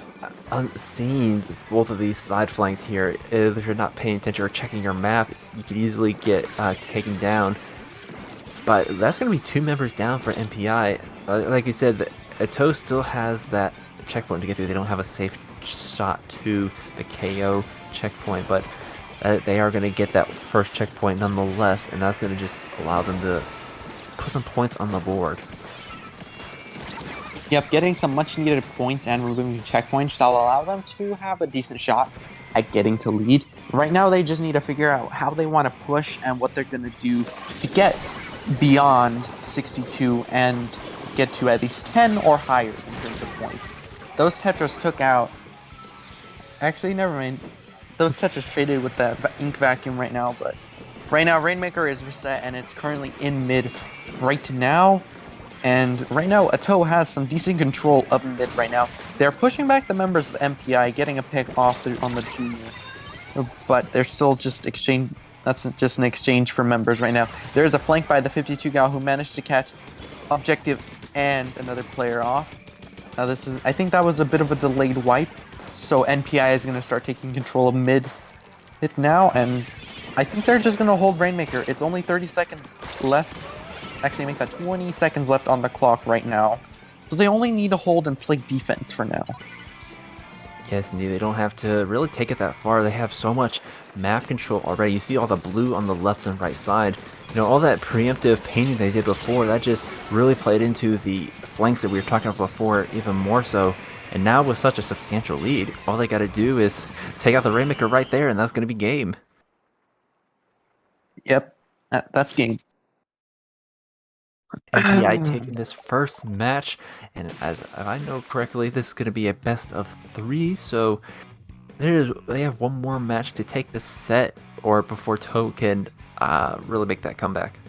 unseen. Both of these side flanks here. If you're not paying attention or checking your map, you could easily get taken down. But that's going to be 2 members down for MPI. Like you said, Ato still has that checkpoint to get through. They don't have a safe shot to the KO checkpoint, but they are going to get that first checkpoint nonetheless, and that's going to just allow them to put some points on the board. Yep, getting some much needed points and removing checkpoints shall allow them to have a decent shot at getting to lead. Right now they just need to figure out how they want to push and what they're going to do to get beyond 62 and get to at least 10 or higher in terms of points. Those Tetras took out Actually, never mind. Those touches traded with that ink vacuum right now, but right now Rainmaker is reset and it's currently in mid right now. And right now, Ato has some decent control up mid right now. They're pushing back the members of MPI, getting a pick off on the junior, but they're still just exchange. That's just an exchange for members right now. There is a flank by the 52 gal who managed to catch Objective and another player off. Now I think that was a bit of a delayed wipe. So NPI is going to start taking control of mid now, and I think they're just going to hold Rainmaker. It's only 30 seconds less. Actually, make that 20 seconds left on the clock right now. So they only need to hold and play defense for now. Yes, indeed. They don't have to really take it that far. They have so much map control already. You see all the blue on the left and right side. You know, all that preemptive painting they did before, that just really played into the flanks that we were talking about before even more so. And now with such a substantial lead, all they got to do is take out the Rainmaker right there, and that's going to be game. Yep, that's game. MPI taking this first match, and as if I know correctly, this is going to be a best of 3, so they have one more match to take this set, or before Toe can really make that comeback.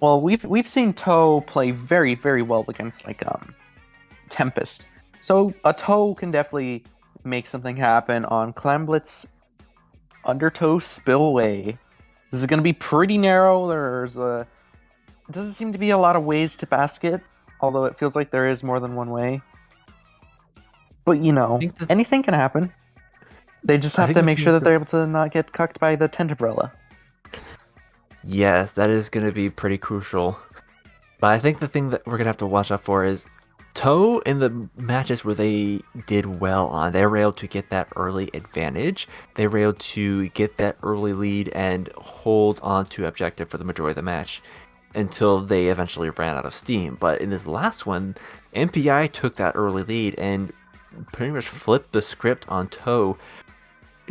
Well, we've seen Toe play very, very well against like Tempest. So a Toe can definitely make something happen on Clamblitz Undertow Spillway. This is going to be pretty narrow. It doesn't seem to be a lot of ways to basket, although it feels like there is more than one way. But you know, anything can happen. They just have to make sure that they're able to not get cucked by the tent umbrella. Yes, that is going to be pretty crucial. But I think the thing that we're going to have to watch out for is Toe in the matches where they did well on, they were able to get that early advantage. They were able to get that early lead and hold on to objective for the majority of the match until they eventually ran out of steam. But in this last one, MPI took that early lead and pretty much flipped the script on Toe.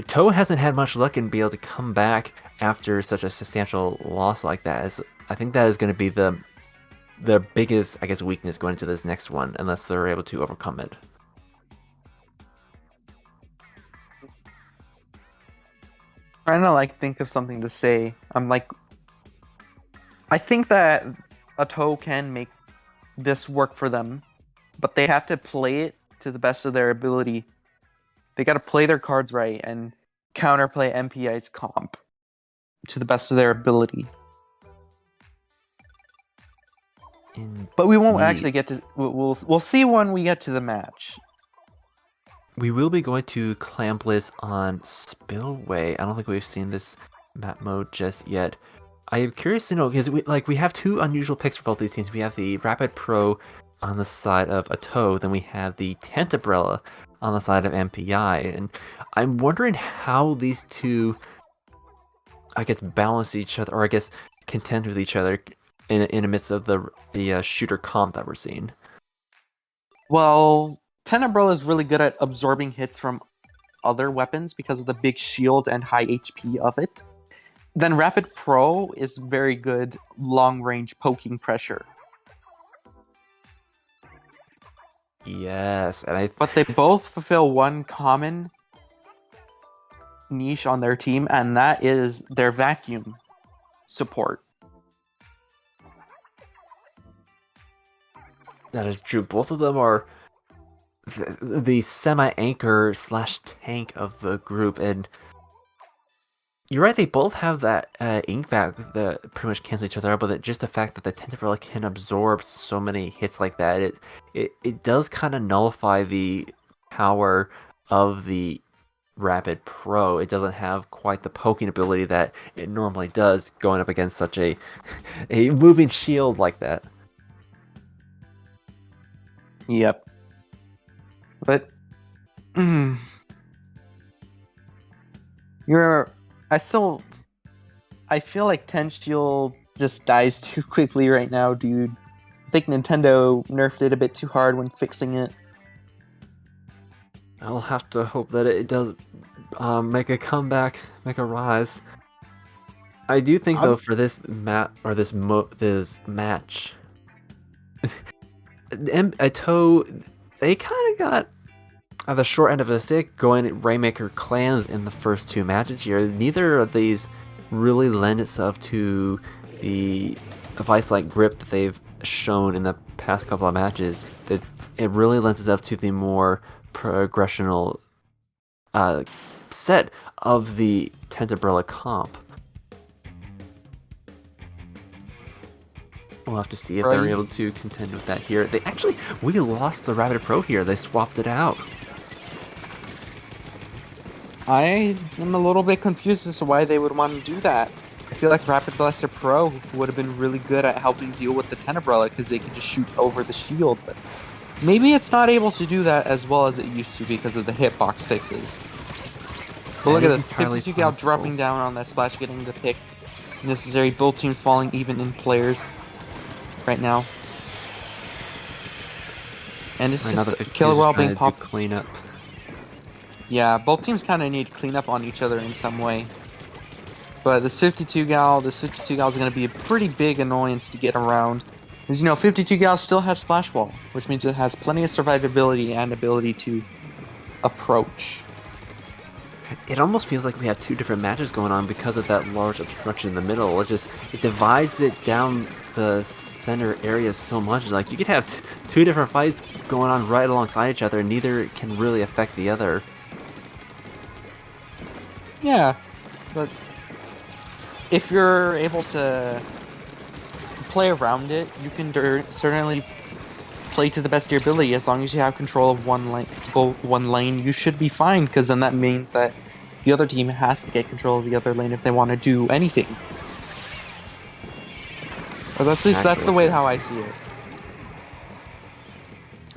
Toe hasn't had much luck in being able to come back after such a substantial loss like that. I think that is going to be their biggest, I guess, weakness going into this next one, unless they're able to overcome it. Trying to think of something to say. I think that Ato can make this work for them, but they have to play it to the best of their ability. They got to play their cards right and counterplay MPI's comp to the best of their ability. But we won't actually get to. We'll see when we get to the match. We will be going to Clamblitz on Spillway. I don't think we've seen this map mode just yet. I am curious to know, because we have two unusual picks for both these teams. We have the Rapid Pro on the side of Ato, then we have the Tent Umbrella on the side of MPI, and I'm wondering how these two, I guess, balance each other, or I guess contend with each other in the midst of the shooter comp that we're seeing. Well, Tent Umbrella is really good at absorbing hits from other weapons because of the big shield and high HP of it. Then Rapid Pro is very good long-range poking pressure. Yes, but they both fulfill one common niche on their team, and that is their vacuum support. That is true. Both of them are the semi-anchor / tank of the group, and you're right, they both have that ink vac that pretty much cancel each other out, but just the fact that the Tent Umbrella can absorb so many hits like that, it does kind of nullify the power of the Rapid Pro. It doesn't have quite the poking ability that it normally does going up against such a moving shield like that. Yep. But I feel like Ten Shield just dies too quickly right now, dude. I think Nintendo nerfed it a bit too hard when fixing it. I'll have to hope that it does make a comeback, make a rise. I do think though for this match, Ato, they kind of got at the short end of the stick, going Rainmaker clans in the first two matches here. Neither of these really lend itself to the vice-like grip that they've shown in the past couple of matches. That it really lends itself to the more progressional set of the Tenterbrella comp. We'll have to see if they're able to contend with that here. We lost the Rapid Pro here. They swapped it out. I am a little bit confused as to why they would want to do that. I feel like Rapid Blaster Pro would have been really good at helping deal with the Tenterbrella because they could just shoot over the shield, but maybe it's not able to do that as well as it used to because of the hitbox fixes. But look at this, 52 Gal dropping down on that splash, getting the pick necessary. Both teams falling even in players right now. And it's just Killer Well being popped. Cleanup. Yeah, both teams kind of need to clean up on each other in some way. But this 52 Gal is going to be a pretty big annoyance to get around. As you know, 52 Gal still has Splash Wall, which means it has plenty of survivability and ability to approach. It almost feels like we have two different matches going on because of that large obstruction in the middle. It divides it down the center area so much. Like, you could have two different fights going on right alongside each other, and neither can really affect the other. Yeah, but if you're able to play around it, you can certainly play to the best of your ability. As long as you have control of one lane, you should be fine, because then that means that the other team has to get control of the other lane if they want to do anything. But that's the way how I see it.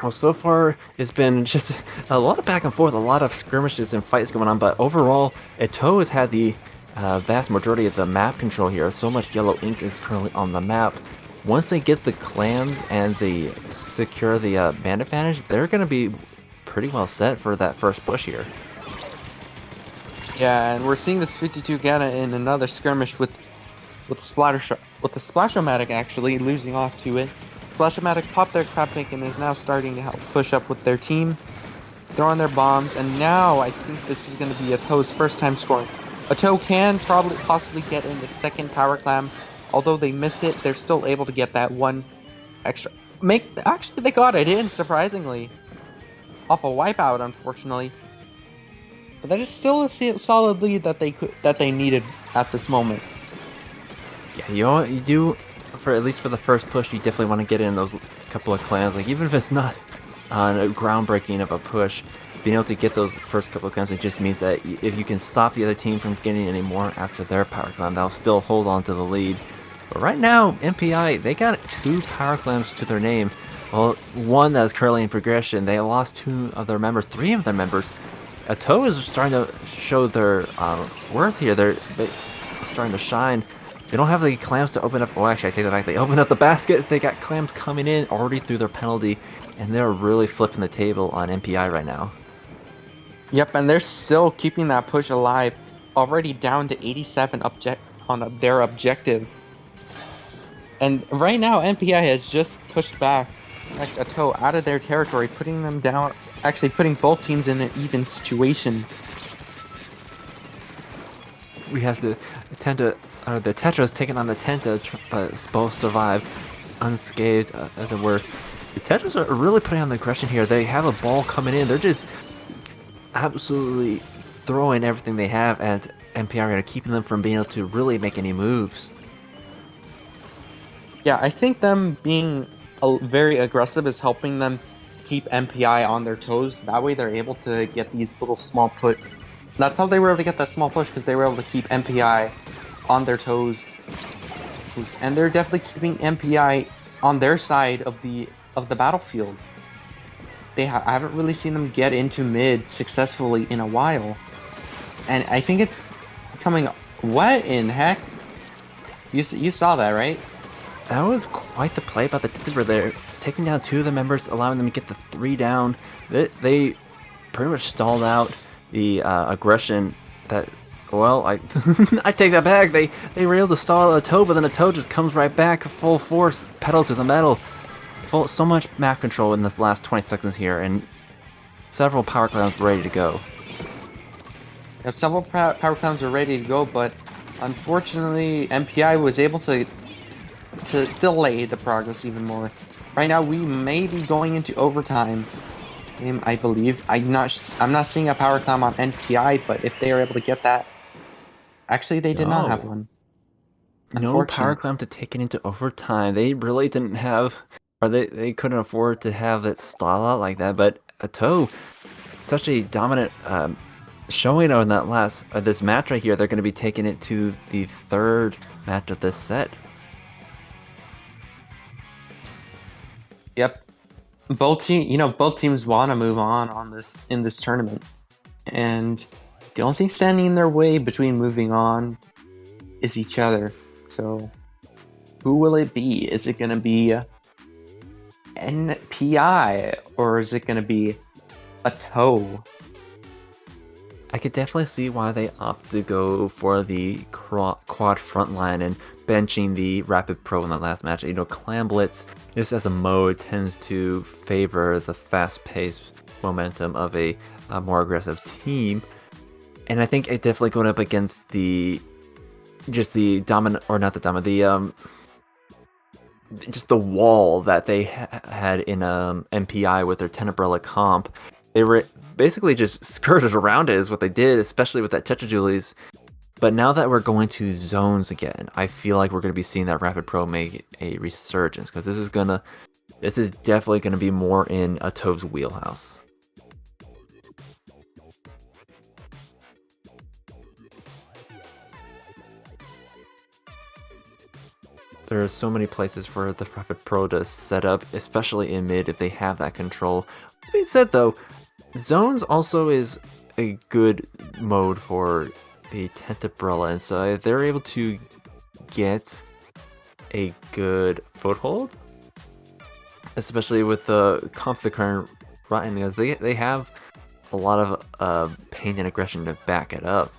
Well, so far it's been just a lot of back and forth, a lot of skirmishes and fights going on, but overall, Ito has had the vast majority of the map control here. So much yellow ink is currently on the map. Once they get the clams and they secure the man advantage, they're going to be pretty well set for that first push here. Yeah, and we're seeing this 52 Gana in another skirmish with the Splashomatic actually losing off to it. Splashomatic popped their crab pick and is now starting to help push up with their team, throwing their bombs, and now I think this is going to be Ato's first time scoring. Ato can possibly get in the second power clam. Although they miss it, they're still able to get that one extra. Actually, they got it in, surprisingly. Off a wipeout, unfortunately. But that is still a solid lead that they needed at this moment. Yeah, you do, at least for the first push, you definitely want to get in those couple of clans. Like, even if it's not on a groundbreaking of a push, being able to get those first couple of clams, it just means that if you can stop the other team from getting any more after their power clam, they'll still hold on to the lead. But right now, MPI, they got 2 power clams to their name. Well, one that is currently in progression. They lost 2 of their members, 3 of their members. Ato is starting to show their worth here. They're starting to shine. They don't have the clams to open up. Oh, actually, I take that back. They open up the basket. They got clams coming in already through their penalty, and they're really flipping the table on MPI right now. Yep, and they're still keeping that push alive. Already down to 87 on their objective. And right now, MPI has just pushed back Ato out of their territory, putting them down, actually putting both teams in an even situation. We have the Tetras taking on the Tenta, but both survive unscathed, as it were. The Tetras are really putting on the aggression here. They have a ball coming in. They're just absolutely throwing everything they have at MPI, keeping them from being able to really make any moves. Yeah, I think them being very aggressive is helping them keep MPI on their toes. That way they're able to get these little small push. That's how they were able to get that small push, because they were able to keep MPI on their toes. And they're definitely keeping MPI on their side of the battlefield. I haven't really seen them get into mid successfully in a while. And I think it's coming... What in heck? You saw that, right? That was quite the play by the Timber there. Taking down 2 of the members, allowing them to get the 3 down. They pretty much stalled out the aggression that... Well, I take that back. They were able to stall Ato, but then Ato just comes right back, full force, pedal to the metal. So much map control in this last 20 seconds here, and several power clowns ready to go. Yep, several power clowns are ready to go, but unfortunately, MPI was able to delay the progress even more. Right now, we may be going into overtime. I believe. I'm not seeing a power climb on NPI, but if they are able to get that, actually they did not have one. No power climb to take it into overtime. They really didn't have, or they couldn't afford to have it stall out like that. But Atoe, such a dominant showing on that last this match right here. They're going to be taking it to the third match of this set. Yep. Both teams want to move on in this tournament, and the only thing standing in their way between moving on is each other. So, who will it be? Is it going to be NPI or is it going to be Atoe? I could definitely see why they opt to go for the quad front line and benching the Rapid Pro in the last match. You know, Clam Blitz, just as a mode, tends to favor the fast-paced momentum of a more aggressive team. And I think it definitely going up against just the wall that they had in MPI with their 10 Umbrella comp. They were basically just skirted around it is what they did, especially with that Tetrajulies. But now that we're going to zones again, I feel like we're going to be seeing that Rapid Pro make a resurgence, because this is definitely going to be more in Atoe's wheelhouse. There are so many places for the Rapid Pro to set up, especially in mid if they have that control. That being said though, zones also is a good mode for the Tentabrella, and so if they're able to get a good foothold, especially with the comp the current Rotten, because they have a lot of pain and aggression to back it up.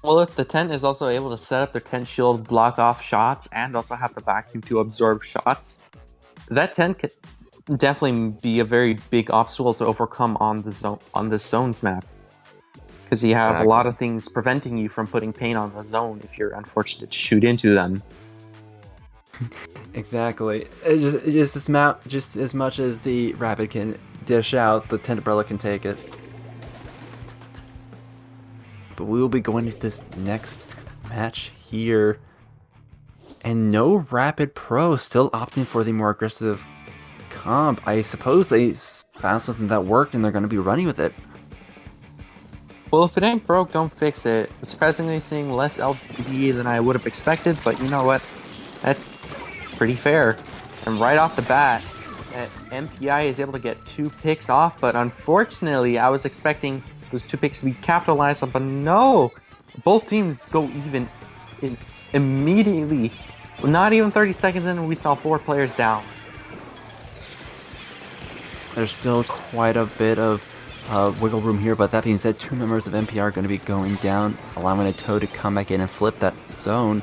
Well, if the tent is also able to set up their tent shield, block off shots, and also have the vacuum to absorb shots, that tent could definitely be a very big obstacle to overcome on this zones map. Because you have a lot of things preventing you from putting pain on the zone if you're unfortunate to shoot into them. Exactly. Just this map, just as much as the Rapid can dish out, the Tentabrella can take it. But we will be going to this next match here. And no Rapid Pro, still opting for the more aggressive comp. I suppose they found something that worked and they're going to be running with it. Well, if it ain't broke, don't fix it. Surprisingly seeing less LPD than I would have expected, but you know what? That's pretty fair. And right off the bat, MPI is able to get 2 picks off, but unfortunately, I was expecting those 2 picks to be capitalized on, but no! Both teams go even immediately. Not even 30 seconds in, and we saw 4 players down. There's still quite a bit of wiggle room here, but that being said, 2 members of MPR are going to be going down, allowing Atoe to come back in and flip that zone.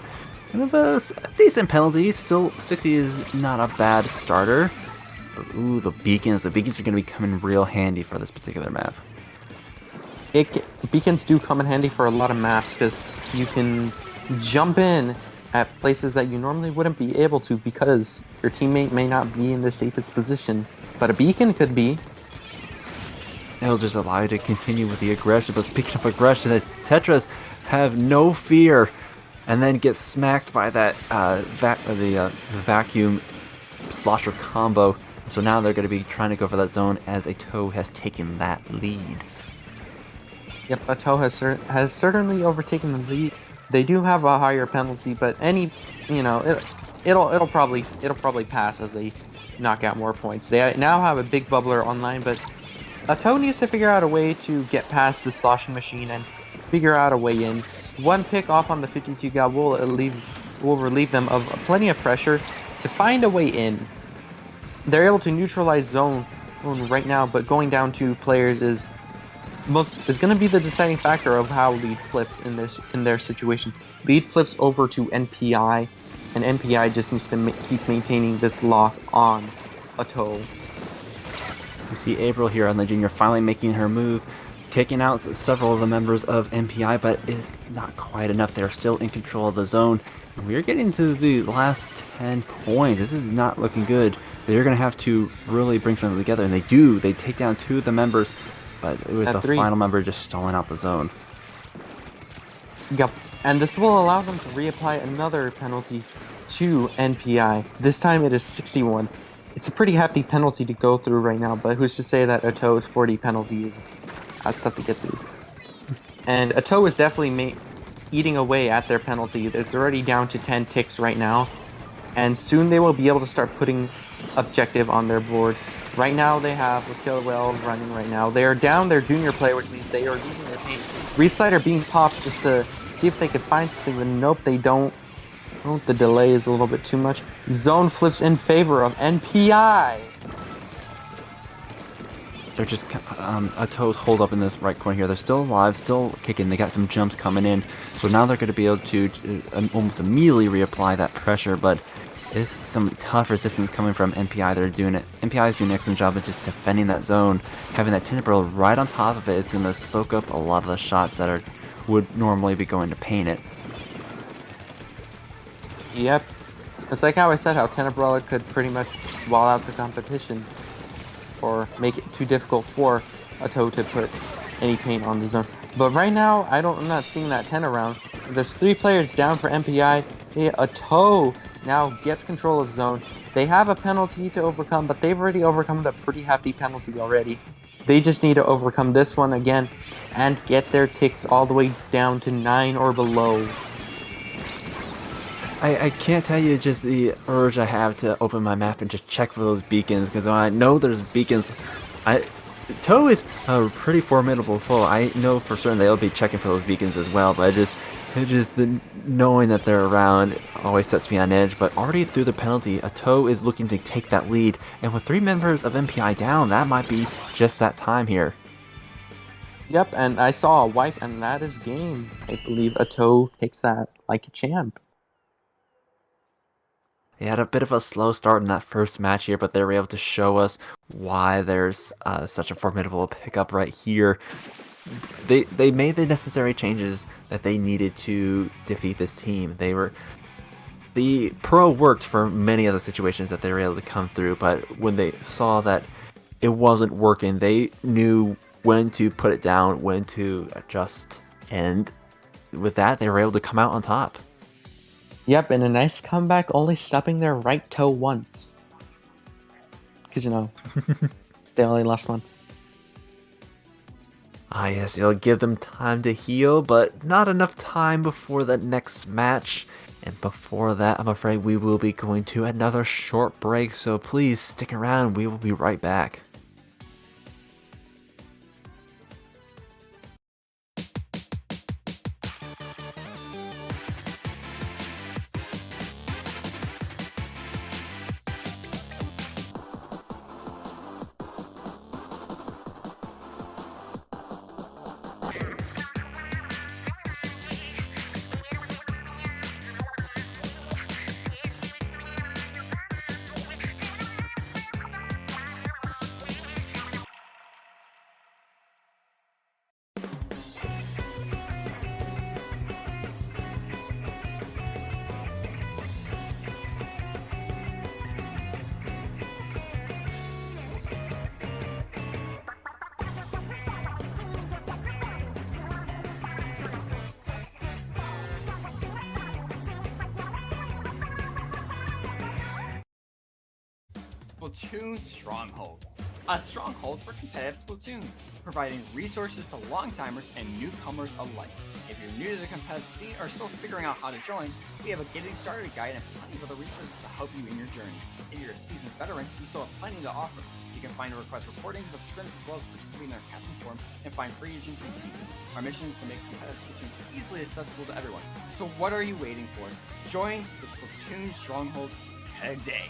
Kind of a decent penalty. Still, 60 is not a bad starter. But, ooh, the beacons. The beacons are going to be coming real handy for this particular map. Beacons do come in handy for a lot of maps, because you can jump in at places that you normally wouldn't be able to because your teammate may not be in the safest position. But a beacon could be. It'll just allow you to continue with the aggression, but speaking of aggression, the Tetras have no fear, and then get smacked by that vacuum slosher combo. So now they're going to be trying to go for that zone as Atoe has taken that lead. Yep, Atoe has certainly overtaken the lead. They do have a higher penalty, but it'll probably pass as they knock out more points. They now have a big bubbler online, but Atoe needs to figure out a way to get past the sloshing machine and figure out a way in. 1 pick off on the 52 gal will relieve them of plenty of pressure to find a way in. They're able to neutralize zone right now, but going down 2 players is going to be the deciding factor of how lead flips in their situation. Lead flips over to NPI, and NPI just needs to keep maintaining this lock on Atoe. We see April here on the junior finally making her move, taking out several of the members of MPI, but is not quite enough. They're still in control of the zone. And we're getting to the last 10 points. This is not looking good. They're going to have to really bring something together, and they do. They take down 2 of the members, but with the final member just stalling out the zone. Yep, and this will allow them to reapply another penalty to NPI. This time it is 61. It's a pretty hefty penalty to go through right now, but who's to say that Ato's 40 penalty is tough to get through. And Ato is definitely eating away at their penalty. It's already down to 10 ticks right now, and soon they will be able to start putting objective on their board. Right now they have Kill Well running right now. They are down their junior player, which means they are losing their paint. Reslider are being popped just to see if they can find something, but nope, they don't. Oh, the delay is a little bit too much. Zone flips in favor of NPI. They're just Ato's hold up in this right corner here. They're still alive, still kicking. They got some jumps coming in, so now they're going to be able to almost immediately reapply that pressure. But there's some tough resistance coming from NPI. They're doing it. NPI is doing an excellent job of just defending that zone. Having that Tinderbill right on top of it is going to soak up a lot of the shots that would normally be going to paint it. Yep. It's like how I said how Tenebrola could pretty much wall out the competition or make it too difficult for Ato to put any paint on the zone. But right now, I'm not seeing that 10 around. There's 3 players down for MPI. Ato now gets control of zone. They have a penalty to overcome, but they've already overcome the pretty hefty penalty already. They just need to overcome this one again and get their ticks all the way down to 9 or below. I can't tell you just the urge I have to open my map and just check for those beacons, because I know there's beacons. Toe is a pretty formidable foe. I know for certain they'll be checking for those beacons as well, but the knowing that they're around always sets me on edge. But already through the penalty, Toe is looking to take that lead, and with 3 members of MPI down, that might be just that time here. Yep, and I saw a wipe, and that is game. I believe Ato takes that like a champ. They had a bit of a slow start in that first match here, but they were able to show us why there's such a formidable pickup right here. They made the necessary changes that they needed to defeat this team. The pro worked for many of the situations that they were able to come through, but when they saw that it wasn't working, they knew when to put it down, when to adjust, and with that, they were able to come out on top. Yep, and a nice comeback, only stopping their right toe once. Because, they only lost once. Ah yes, it'll give them time to heal, but not enough time before the next match. And before that, I'm afraid we will be going to another short break, so please stick around, we will be right back. Splatoon Stronghold. A stronghold for competitive Splatoon, providing resources to long-timers and newcomers alike. If you're new to the competitive scene or still figuring out how to join, we have a getting started guide and plenty of other resources to help you in your journey. If you're a seasoned veteran, we still have plenty to offer. You can find and request recordings of scrims as well as participate in our captain forum and find free agents and teams. Our mission is to make competitive Splatoon easily accessible to everyone. So what are you waiting for? Join the Splatoon Stronghold today.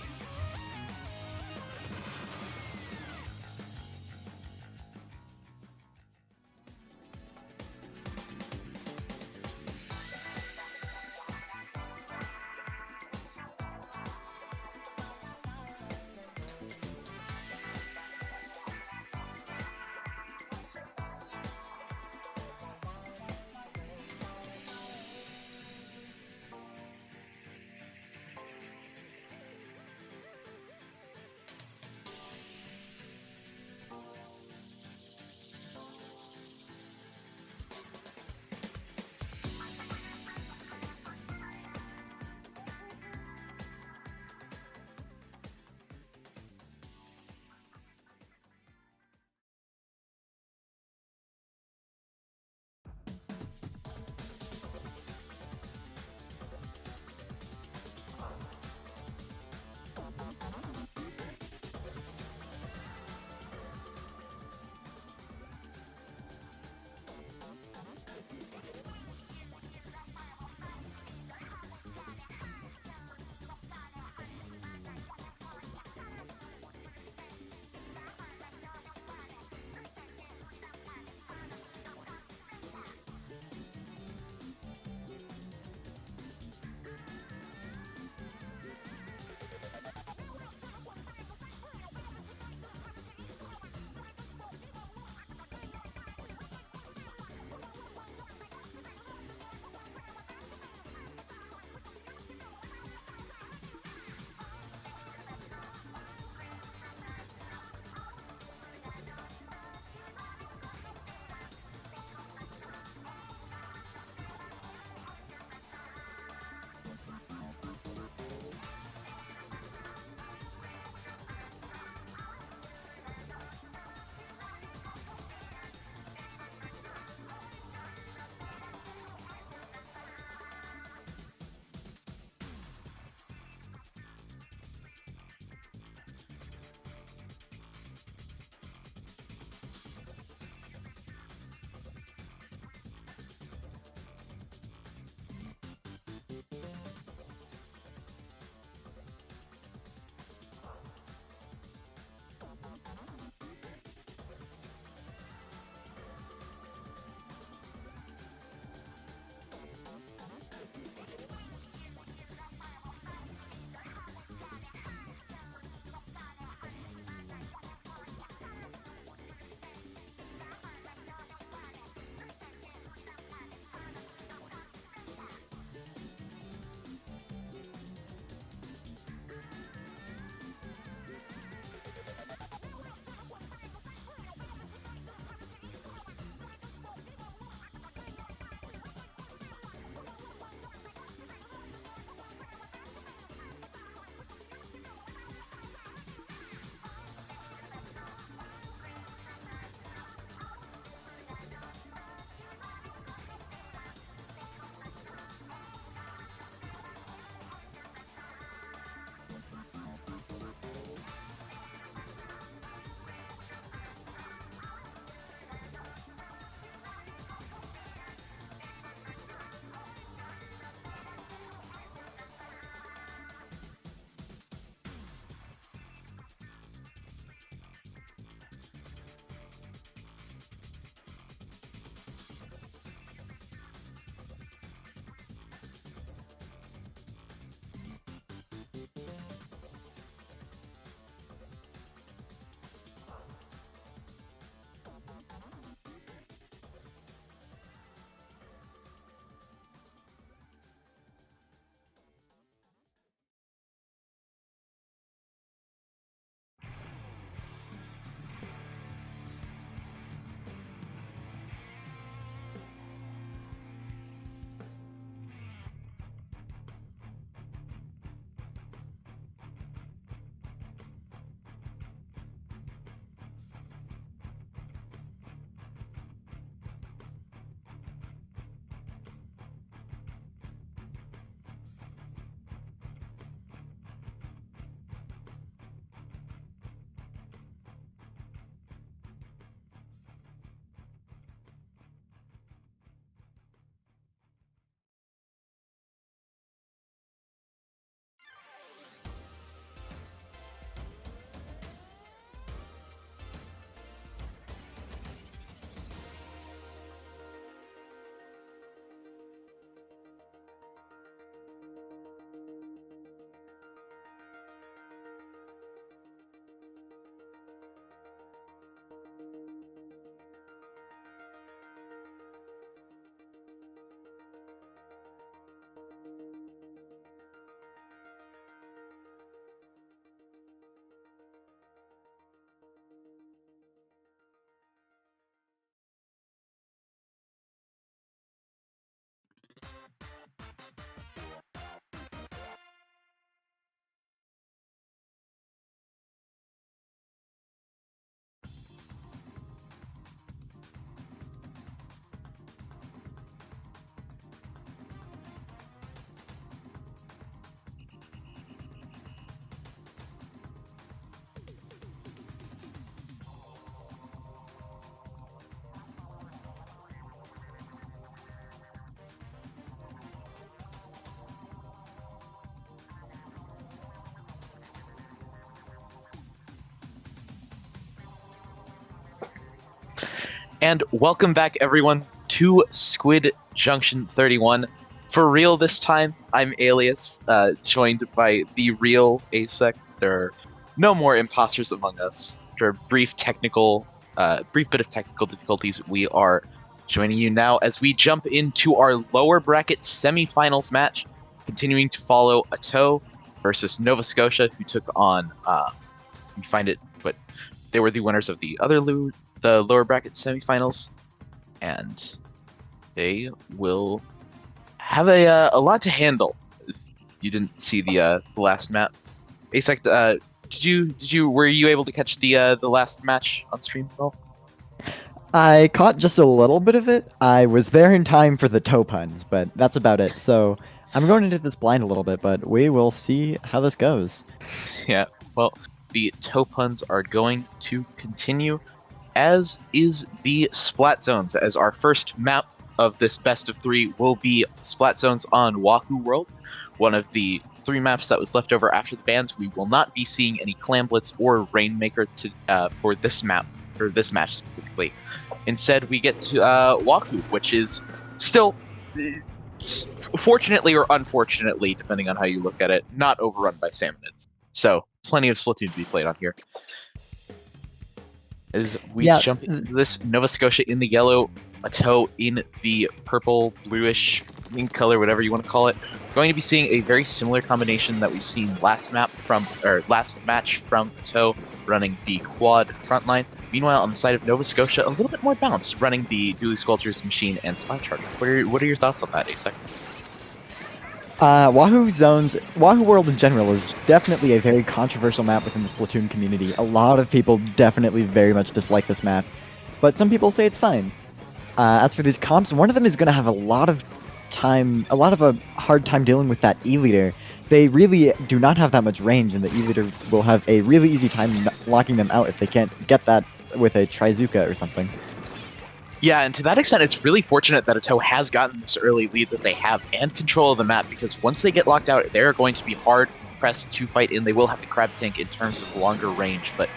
And welcome back, everyone, to Squid Junction 31. For real this time, I'm Alias, joined by the real ASEC. There are no more imposters among us. After a brief bit of technical difficulties, we are joining you now as we jump into our lower bracket semifinals match, continuing to follow Ato versus Nova Scotia, who took on, but they were the winners of the lower bracket semifinals, and they will have a lot to handle. If you didn't see the last map, ASEC, were you able to catch the last match on stream at all? I caught just a little bit of it. I was there in time for the toe puns, but that's about it. So I'm going into this blind a little bit, but we will see how this goes. Yeah, well, the toe puns are going to continue, as is the splat zones, as our first map of this best of three will be splat zones on Wahoo World, one of the 3 maps that was left over after the bans. We will not be seeing any Clam Blitz or Rainmaker for this map, or this match specifically. Instead, we get to Wahoo, which is still, fortunately or unfortunately, depending on how you look at it, not overrun by Salmonids. So, plenty of Splatoon to be played on here. As we jump into this, Nova Scotia in the yellow, Ato in the purple, bluish, pink color, whatever you want to call it. Going to be seeing a very similar combination that we've seen last match from Ato, running the quad frontline. Meanwhile, on the side of Nova Scotia, a little bit more balanced, running the Dually Sculptures machine and Spy Charger. What are your thoughts on that, ASEC? Wahoo World in general is definitely a very controversial map within the Splatoon community. A lot of people definitely very much dislike this map, but some people say it's fine. As for these comps, one of them is going to have a hard time dealing with that E-Leader. They really do not have that much range, and the E-Leader will have a really easy time locking them out if they can't get that with a Trizuka or something. Yeah, and to that extent, it's really fortunate that Ato has gotten this early lead that they have and control of the map, because once they get locked out, they're going to be hard pressed to fight in. They will have to crab tank in terms of longer range, but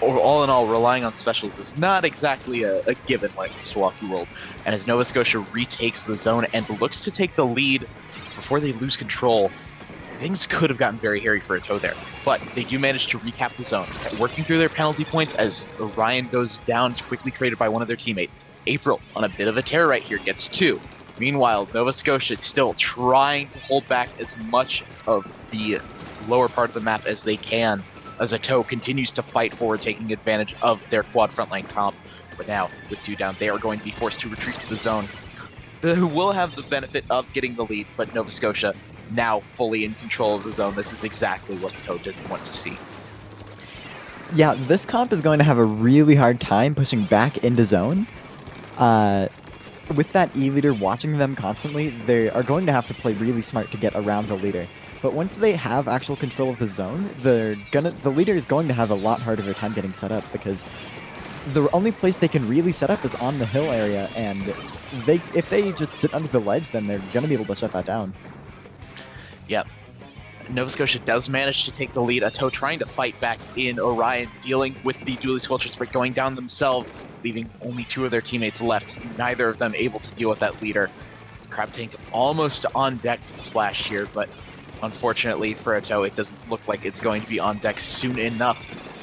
all in all, relying on specials is not exactly a given when it comes to Wahoo World. And as Nova Scotia retakes the zone and looks to take the lead before they lose control, things could have gotten very hairy for Ato there. But they do manage to recap the zone, working through their penalty points as Orion goes down, quickly created by one of their teammates. April, on a bit of a tear right here, gets 2. Meanwhile, Nova Scotia is still trying to hold back as much of the lower part of the map as they can, as Ato continues to fight forward, taking advantage of their quad frontline comp. But now, with 2 down, they are going to be forced to retreat to the zone, who will have the benefit of getting the lead, but Nova Scotia now fully in control of the zone. This is exactly what Ato didn't want to see. Yeah, this comp is going to have a really hard time pushing back into zone. With that E-Leader watching them constantly, they are going to have to play really smart to get around the leader. But once they have actual control of the zone, the leader is going to have a lot harder of a time getting set up, because the only place they can really set up is on the hill area, and if they just sit under the ledge, then they're going to be able to shut that down. Yep. Nova Scotia does manage to take the lead. Ato trying to fight back in. Orion dealing with the Dually Sculptures, but going down themselves, leaving only 2 of their teammates left. Neither of them able to deal with that leader. Crab Tank almost on deck to splash here, but unfortunately for Ato, it doesn't look like it's going to be on deck soon enough.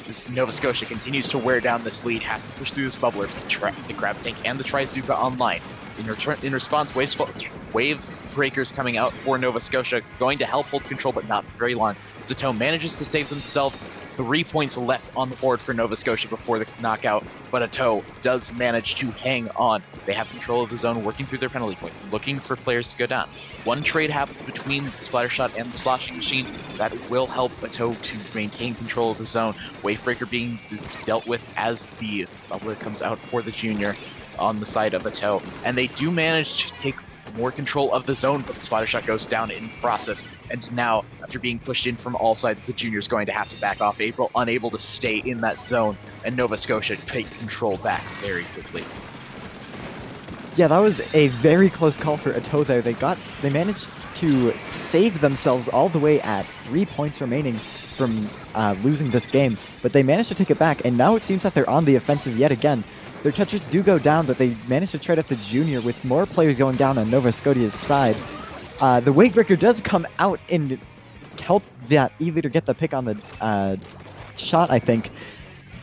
As Nova Scotia continues to wear down this lead, has to push through this bubbler to the Crab Tank and the Trizuka online. In response, Wave Breakers coming out for Nova Scotia, going to help hold control, but not for very long. Ato manages to save themselves. 3 points left on the board for Nova Scotia before the knockout, but Ato does manage to hang on. They have control of the zone, working through their penalty points, looking for players to go down. 1 trade happens between the Splattershot and the Sloshing Machine. That will help Ato to maintain control of the zone. Wavebreaker being dealt with as the bubbler comes out for the junior on the side of Ato. And they do manage to take more control of the zone, but the Splattershot goes down in the process. And now, after being pushed in from all sides, the junior's going to have to back off. April unable to stay in that zone, and Nova Scotia take control back very quickly. Yeah, that was a very close call for Ato there. They managed to save themselves all the way at 3 points remaining from losing this game, but they managed to take it back, and now it seems that they're on the offensive yet again. Their touches do go down, but they manage to trade up the Junior with more players going down on Nova Scotia's side. The Wavebreaker does come out and help that E-Leader get the pick on the shot, I think.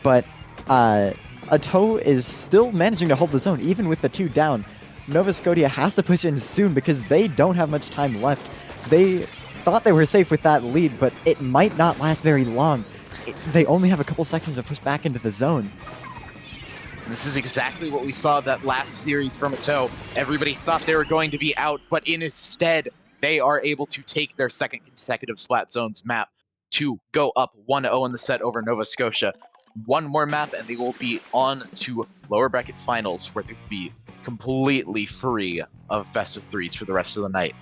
But Ato is still managing to hold the zone, even with the 2 down. Nova Scotia has to push in soon because they don't have much time left. They thought they were safe with that lead, but it might not last very long. They only have a couple seconds to push back into the zone. And this is exactly what we saw that last series from Ato. Everybody thought they were going to be out, but instead, they are able to take their second consecutive Splat Zones map to go up 1-0 in the set over Nova Scotia. One more map, and they will be on to lower bracket finals, where they will be completely free of best of threes for the rest of the night.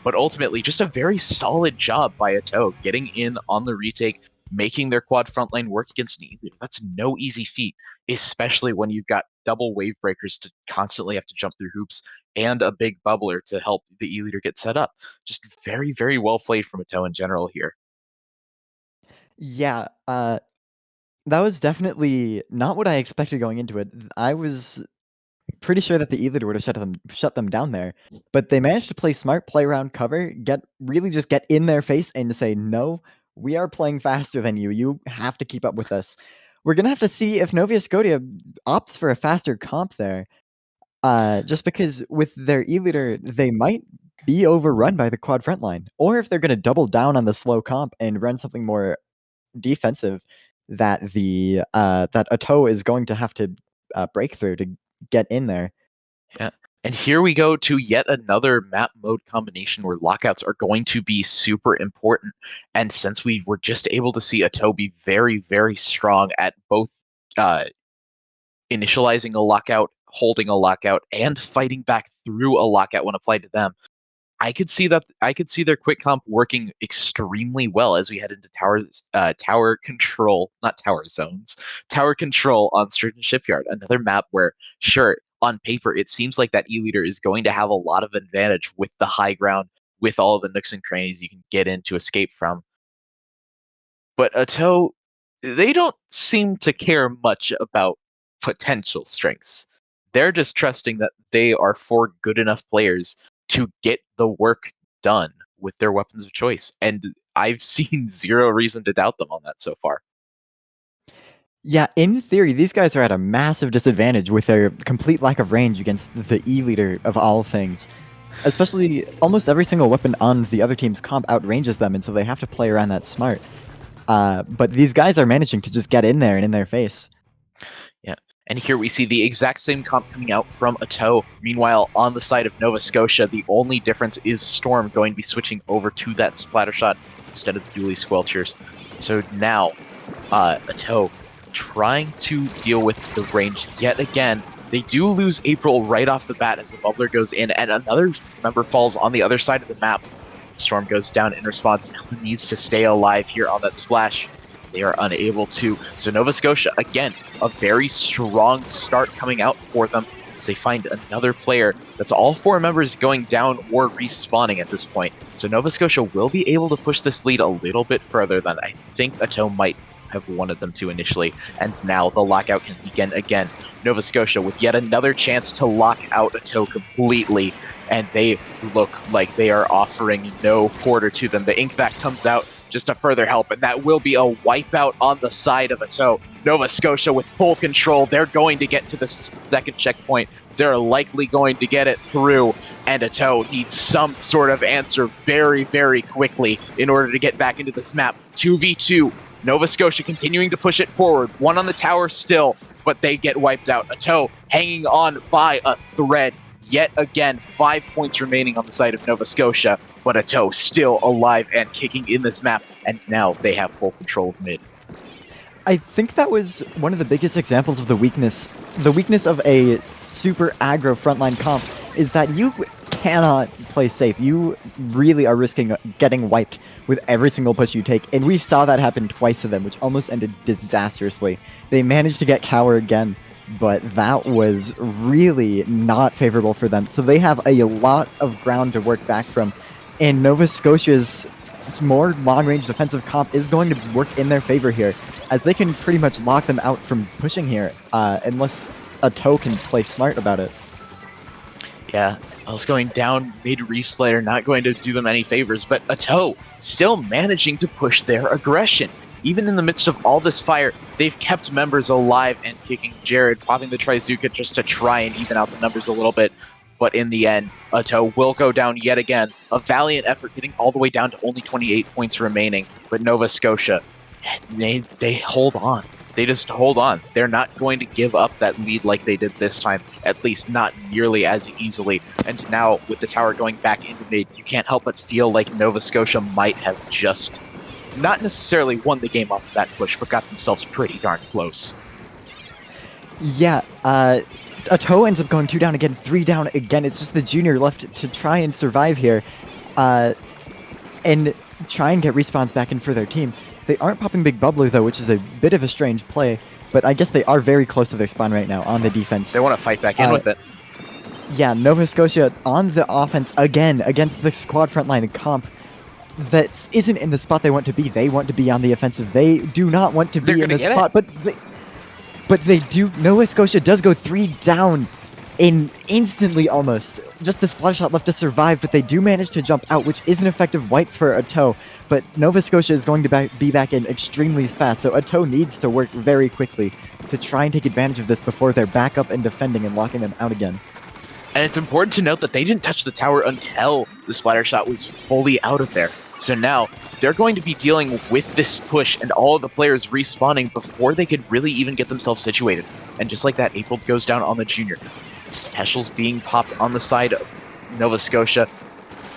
But ultimately, just a very solid job by Ato, getting in on the retake, making their quad frontline work against an E-Leader. That's no easy feat, especially when you've got double wave breakers to constantly have to jump through hoops and a big bubbler to help the E-Leader get set up. Just very, very well played from Ato in general here. Yeah, that was definitely not what I expected going into it. I was pretty sure that the E-Leader would have shut them down there, but they managed to play smart, play around cover, really just get in their face and say, no, we are playing faster than you. You have to keep up with us. We're going to have to see if Nova Scotia opts for a faster comp there. Just because with their E-Leader, they might be overrun by the quad front line. Or if they're going to double down on the slow comp and run something more defensive that that Ato is going to have to break through to get in there. Yeah. And here we go to yet another map mode combination where lockouts are going to be super important. And since we were just able to see Ato be very, very strong at both initializing a lockout, holding a lockout, and fighting back through a lockout when applied to them, I could see their quick comp working extremely well as we head into tower control, not tower zones, tower control on Sturgeon Shipyard. Another map where, sure, on paper, it seems like that E-Leader is going to have a lot of advantage with the high ground, with all of the nooks and crannies you can get in to escape from. But Ato, they don't seem to care much about potential strengths. They're just trusting that they are 4 good enough players to get the work done with their weapons of choice. And I've seen zero reason to doubt them on that so far. Yeah, in theory, these guys are at a massive disadvantage with their complete lack of range against the E-Leader of all things. Especially, almost every single weapon on the other team's comp outranges them, and so they have to play around that smart. But these guys are managing to just get in there and in their face. Yeah, and here we see the exact same comp coming out from Ato. Meanwhile, on the side of Nova Scotia, the only difference is Storm going to be switching over to that splatter shot instead of the dually squelchers. So now, Ato trying to deal with the range yet again. They do lose April right off the bat as the bubbler goes in, and another member falls on the other side of the map. Storm goes down in response. Ellen needs to stay alive here on that splash. They are unable to. So Nova Scotia, again, a very strong start coming out for them as they find another player. That's all 4 members going down or respawning at this point. So Nova Scotia will be able to push this lead a little bit further than I think Ato might have wanted them to initially. And now the lockout can begin again. Nova Scotia with yet another chance to lock out Ato completely. And they look like they are offering no quarter to them. The ink vac comes out just to further help, and that will be a wipeout on the side of Ato. Nova Scotia with full control. They're going to get to the second checkpoint. They're likely going to get it through, and Ato needs some sort of answer very, very quickly in order to get back into this map. 2v2. Nova Scotia continuing to push it forward. 1 on the tower still, but they get wiped out. Ato hanging on by a thread. Yet again, 5 points remaining on the side of Nova Scotia, but Ato still alive and kicking in this map, and now they have full control of mid. I think that was one of the biggest examples of the weakness of a super aggro frontline comp, is that you cannot play safe. You really are risking getting wiped with every single push you take, and we saw that happen twice to them, which almost ended disastrously. They managed to get Cower again, but that was really not favorable for them. So they have a lot of ground to work back from, and Nova Scotia's more long-range defensive comp is going to work in their favor here, as they can pretty much lock them out from pushing here, unless Toe can play smart about it. Yeah, I was going down mid-Reef Slayer, not going to do them any favors, but Ato still managing to push their aggression. Even in the midst of all this fire, they've kept members alive and kicking Jared, popping the Trizuka just to try and even out the numbers a little bit. But in the end, Ato will go down yet again. A valiant effort, getting all the way down to only 28 points remaining. But Nova Scotia, they hold on. They just hold on. They're not going to give up that lead like they did this time, at least not nearly as easily. And now, with the tower going back into mid, you can't help but feel like Nova Scotia might have just not necessarily won the game off of that push, but got themselves pretty darn close. Yeah, Ato ends up going 2 down again, 3 down again. It's just the junior left to try and survive here, and try and get respawns back in for their team. They aren't popping Big Bubbler though, which is a bit of a strange play, but I guess they are very close to their spawn right now on the defense. They want to fight back in with it. Yeah, Nova Scotia on the offense again against the squad frontline comp that isn't in the spot they want to be. They want to be on the offensive. They do not want to be in the spot, but they do. Nova Scotia does go 3 down instantly almost. Just the splash shot left to survive, but they do manage to jump out, which is an effective wipe for Ato. But Nova Scotia is going to be back in extremely fast, so Ato needs to work very quickly to try and take advantage of this before they're back up and defending and locking them out again. And it's important to note that they didn't touch the tower until the splatter shot was fully out of there. So now, they're going to be dealing with this push and all of the players respawning before they could really even get themselves situated. And just like that, April goes down on the junior. Specials being popped on the side of Nova Scotia.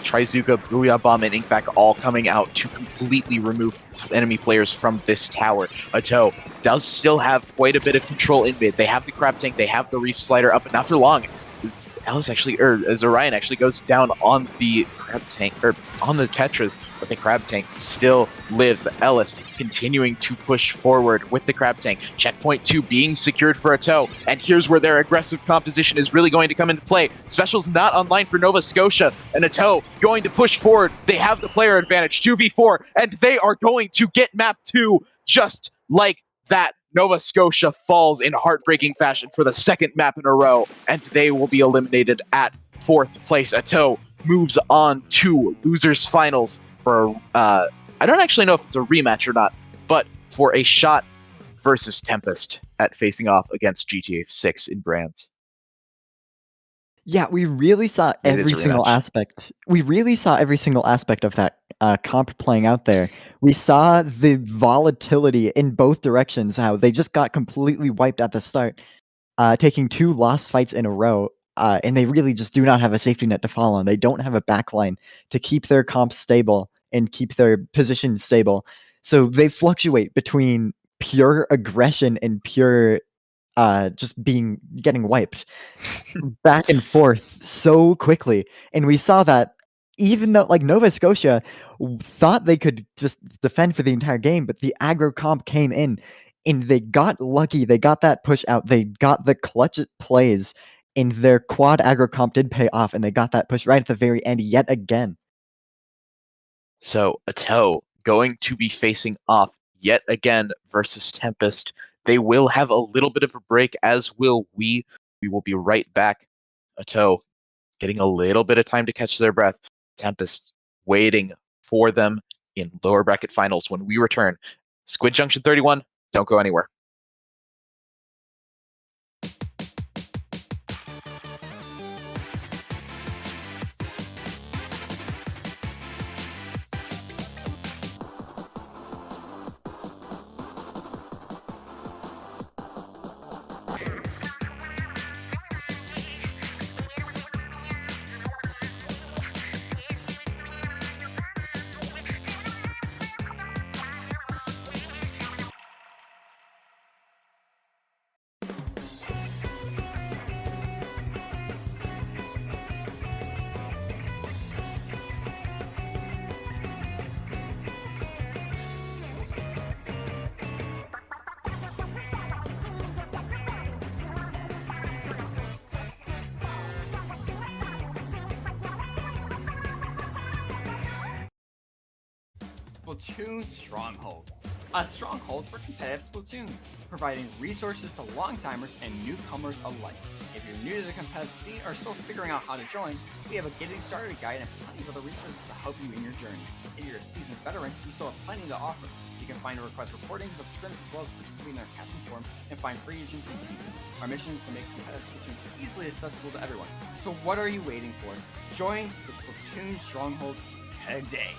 Trizuka, Booyah Bomb, and Inkback all coming out to completely remove enemy players from this tower. Ato does still have quite a bit of control in mid. They have the Crab Tank, they have the Reef Slider up, but not for long. As Orion actually goes down on the Crab Tank, or on the Tetras, but the Crab Tank still lives. Ellis continuing to push forward with the Crab Tank. Checkpoint 2 being secured for Ato, and here's where their aggressive composition is really going to come into play. Special's not online for Nova Scotia, and Ato going to push forward. They have the player advantage, 2v4, and they are going to get map 2 just like that. Nova Scotia falls in heartbreaking fashion for the second map in a row, and they will be eliminated at 4th place. Ato moves on to losers finals for, I don't actually know if it's a rematch or not, but for a shot versus Tempest at facing off against GTA 6 in Brands. Yeah, we really saw every single aspect. We really saw every single aspect of that comp playing out there. We saw the volatility in both directions, how they just got completely wiped at the start, taking 2 lost fights in a row, and they really just do not have a safety net to fall on. They don't have a backline to keep their comps stable and keep their position stable. So they fluctuate between pure aggression and pure just getting wiped back and forth so quickly. And we saw that even though like Nova Scotia thought they could just defend for the entire game, but the aggro comp came in and they got lucky. They got that push out. They got the clutch plays, and their quad aggro comp did pay off, and they got that push right at the very end yet again. So Ato going to be facing off yet again versus Tempest. They will have a little bit of a break, as will we. We will be right back. Ato getting a little bit of time to catch their breath. Tempest waiting for them in lower bracket finals when we return. Squid Junction 31, don't go anywhere. Splatoon Stronghold. A stronghold for competitive Splatoon, providing resources to long-timers and newcomers alike. If you're new to the competitive scene or still figuring out how to join, we have a getting started guide and plenty of other resources to help you in your journey. If you're a seasoned veteran, we still have plenty to offer. You can find and request recordings of scrims as well as participate in our captain forums and find free agents and teams. Our mission is to make competitive Splatoon easily accessible to everyone. So what are you waiting for? Join the Splatoon Stronghold today.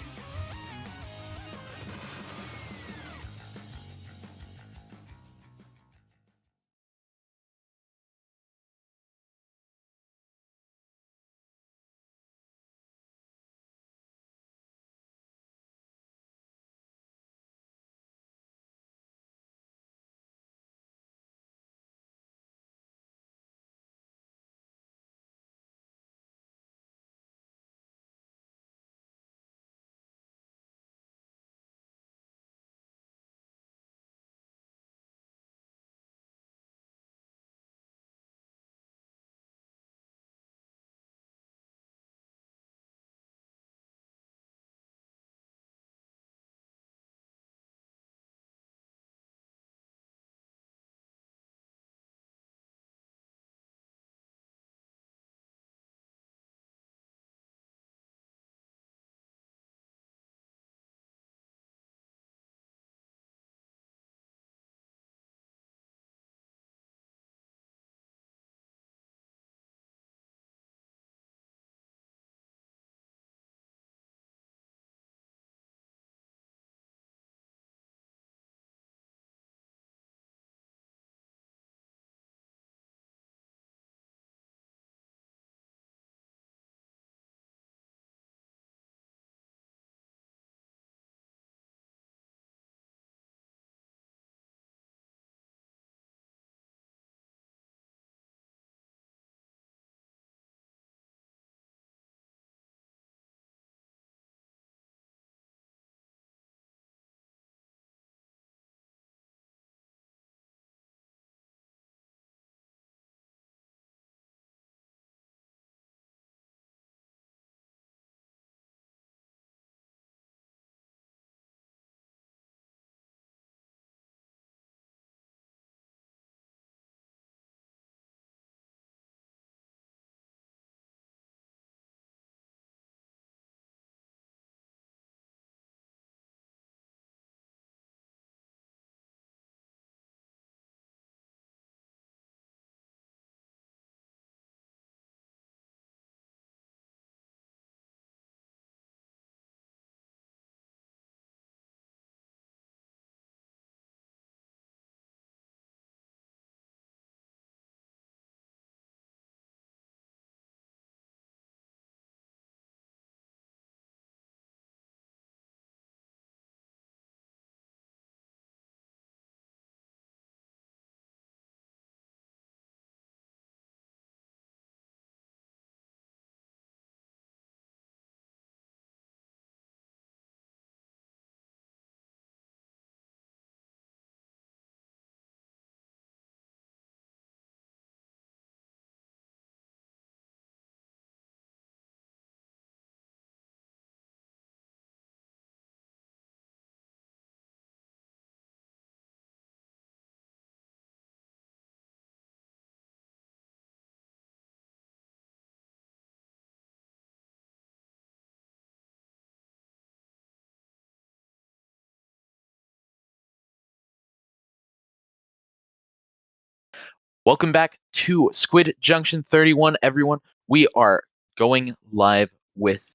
Welcome back to Squid Junction 31, everyone. We are going live with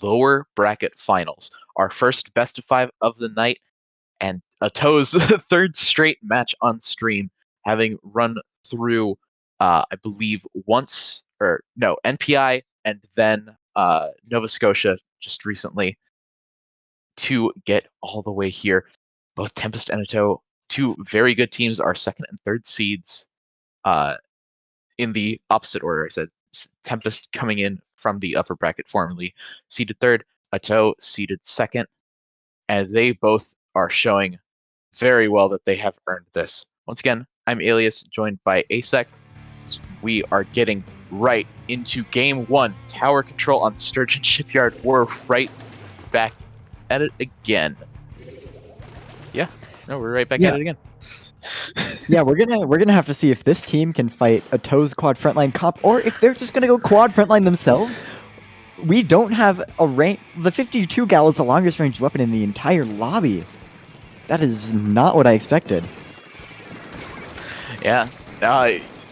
lower bracket finals, our first best of 5 of the night, and Ato's third straight match on stream, having run through, I believe, NPI and then Nova Scotia just recently to get all the way here. Both Tempest and Ato, two very good teams, are second and third seeds. In the opposite order, I said Tempest coming in from the upper bracket, formerly seeded third, Ato seeded second, and they both are showing very well that they have earned this. Once again, I'm Alias, joined by Asect. We are getting right into game 1. Tower control on Sturgeon Shipyard. We're right back at it again. Yeah, no, we're right back at it again. Yeah, we're gonna have to see if this team can fight a Toes quad frontline comp, or if they're just gonna go quad frontline themselves. We don't have a range. The 52 gal is the longest range weapon in the entire lobby. That is not what I expected. Yeah.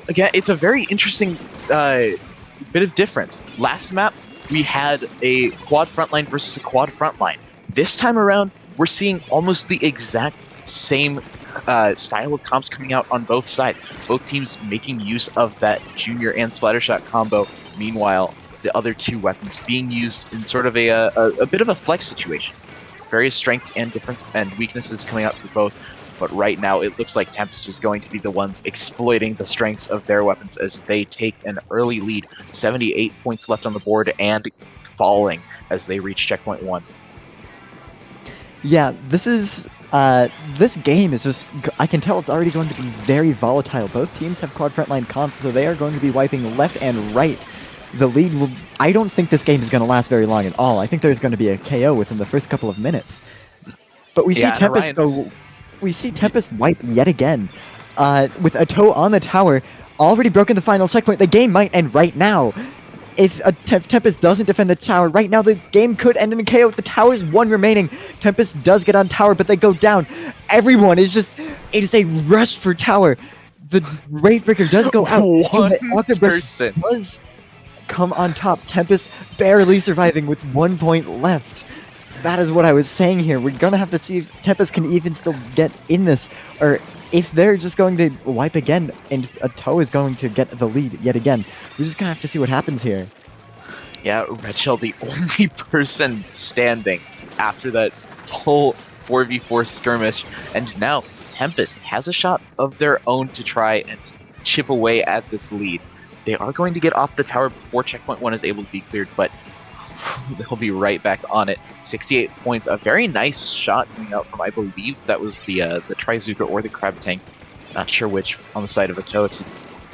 Again, it's a very interesting bit of difference. Last map, we had a quad frontline versus a quad frontline. This time around, we're seeing almost the exact same style of comps coming out on both sides. Both teams making use of that junior and splattershot combo. Meanwhile, the other two weapons being used in sort of a bit of a flex situation. Various strengths and different and weaknesses coming out for both. But right now, it looks like Tempest is going to be the ones exploiting the strengths of their weapons as they take an early lead. 78 points left on the board and falling as they reach checkpoint 1. Yeah, this game is just, I can tell it's already going to be very volatile. Both teams have quad frontline comps, so they are going to be wiping left and right. The lead will, I don't think this game is going to last very long at all. I think there's going to be a KO within the first couple of minutes. But we see Tempest go, we see Tempest wipe yet again. With a toe on the tower, already broken the final checkpoint. The game might end right now. If Tempest doesn't defend the tower right now, the game could end in a KO. The tower's one remaining. Tempest does get on tower, but they go down. Everyone is just, it is a rush for tower. The Wraithbreaker does go out. One person does come on top. Tempest barely surviving with 1 point left. That is what I was saying here. We're gonna have to see if Tempest can even still get in this, or if they're just going to wipe again and a toe is going to get the lead yet again. We're just gonna have to see what happens here. Yeah, Red Shell, the only person standing after that full 4v4 skirmish, and now Tempest has a shot of their own to try and chip away at this lead. They are going to get off the tower before checkpoint 1 is able to be cleared, but they'll be right back on it. 68 points, a very nice shot coming out from, I believe that was the Trizuka or the Crab Tank, not sure which, on the side of a toe to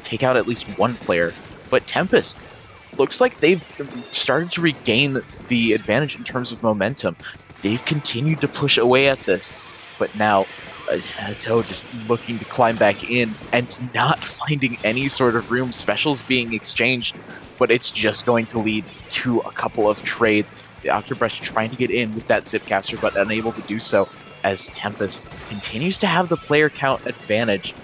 take out at least one player. But Tempest looks like they've started to regain the advantage in terms of momentum. They've continued to push away at this, but now Toe just looking to climb back in and not finding any sort of room. Specials being exchanged, but it's just going to lead to a couple of trades. The Octobrush trying to get in with that Zipcaster, but unable to do so as Tempest continues to have the player count advantage.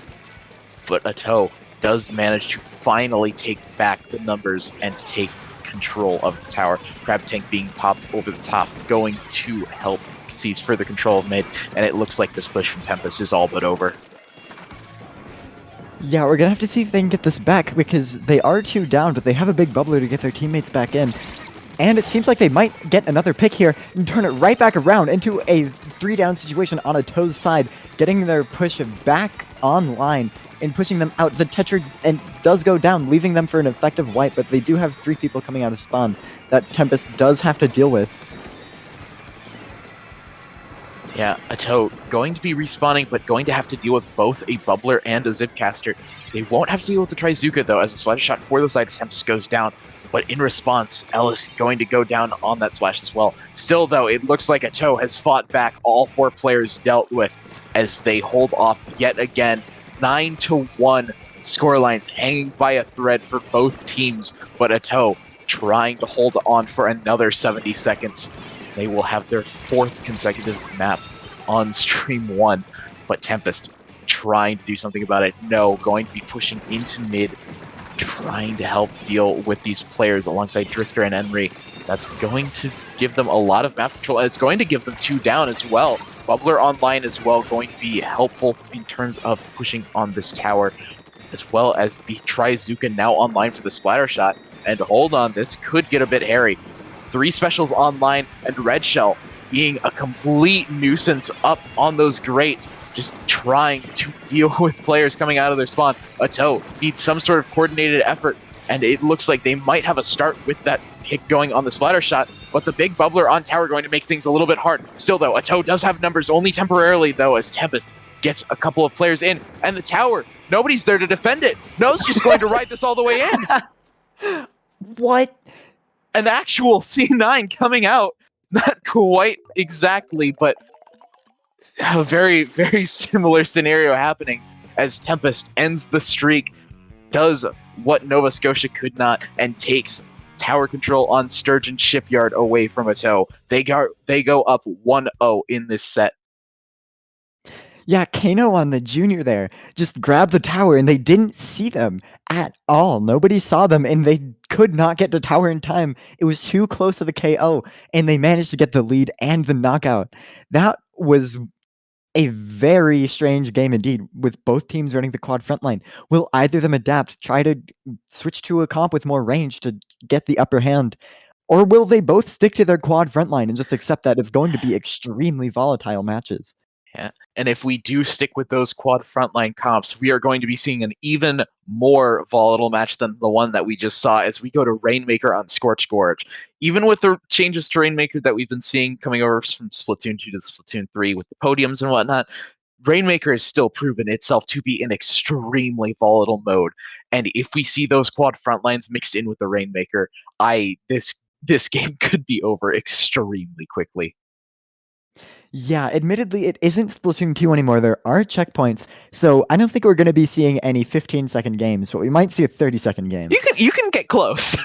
But Ato does manage to finally take back the numbers and take control of the tower. Crab Tank being popped over the top, going to help seize further control of mid, and it looks like this push from Tempest is all but over. Yeah, we're gonna have to see if they can get this back, because they are 2 down, but they have a big bubbler to get their teammates back in. And it seems like they might get another pick here and turn it right back around into a 3-down situation on Ato's side, getting their push back online and pushing them out. The Tetra and does go down, leaving them for an effective wipe, but they do have 3 people coming out of spawn that Tempest does have to deal with. Yeah, Ato going to be respawning, but going to have to deal with both a Bubbler and a Zipcaster. They won't have to deal with the Trizuka, though, as the splash shot for the side of Tempest goes down. But in response, Ellis going to go down on that splash as well. Still, though, it looks like Ato has fought back all 4 players dealt with as they hold off yet again. 9-1 scorelines hanging by a thread for both teams, but Ato trying to hold on for another 70 seconds. They will have their 4th consecutive map on stream 1, but Tempest trying to do something about it. No, going to be pushing into mid, trying to help deal with these players alongside Drifter and Henry. That's going to give them a lot of map control, and it's going to give them 2 down as well. Bubbler online as well, going to be helpful in terms of pushing on this tower, as well as the Trizuka now online for the splatter shot. And hold on, this could get a bit hairy. 3 specials online, and Red Shell being a complete nuisance up on those grates, just trying to deal with players coming out of their spawn. Ato needs some sort of coordinated effort, and it looks like they might have a start with that pick going on the splatter shot, but the big bubbler on tower going to make things a little bit hard. Still, though, Ato does have numbers only temporarily, though, as Tempest gets a couple of players in, and the tower, nobody's there to defend it. No's just going to ride this all the way in. What? An actual C9 coming out. Not quite exactly, but a very, very similar scenario happening as Tempest ends the streak, does what Nova Scotia could not, and takes tower control on Sturgeon Shipyard away from Ato. They go up 1-0 in this set. Yeah, Kano on the junior there just grabbed the tower and they didn't see them at all. Nobody saw them and they could not get to tower in time. It was too close to the KO and they managed to get the lead and the knockout. That was a very strange game indeed, with both teams running the quad frontline. Will either of them adapt, try to switch to a comp with more range to get the upper hand? Or will they both stick to their quad frontline and just accept that it's going to be extremely volatile matches? Yeah. And if we do stick with those quad frontline comps, we are going to be seeing an even more volatile match than the one that we just saw as we go to Rainmaker on Scorch Gorge. Even with the changes to Rainmaker that we've been seeing coming over from Splatoon 2 to Splatoon 3 with the podiums and whatnot, Rainmaker has still proven itself to be an extremely volatile mode. And if we see those quad frontlines mixed in with the Rainmaker, this game could be over extremely quickly. Yeah, admittedly, it isn't Splatoon 2 anymore. There are checkpoints, so I don't think we're going to be seeing any 15-second games, but we might see a 30-second game. You can get close.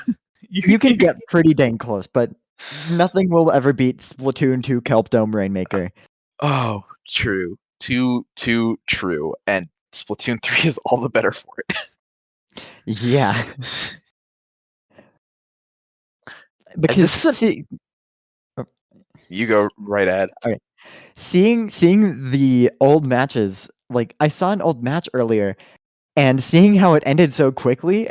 You can get pretty dang close, but nothing will ever beat Splatoon 2 Kelp Dome Rainmaker. Oh, true. Too true. And Splatoon 3 is all the better for it. Yeah. Because you go right ahead. Okay. Seeing the old matches, like I saw an old match earlier, and seeing how it ended so quickly,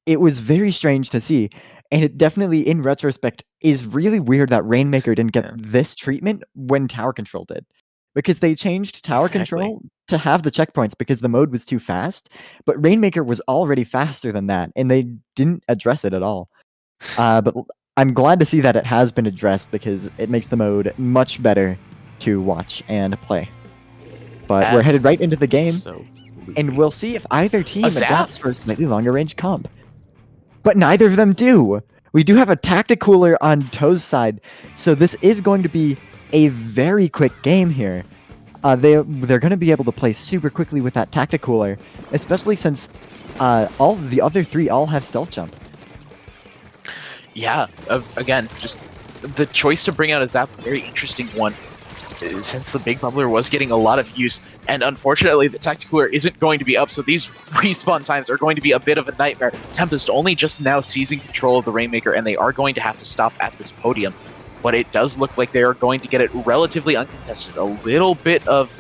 it was very strange to see. And it definitely, in retrospect, is really weird that Rainmaker didn't get this treatment when Tower Control did. Because they changed Tower Control to have the checkpoints because the mode was too fast, but Rainmaker was already faster than that, and they didn't address it at all. But I'm glad to see that it has been addressed because it makes the mode much better to watch and play. But we're headed right into the game, and we'll see if either team adapts for a slightly longer range comp. But neither of them do! We do have a Tacticooler on Toe's side, so this is going to be a very quick game here. They're going to be able to play super quickly with that Tacticooler, especially since all the other three all have Stealth Jump. Yeah, again, just the choice to bring out a Zap, very interesting one, since the Big Bubbler was getting a lot of use, and unfortunately the Tacticooler isn't going to be up, so these respawn times are going to be a bit of a nightmare. Tempest only just now seizing control of the Rainmaker, and they are going to have to stop at this podium, but it does look like they are going to get it relatively uncontested. A little bit of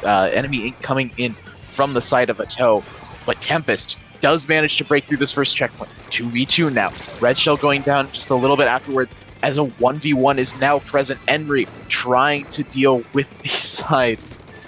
enemy coming in from the side of Ato, but Tempest does manage to break through this first checkpoint. 2v2 now. Red Shell going down just a little bit afterwards as a 1v1 is now present. Enri trying to deal with the side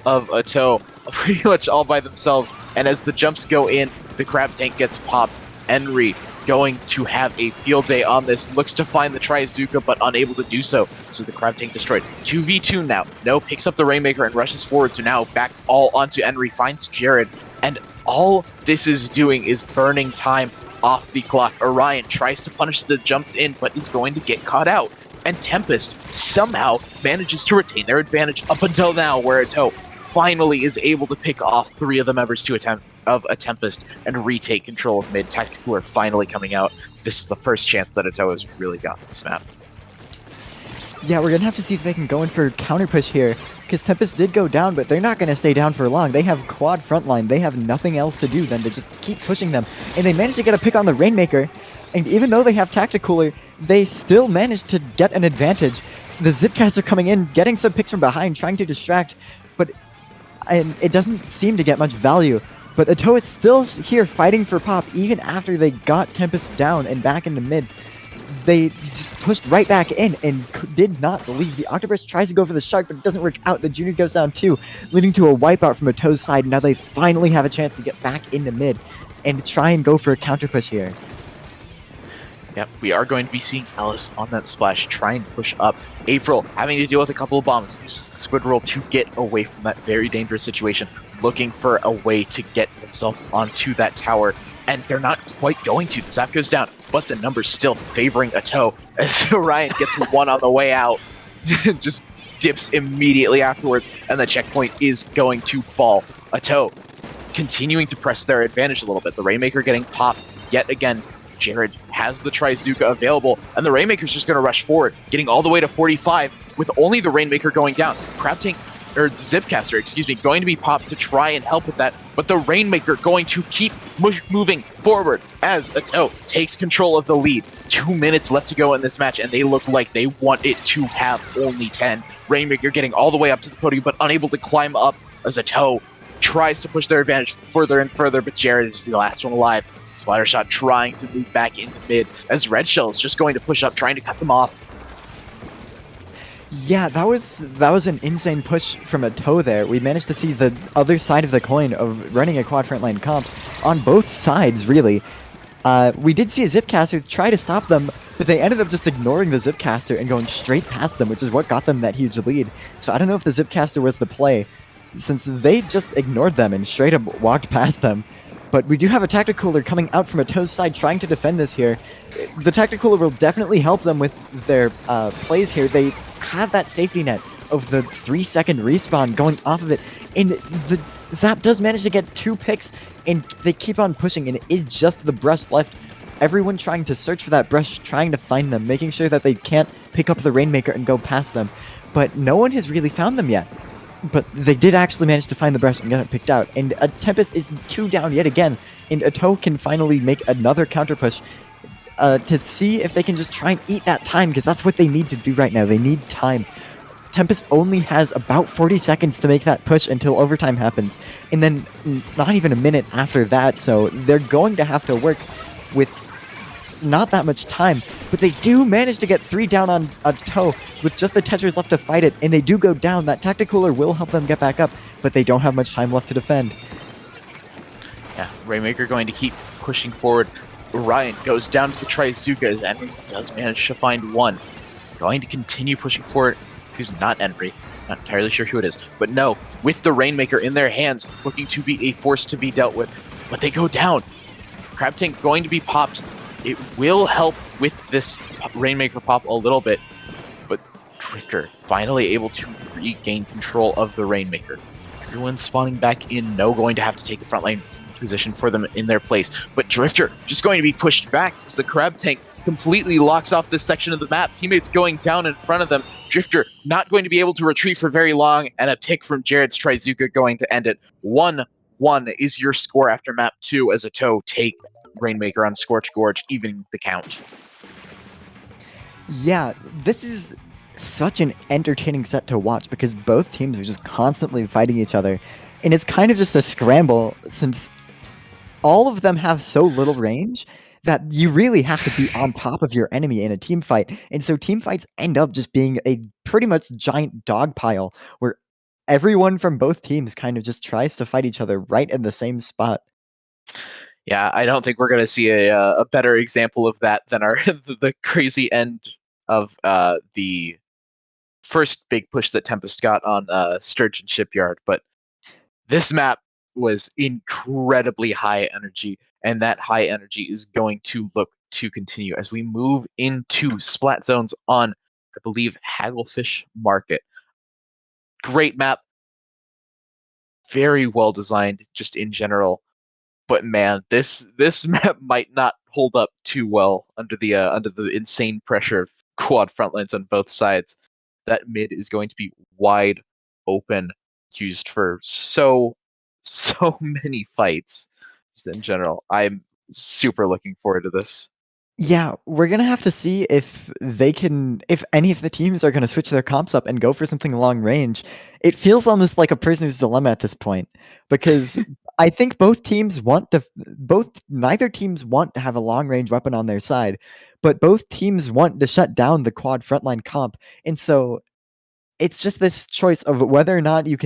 of Ato pretty much all by themselves. And as the jumps go in, the Crab Tank gets popped. Enri going to have a field day on this. Looks to find the Bazooka, but unable to do so. So the Crab Tank destroyed. 2v2 now. No picks up the Rainmaker and rushes forward. So now back all onto Enri. Finds Jared. And all this is doing is burning time off the clock. Orion tries to punish the jumps in, but is going to get caught out. And Tempest somehow manages to retain their advantage up until now, where Ato finally is able to pick off 3 of the members of a Tempest and retake control of mid. Tacticooler finally coming out. This is the first chance that Ato has really got this map. Yeah, we're going to have to see if they can go in for counter push here, because Tempest did go down, but they're not going to stay down for long. They have quad frontline. They have nothing else to do than to just keep pushing them. And they managed to get a pick on the Rainmaker, and even though they have Tacticooler, they still managed to get an advantage. The Zipcats are coming in, getting some picks from behind, trying to distract, but it doesn't seem to get much value. But Ato is still here fighting for Pop, even after they got Tempest down and back into mid. They just pushed right back in and did not leave. The Octopus tries to go for the Shark, but it doesn't work out. The Junior goes down too, leading to a wipeout from Ato's side. Now they finally have a chance to get back into mid and try and go for a counter push here. Yep, we are going to be seeing Alice on that splash try and push up. April having to deal with a couple of bombs, uses the squid roll to get away from that very dangerous situation, looking for a way to get themselves onto that tower, and they're not quite going to. The Zap goes down, but the number's still favoring Ato as Orion gets one on the way out. Just dips immediately afterwards, and the checkpoint is going to fall. Ato continuing to press their advantage a little bit. The Rainmaker getting popped yet again. Jared has the Trizuka available, and the Rainmaker's just going to rush forward, getting all the way to 45 with only the Rainmaker going down. Crab Tank, or Zipcaster, excuse me, going to be popped to try and help with that, but the Rainmaker going to keep moving forward as Ato takes control of the lead. 2 minutes left to go in this match, and they look like they want it to have only 10. Rainmaker getting all the way up to the podium, but unable to climb up as Ato tries to push their advantage further and further, but Jared is the last one alive. Splatter Shot trying to move back into mid as Red Shell is just going to push up, trying to cut them off. Yeah, that was an insane push from Ato there. We managed to see the other side of the coin of running a quad frontline comp on both sides, really. We did see a Zipcaster try to stop them, but they ended up just ignoring the Zipcaster and going straight past them, which is what got them that huge lead. So I don't know if the Zipcaster was the play, since they just ignored them and straight up walked past them. But we do have a Tacticooler coming out from Ato's side trying to defend this here. The Tacticooler will definitely help them with their plays here. They have that safety net of the 3-second respawn going off of it. And the Zap does manage to get 2 picks, and they keep on pushing, and it is just the brush left. Everyone trying to search for that brush, trying to find them, making sure that they can't pick up the Rainmaker and go past them. But no one has really found them yet. But they did actually manage to find the brush and get it picked out. And Tempest is 2 down yet again. And Ato can finally make another counter push to see if they can just try and eat that time, because that's what they need to do right now. They need time. Tempest only has about 40 seconds to make that push until overtime happens. And then not even a minute after that, so they're going to have to work with not that much time, but they do manage to get 3 down on Ato with just the Tetris left to fight it, and they do go down. That Tacticooler will help them get back up, but they don't have much time left to defend. Yeah, Rainmaker going to keep pushing forward. Orion goes down to the Trizukas and does manage to find one. Going to continue pushing forward. Excuse me, not Envy. Not entirely sure who it is, but no, with the Rainmaker in their hands, looking to be a force to be dealt with, but they go down. Crab Tank going to be popped. It will help with this Rainmaker pop a little bit, but Drifter finally able to regain control of the Rainmaker. Everyone spawning back in, no going to have to take the front lane position for them in their place, but Drifter just going to be pushed back as the Crab Tank completely locks off this section of the map. Teammates going down in front of them. Drifter not going to be able to retreat for very long, and a pick from Jared's Trizuka going to end it. 1-1 is your score after map 2 as Ato take Rainmaker on Scorch Gorge, evening the count. Yeah, this is such an entertaining set to watch because both teams are just constantly fighting each other. And it's kind of just a scramble since all of them have so little range that you really have to be on top of your enemy in a team fight. And so team fights end up just being a pretty much giant dog pile where everyone from both teams kind of just tries to fight each other right in the same spot. Yeah, I don't think we're going to see a better example of that than our the crazy end of the first big push that Tempest got on Sturgeon Shipyard. But this map was incredibly high energy, and that high energy is going to look to continue as we move into Splat Zones on, I believe, Hagglefish Market. Great map. Very well designed, just in general. But man, this map might not hold up too well under the insane pressure of quad frontlines on both sides. That mid is going to be wide open, used for so many fights. Just in general, I'm super looking forward to this. Yeah, we're gonna have to see if any of the teams are gonna switch their comps up and go for something long range. It feels almost like a prisoner's dilemma at this point, because I think neither teams want to have a long range weapon on their side, but both teams want to shut down the quad frontline comp, and so it's just this choice of whether or not you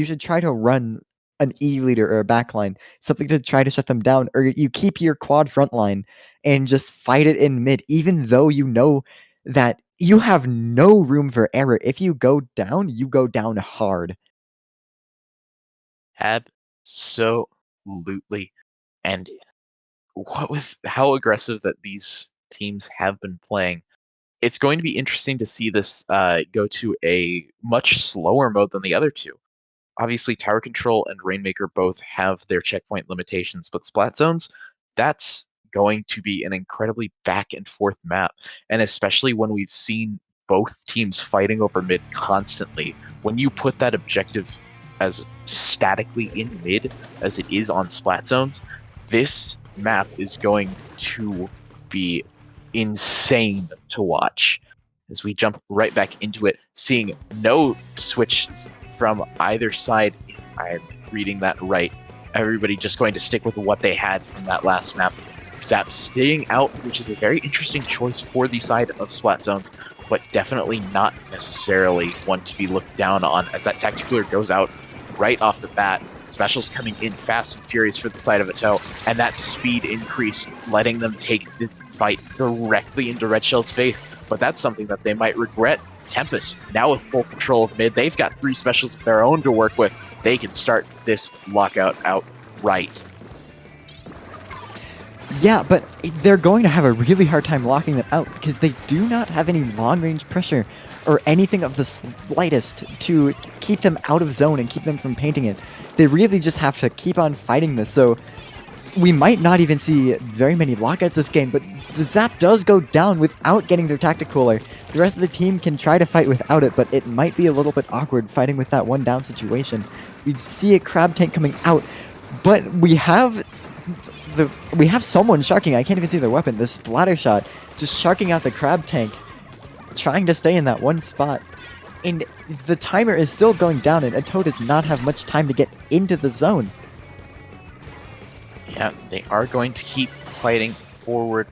should try to run an E leader or a backline, something to try to shut them down, or you keep your quad frontline and just fight it in mid, even though you know that you have no room for error. If you go down hard. Absolutely. And what with how aggressive that these teams have been playing, it's going to be interesting to see this go to a much slower mode than the other two. Obviously, Tower Control and Rainmaker both have their checkpoint limitations, but Splat Zones, that's going to be an incredibly back and forth map. And especially when we've seen both teams fighting over mid constantly, when you put that objective as statically in mid as it is on Splat Zones, this map is going to be insane to watch. As we jump right back into it, seeing no switches from either side, if I'm reading that right. Everybody just going to stick with what they had from that last map. Zap staying out, which is a very interesting choice for the side of Splat Zones, but definitely not necessarily one to be looked down on, as that Tacticular goes out right off the bat. Specials coming in fast and furious for the side of Ato, and that speed increase letting them take the fight directly into Red Shell's face. But that's something that they might regret. Tempest, now with full control of mid, they've got 3 specials of their own to work with. They can start this lockout out right. Yeah, but they're going to have a really hard time locking them out because they do not have any long-range pressure or anything of the slightest to keep them out of zone and keep them from painting it. They really just have to keep on fighting this, so we might not even see very many lockouts this game, but the Zap does go down without getting their Tacticooler. The rest of the team can try to fight without it, but it might be a little bit awkward fighting with that one down situation. We see a Crab Tank coming out, but we have someone sharking. I can't even see their weapon. The Splatter Shot just sharking out the Crab Tank, trying to stay in that one spot. And the timer is still going down, and Ato does not have much time to get into the zone. Yeah, they are going to keep fighting forward,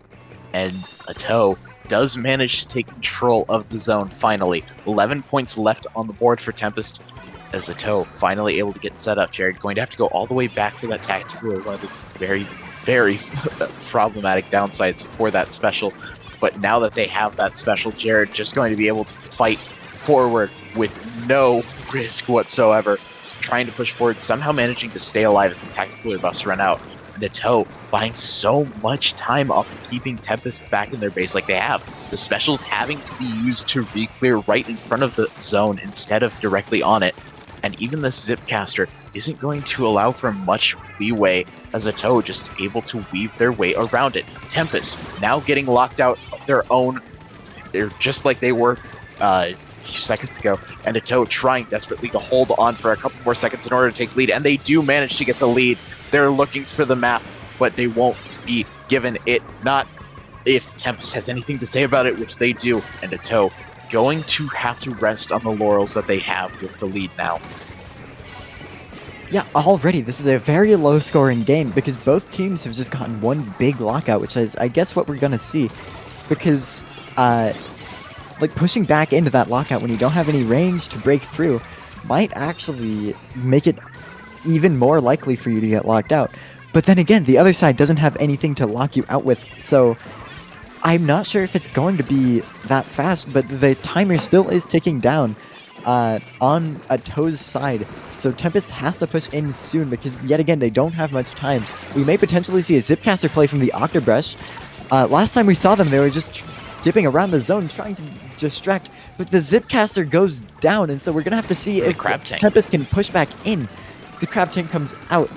and Ato does manage to take control of the zone finally. 11 points left on the board for Tempest, as Ato finally able to get set up. Jared going to have to go all the way back for that tactical, one of the very, very problematic downsides for that special. But now that they have that special, Jared just going to be able to fight forward with no risk whatsoever. Just trying to push forward, somehow managing to stay alive as the tactical buffs run out. And Ato buying so much time off of keeping Tempest back in their base like they have. The specials having to be used to re-clear right in front of the zone instead of directly on it. And even this Zipcaster isn't going to allow for much leeway, as Ato just able to weave their way around it. Tempest now getting locked out of their own. They're just like they were a few seconds ago, and Ato trying desperately to hold on for a couple more seconds in order to take lead, and they do manage to get the lead. They're looking for the map, but they won't be given it, not if Tempest has anything to say about it, which they do, and Ato going to have to rest on the laurels that they have with the lead now. Yeah, already this is a very low-scoring game because both teams have just gotten one big lockout, which is, I guess, what we're gonna see. Because, like, pushing back into that lockout when you don't have any range to break through might actually make it even more likely for you to get locked out. But then again, the other side doesn't have anything to lock you out with, so I'm not sure if it's going to be that fast, but the timer still is ticking down on Ato's side. So Tempest has to push in soon because, yet again, they don't have much time. We may potentially see a Zipcaster play from the Octobrush. Last time we saw them, they were just dipping around the zone trying to distract, but the Zipcaster goes down, and so we're going to have to see if Tempest can push back in. The Crab Tank comes out,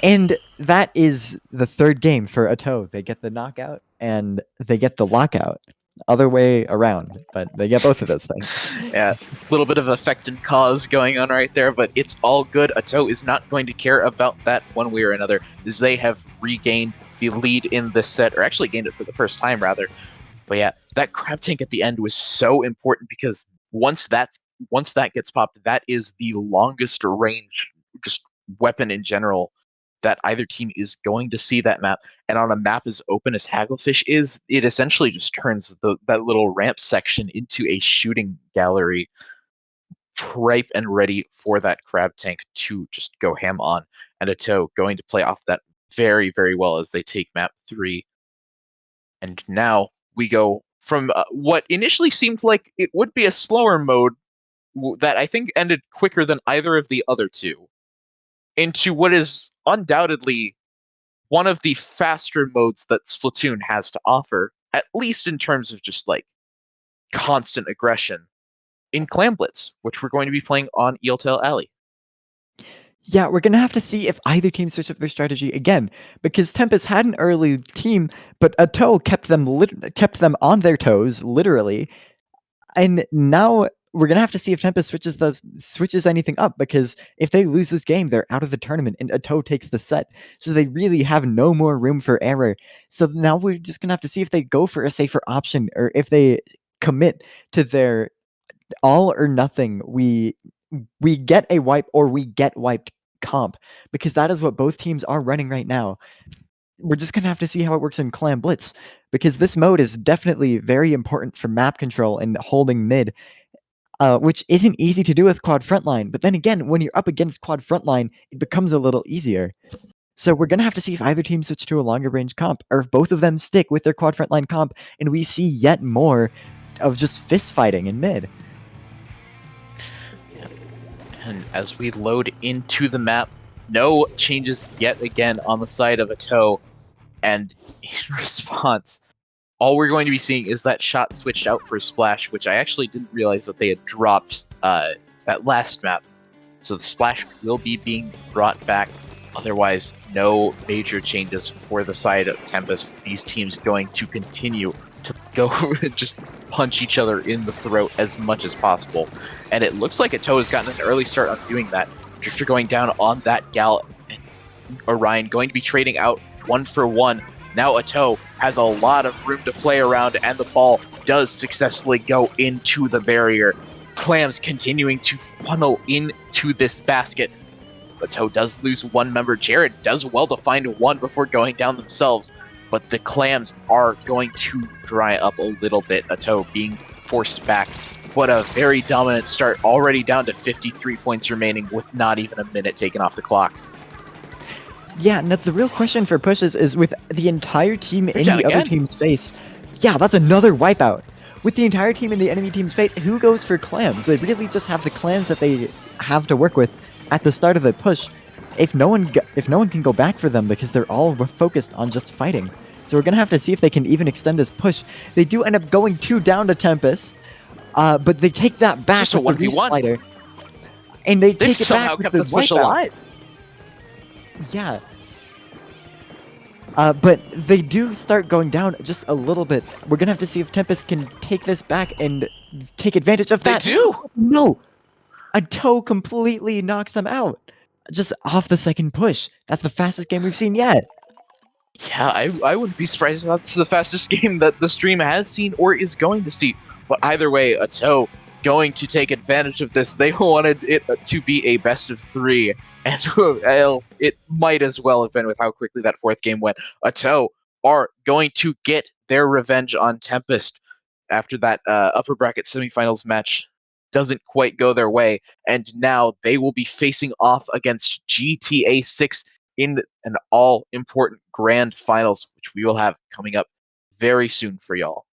and that is the third game for Ato. They get the knockout, and they get the lockout. Other way around, but they get both of those things. Yeah, a little bit of effect and cause going on right there, but it's all good. Ato is not going to care about that one way or another, as they have regained the lead in this set, or actually gained it for the first time, rather. But yeah, that Crab Tank at the end was so important because once that gets popped, that is the longest range just weapon in general that either team is going to see that map. And on a map as open as Hagglefish is, it essentially just turns that little ramp section into a shooting gallery, ripe and ready for that Crab Tank to just go ham on. And Ato going to play off that very, very well as they take map 3. And now we go from what initially seemed like it would be a slower mode that I think ended quicker than either of the other two, into what is undoubtedly one of the faster modes that Splatoon has to offer, at least in terms of just like constant aggression in Clam Blitz, which we're going to be playing on Eeltail Alley. Yeah, we're gonna have to see if either team switch up their strategy again, because Tempest had an early team, but a toe kept them on their toes, literally. And now we're gonna have to see if Tempest switches anything up, because if they lose this game, they're out of the tournament, and a toe takes the set. So they really have no more room for error. So now we're just gonna have to see if they go for a safer option, or if they commit to their all or nothing. We get a wipe or we get wiped comp, because that is what both teams are running right now. We're just gonna have to see how it works in Clam Blitz, because this mode is definitely very important for map control and holding mid, which isn't easy to do with quad frontline. But then again, when you're up against quad frontline, it becomes a little easier. So we're gonna have to see if either team switch to a longer range comp, or if both of them stick with their quad frontline comp, and we see yet more of just fist fighting in mid. And as we load into the map, no changes yet again on the side of a toe. And in response, all we're going to be seeing is that shot switched out for Splash, which I actually didn't realize that they had dropped that last map. So the Splash will be being brought back. Otherwise, no major changes for the side of Tempest. These teams going to continue to go just punch each other in the throat as much as possible. And it looks like a toe has gotten an early start on doing that. Drifter going down on that gal, and Orion going to be trading out 1-for-1. Now a toe has a lot of room to play around, and the ball does successfully go into the barrier. Clams continuing to funnel into this basket. But Toe does lose one member. Jared does well to find one before going down themselves. But the Clams are going to dry up a little bit. A Toe being forced back. What a very dominant start. Already down to 53 points remaining with not even a minute taken off the clock. Yeah, and that's the real question for pushes, is with the entire team in the other team's face. Yeah, that's another wipeout. With the entire team in the enemy team's face, who goes for Clams? They really just have the Clams that they have to work with at the start of the push. If no one can go back for them, because they're all focused on just fighting. So we're gonna have to see if they can even extend this push. They do end up going 2 down to Tempest, but they take that back with the re-slider. And they've take it somehow back kept with this the push alive. Yeah. But they do start going down just a little bit. We're gonna have to see if Tempest can take this back and take advantage of that. They do! No! A Toe completely knocks them out. Just off the second push. That's the fastest game we've seen yet. Yeah, I wouldn't be surprised if that's the fastest game that the stream has seen or is going to see. But either way, a Toe going to take advantage of this. They wanted it to be a best of 3. And well, it might as well have been with how quickly that 4th game went. A Toe are going to get their revenge on Tempest after that upper bracket semifinals match doesn't quite go their way. And now they will be facing off against GTA 6 in an all-important grand finals, which we will have coming up very soon for y'all.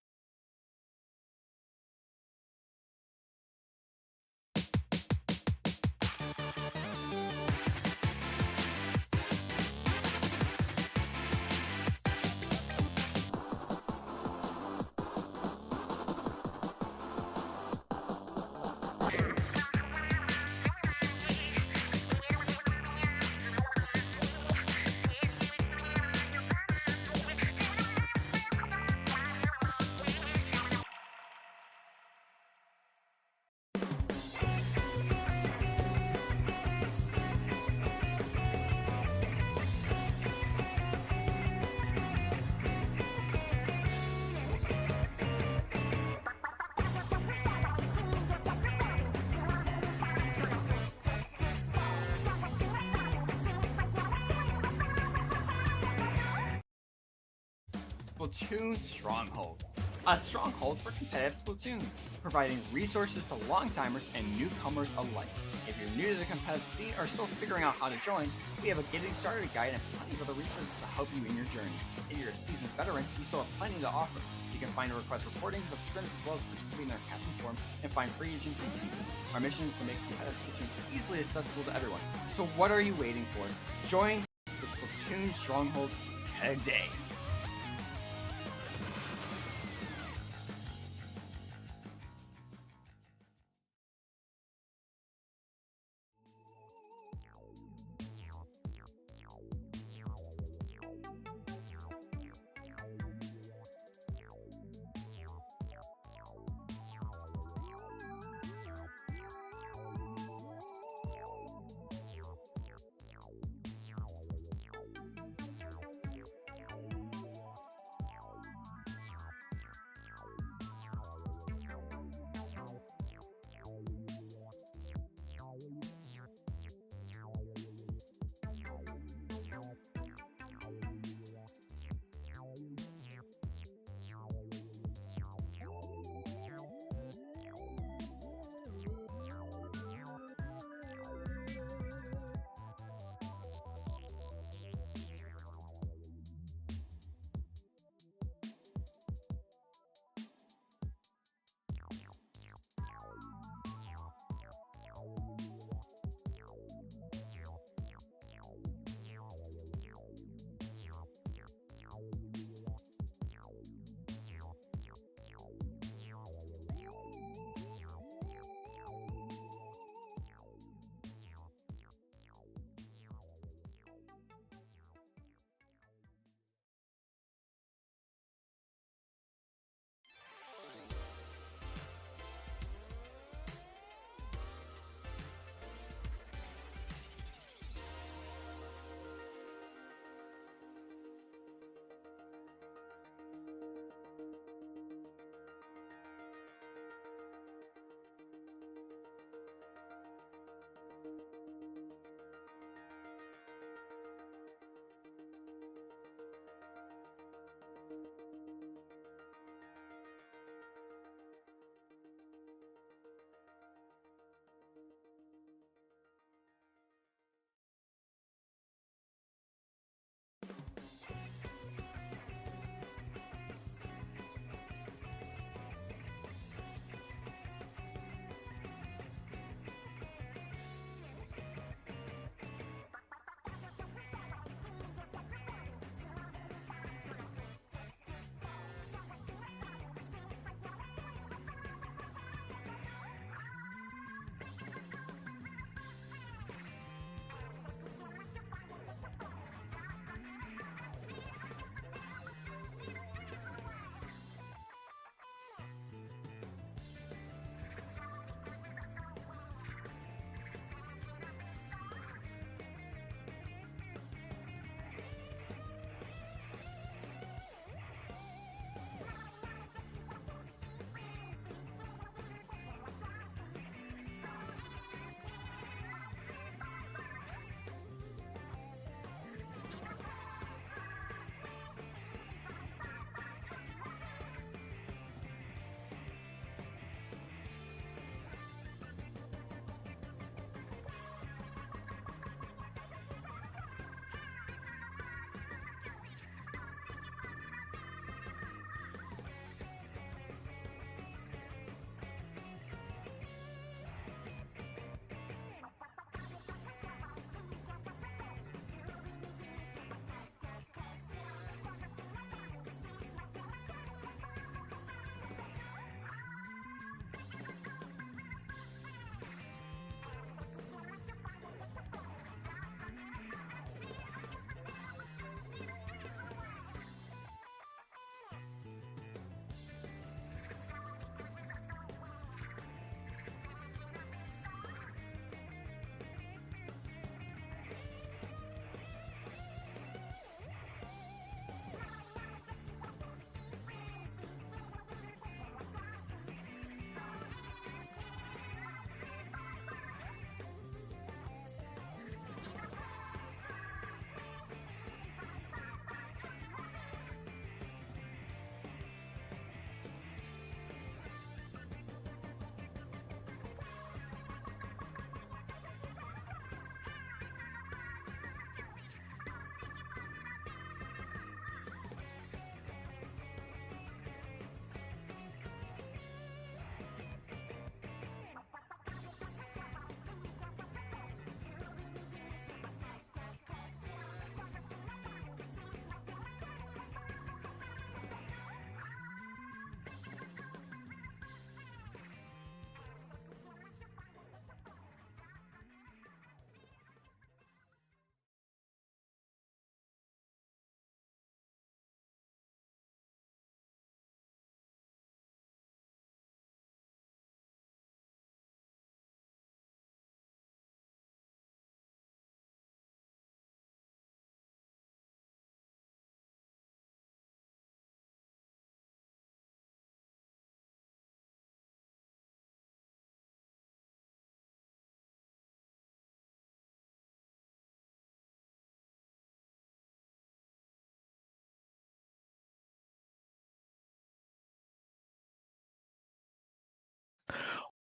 Splatoon Stronghold. A stronghold for competitive Splatoon, providing resources to long-timers and newcomers alike. If you're new to the competitive scene or still figuring out how to join, we have a getting started guide and plenty of other resources to help you in your journey. If you're a seasoned veteran, we still have plenty to offer. You can find and request recordings of scrims as well as participate in our captain forums and find free agents and teams. Our mission is to make competitive Splatoon easily accessible to everyone. So what are you waiting for? Join the Splatoon Stronghold today.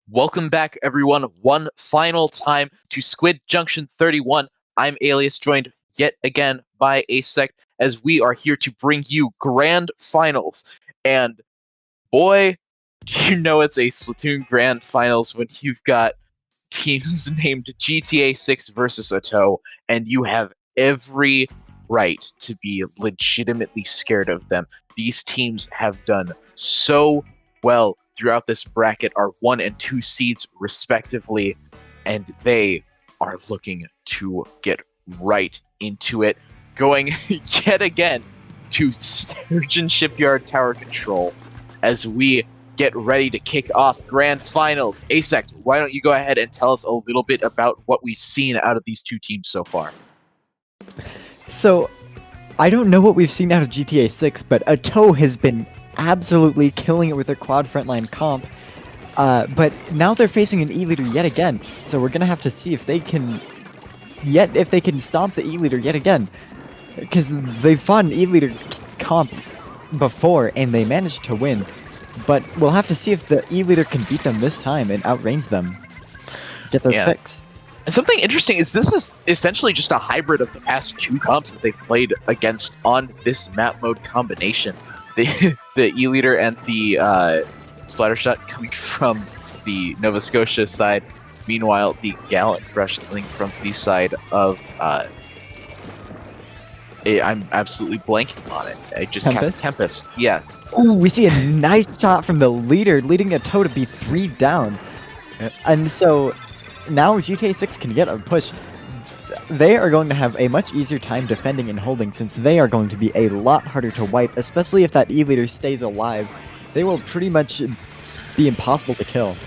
Welcome back, everyone, one final time to Squid Junction 31. I'm Alias, joined yet again by Asec, as we are here to bring you grand finals. And boy, do you know it's a Splatoon grand finals when you've got teams named GTA 6 versus Ato, and you have every right to be legitimately scared of them. These teams have done so well throughout this bracket, are 1 and 2 seeds respectively, and they are looking to get right into it, going yet again to Sturgeon Shipyard Tower Control as we get ready to kick off grand finals. Asec, why don't you go ahead and tell us a little bit about what we've seen out of these two teams so far? So, I don't know what we've seen out of GTA 6, but Ato has been absolutely killing it with their quad frontline comp. But now they're facing an E-leader yet again, so we're gonna have to see if they can stomp the E-leader yet again. Because they've fought an E-leader comp before, and they managed to win. But we'll have to see if the E-leader can beat them this time and outrange them. Get those picks. And something interesting is this is essentially just a hybrid of the past two comps that they've played against on this map mode combination. The E-leader and the Splattershot coming from the Nova Scotia side. Meanwhile, the Gallant Rush coming from the side of I'm absolutely blanking on it. I just cast Tempest. Yes. Ooh, we see a nice shot from the leader, leading Ato to be 3 down. And so now GTA 6 can get a push. They are going to have a much easier time defending and holding, since they are going to be a lot harder to wipe, especially if that E-leader stays alive. They will pretty much be impossible to kill.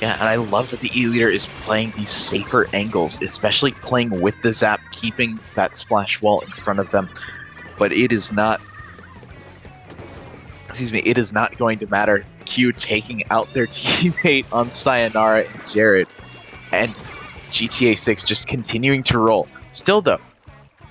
Yeah, and I love that the E-leader is playing these safer angles, especially playing with the zap, keeping that splash wall in front of them. But it is not... it is not going to matter. Q taking out their teammate on Sayonara and Jared. And GTA 6 just continuing to roll. Still though,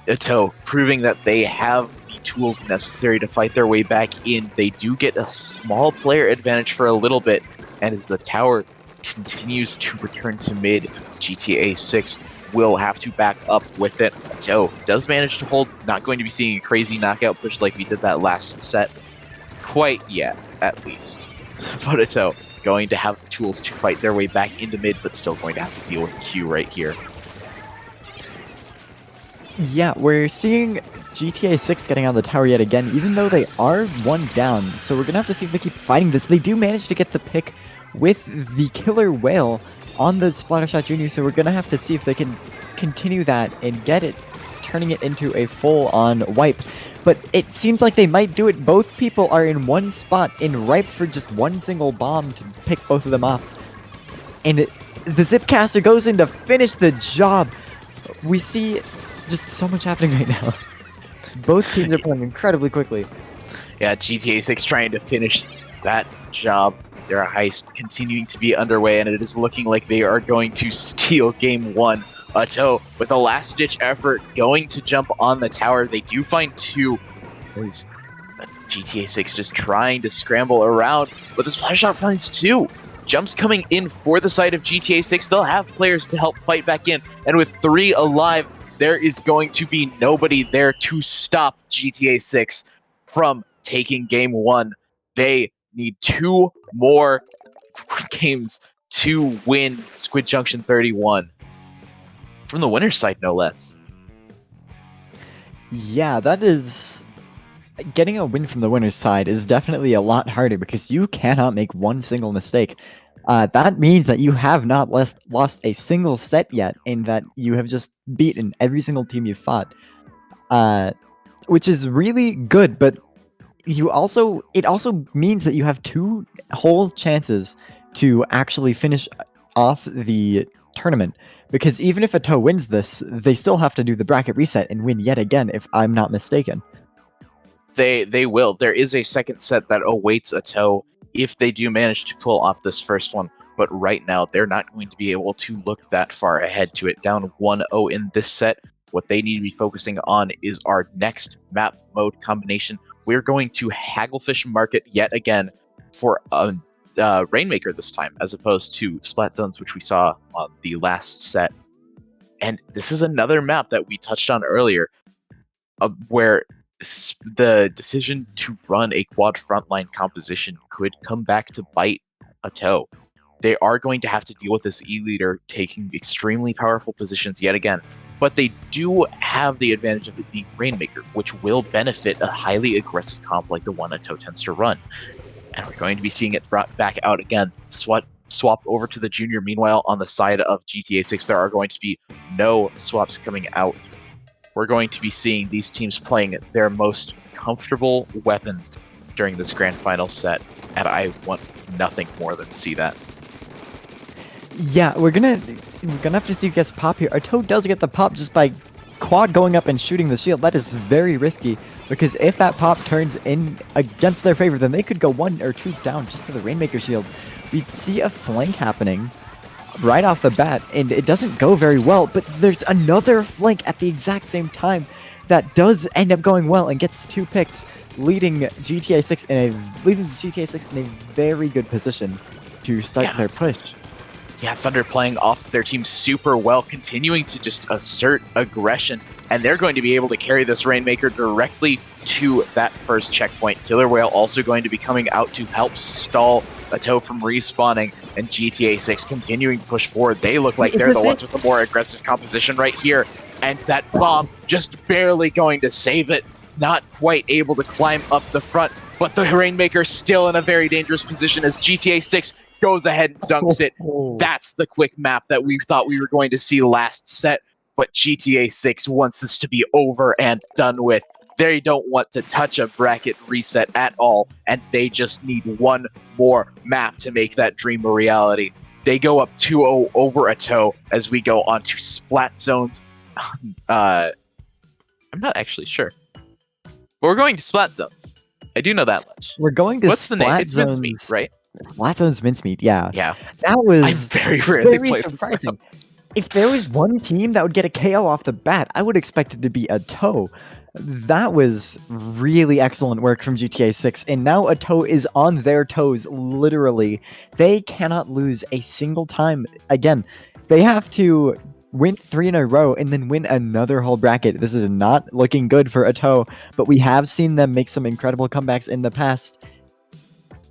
Ato proving that they have the tools necessary to fight their way back in. They do get a small player advantage for a little bit, and as the tower continues to return to mid, GTA 6 will have to back up with it. Ato does manage to hold, not going to be seeing a crazy knockout push like we did that last set quite yet, at least. But Ato going to have the tools to fight their way back into mid, but still going to have to deal with Q right here. Yeah, we're seeing GTA 6 getting on the tower yet again, even though they are 1 down. So we're going to have to see if they keep fighting this. They do manage to get the pick with the Killer Whale on the Splattershot Jr., so we're going to have to see if they can continue that and get it, turning it into a full-on wipe. But it seems like they might do it. Both people are in one spot and ripe for just one single bomb to pick both of them off. And the Zipcaster goes in to finish the job. We see just so much happening right now. Both teams are playing incredibly quickly. Yeah, GTA 6 trying to finish that job. Their heist continuing to be underway, and it is looking like they are going to steal game 1. Ato, with a last-ditch effort, going to jump on the tower. They do find 2. As GTA 6 just trying to scramble around, but the Splattershot finds 2. Jumps coming in for the side of GTA 6. They'll have players to help fight back in, and with 3 alive, there is going to be nobody there to stop GTA 6 from taking game 1. They need 2 more games to win Squid Junction 31. From the winner's side, no less. Yeah, that is... Getting a win from the winner's side is definitely a lot harder because you cannot make one single mistake. That means that you have not lost a single set yet, and that you have just beaten every single team you've fought. Which is really good, but it also means that you have 2 whole chances to actually finish off the tournament. Because even if Ato wins this, they still have to do the bracket reset and win yet again, if I'm not mistaken. They will. There is a second set that awaits Ato if they do manage to pull off this first one. But right now, they're not going to be able to look that far ahead to it. Down 1-0 in this set. What they need to be focusing on is our next map mode combination. We're going to Hagglefish Market yet again for a Rainmaker this time, as opposed to Splat Zones, which we saw on the last set. And this is another map that we touched on earlier, where the decision to run a quad frontline composition could come back to bite a toe. They are going to have to deal with this E-leader taking extremely powerful positions yet again, but they do have the advantage of it being Rainmaker, which will benefit a highly aggressive comp like the one Ato tends to run. And we're going to be seeing it brought back out again. Swap over to the Junior. Meanwhile, on the side of GTA 6, there are going to be no swaps coming out. We're going to be seeing these teams playing their most comfortable weapons during this grand final set, and I want nothing more than to see that. Yeah, we're gonna have to see who gets pop here. Ato does get the pop just by quad going up and shooting the shield. That is very risky, because if that pop turns in against their favor, then they could go 1 or 2 down just to the Rainmaker shield. We'd see a flank happening right off the bat, and it doesn't go very well, but there's another flank at the exact same time that does end up going well and gets 2 picks, leading GTA 6 in a very good position to start their push. Yeah, Thunder playing off their team super well, continuing to just assert aggression, and they're going to be able to carry this Rainmaker directly to that first checkpoint. Killer Whale also going to be coming out to help stall Ato from respawning, and GTA 6 continuing to push forward. They look like they're the ones with the more aggressive composition right here, and that bomb just barely going to save it, not quite able to climb up the front, but the Rainmaker still in a very dangerous position as GTA 6 goes ahead and dunks it. That's the quick map that we thought we were going to see last set, but GTA 6 wants this to be over and done with. They don't want to touch a bracket reset at all, and they just need one more map to make that dream a reality. They go up 2-0 over Ato as we go on to Splat Zones. I'm not actually sure. But we're going to Splat Zones. I do know that much. We're going to What's the name? It's Mincemeat, right? Splat Zones Mincemeat, yeah. Yeah. That was I very rarely play surprising. If there was one team that would get a KO off the bat, I would expect it to be Ato. That was really excellent work from GTA 6, and now Ato is on their toes, literally. They cannot lose a single time. Again, they have to win 3 in a row and then win another whole bracket. This is not looking good for Ato, but we have seen them make some incredible comebacks in the past.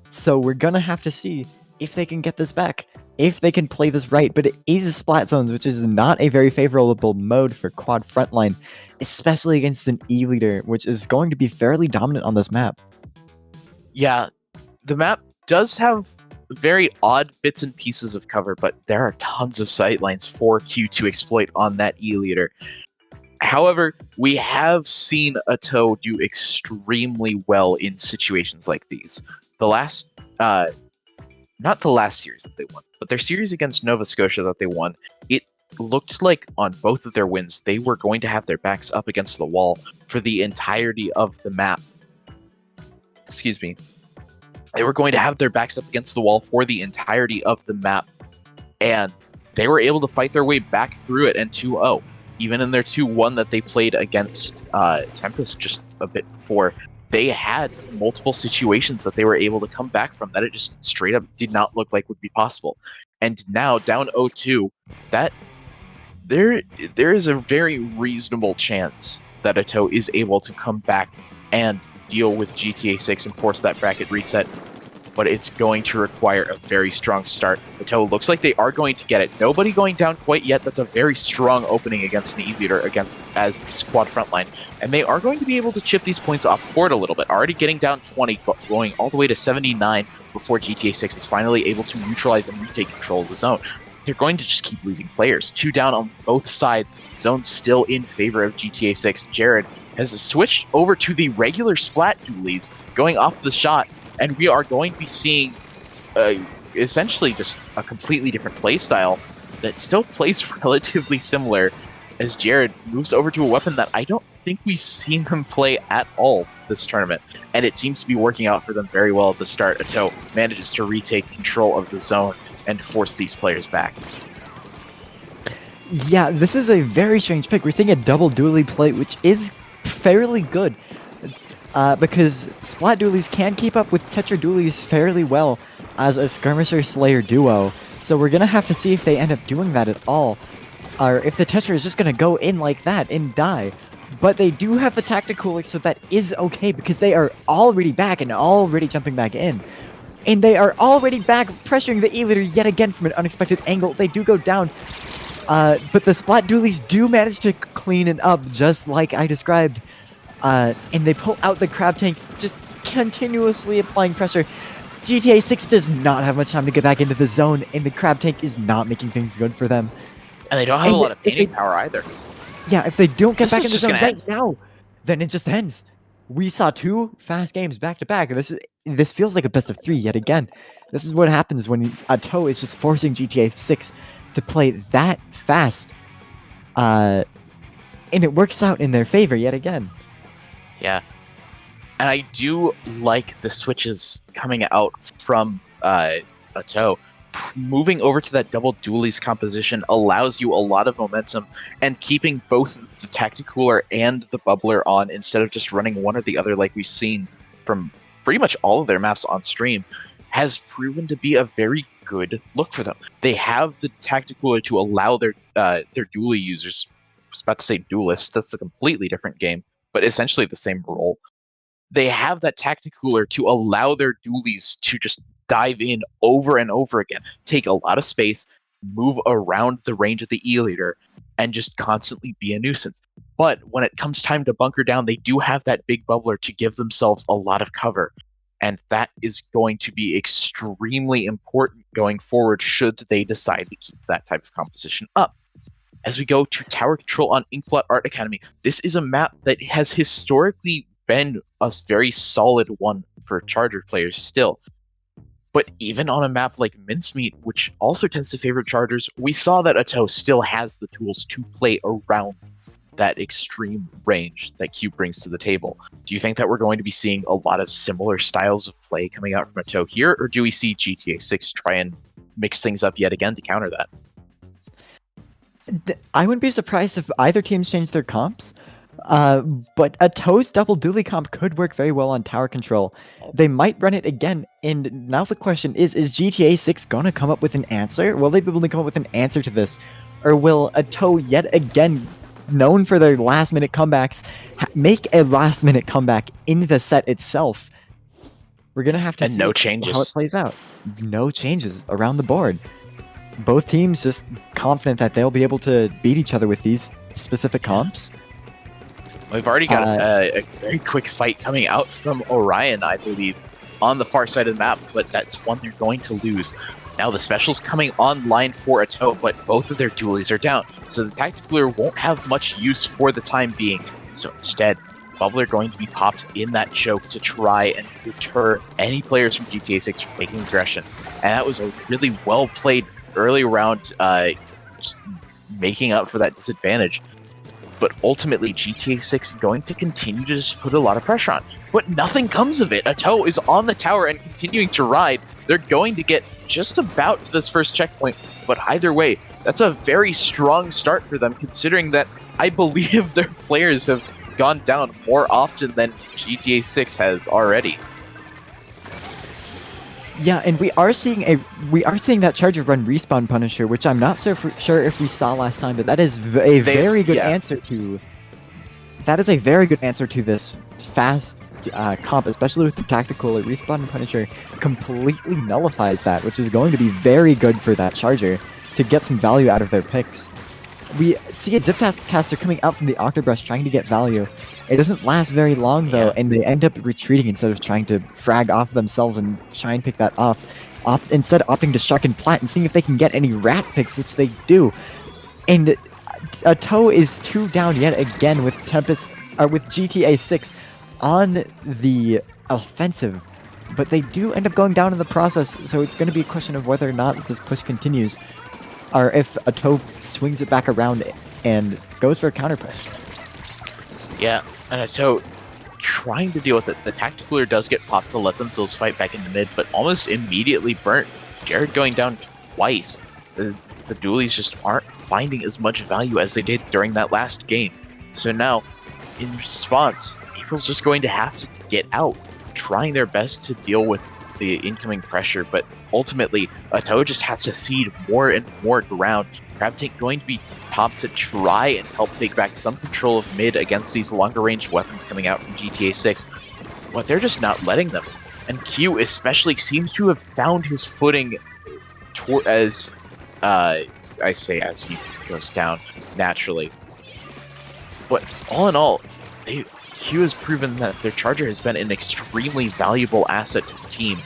So we're gonna have to see if they can get this back, if they can play this right. But it is Splat Zones, which is not a very favorable mode for quad frontline, especially against an E-leader, which is going to be fairly dominant on this map. Yeah, the map does have very odd bits and pieces of cover, but there are tons of sightlines for Q to exploit on that E-leader. However, we have seen Ato do extremely well in situations like these. The last, not the last series that they won, but their series against Nova Scotia that they won, it looked like on both of their wins, they were going to have their backs up against the wall for the entirety of the map. Excuse me. They were going to have their backs up against the wall for the entirety of the map, and they were able to fight their way back through it and 2-0. Even in their 2-1 that they played against Tempest just a bit before, they had multiple situations that they were able to come back from that it just straight up did not look like would be possible. And now, down 0-2, that there is a very reasonable chance that Ato is able to come back and deal with GTA 6 and force that bracket reset, but it's going to require a very strong start. Ato looks like they are going to get it. Nobody going down quite yet. That's a very strong opening against an E-leader as this quad frontline, and they are going to be able to chip these points off board a little bit. Already getting down 20, going all the way to 79 before GTA 6 is finally able to neutralize and retake control of the zone. They're going to just keep losing players. 2 down on both sides. Zone still in favor of GTA 6. Jared has switched over to the regular Splat dualies, going off the shot, and we are going to be seeing essentially just a completely different playstyle that still plays relatively similar as Jared moves over to a weapon that I don't think we've seen him play at all this tournament, and it seems to be working out for them very well at the start. Ato manages to retake control of the zone and force these players back. Yeah, this is a very strange pick. We're seeing a double dually play, which is fairly good, because Splat dualies can keep up with Tetra dualies fairly well, as a Skirmisher Slayer duo. So we're gonna have to see if they end up doing that at all, or if the Tetra is just gonna go in like that and die. But they do have the Tacticooler, so that is okay, because they are already back and already jumping back in. And they are already back, pressuring the E-Leader yet again from an unexpected angle. They do go down, but the Splat Dualies do manage to clean it up, just like I described. And they pull out the Crab Tank, just continuously applying pressure. GTA 6 does not have much time to get back into the zone, and the Crab Tank is not making things good for them. And they don't have a lot of painting power either. Yeah, if they don't get back in the just zone gonna right end. now, then it just ends. We saw 2 fast games back to back. This feels like a best of 3 yet again. This is what happens when a toe is just forcing GTA 6 to play that fast. And it works out in their favor yet again. Yeah. And I do like the switches coming out from a toe. Moving over to that double dualies composition allows you a lot of momentum, and keeping both the Tacticooler and the Bubbler on instead of just running one or the other like we've seen from pretty much all of their maps on stream has proven to be a very good look for them. They have the Tacticooler to allow their dually users, I was about to say duelists, that's a completely different game, but essentially the same role. They have that Tacticooler to allow their dualies to just dive in over and over again, take a lot of space, move around the range of the E-Leader, and just constantly be a nuisance. But when it comes time to bunker down, they do have that big bubbler to give themselves a lot of cover. And that is going to be extremely important going forward should they decide to keep that type of composition up. As we go to Tower Control on Inkblot Art Academy, this is a map that has historically been a very solid one for Charger players still. But even on a map like Mincemeat, which also tends to favor Chargers, we saw that Atto still has the tools to play around that extreme range that Cube brings to the table. Do you think that we're going to be seeing a lot of similar styles of play coming out from Atto here, or do we see GTA 6 try and mix things up yet again to counter that? I wouldn't be surprised if either teams change their comps. But a Toe's double dually comp could work very well on tower control. They might run it again, and now the question is GTA 6 gonna come up with an answer? Will they be able to come up with an answer to this? Or will a Toe yet again, known for their last minute comebacks, make a last minute comeback in the set itself? We're gonna have to see no changes. How it plays out. No changes around the board. Both teams just confident that they'll be able to beat each other with these specific comps. We've already got a very quick fight coming out from Orion, I believe, on the far side of the map, but that's one they're going to lose. Now the special's coming online for Atto, but both of their dualies are down, so the Tacticooler won't have much use for the time being. So instead, Bubbler going to be popped in that choke to try and deter any players from GTA 6 from taking aggression. And that was a really well played early round, just making up for that disadvantage. But ultimately, GTA 6 is going to continue to just put a lot of pressure on. But nothing comes of it. Atto is on the tower and continuing to ride. They're going to get just about to this first checkpoint. But either way, that's a very strong start for them, considering that I believe their players have gone down more often than GTA 6 has already. Yeah, and we are seeing that Charger run respawn Punisher, which I'm not sure if we saw last time, but that is a very good answer to. That is a very good answer to this fast comp, especially with the Tacticooler. Respawn Punisher completely nullifies that, which is going to be very good for that Charger to get some value out of their picks. We see a Zipcaster coming out from the Octobrush trying to get value. It doesn't last very long though, and they end up retreating instead of trying to frag off themselves and try and pick that off. Instead opting to Shark and Plat and seeing if they can get any rat picks, which they do. And Atto is 2 down yet again with Tempest, with GTA 6 on the offensive. But they do end up going down in the process, so it's going to be a question of whether or not this push continues, or if Atto swings it back around and goes for a counter push. Yeah, and Atto trying to deal with it. The Tacticooler does get popped to let themselves fight back in the mid, but almost immediately burnt. Jared going down twice. The dualies just aren't finding as much value as they did during that last game. So now, in response, April's just going to have to get out, trying their best to deal with the incoming pressure, but ultimately, Ato just has to cede more and more ground. Crab Tank going to be popped to try and help take back some control of mid against these longer range weapons coming out from GTA 6, but they're just not letting them. And Q especially seems to have found his footing as he goes down naturally. But all in all, Q has proven that their charger has been an extremely valuable asset to the team.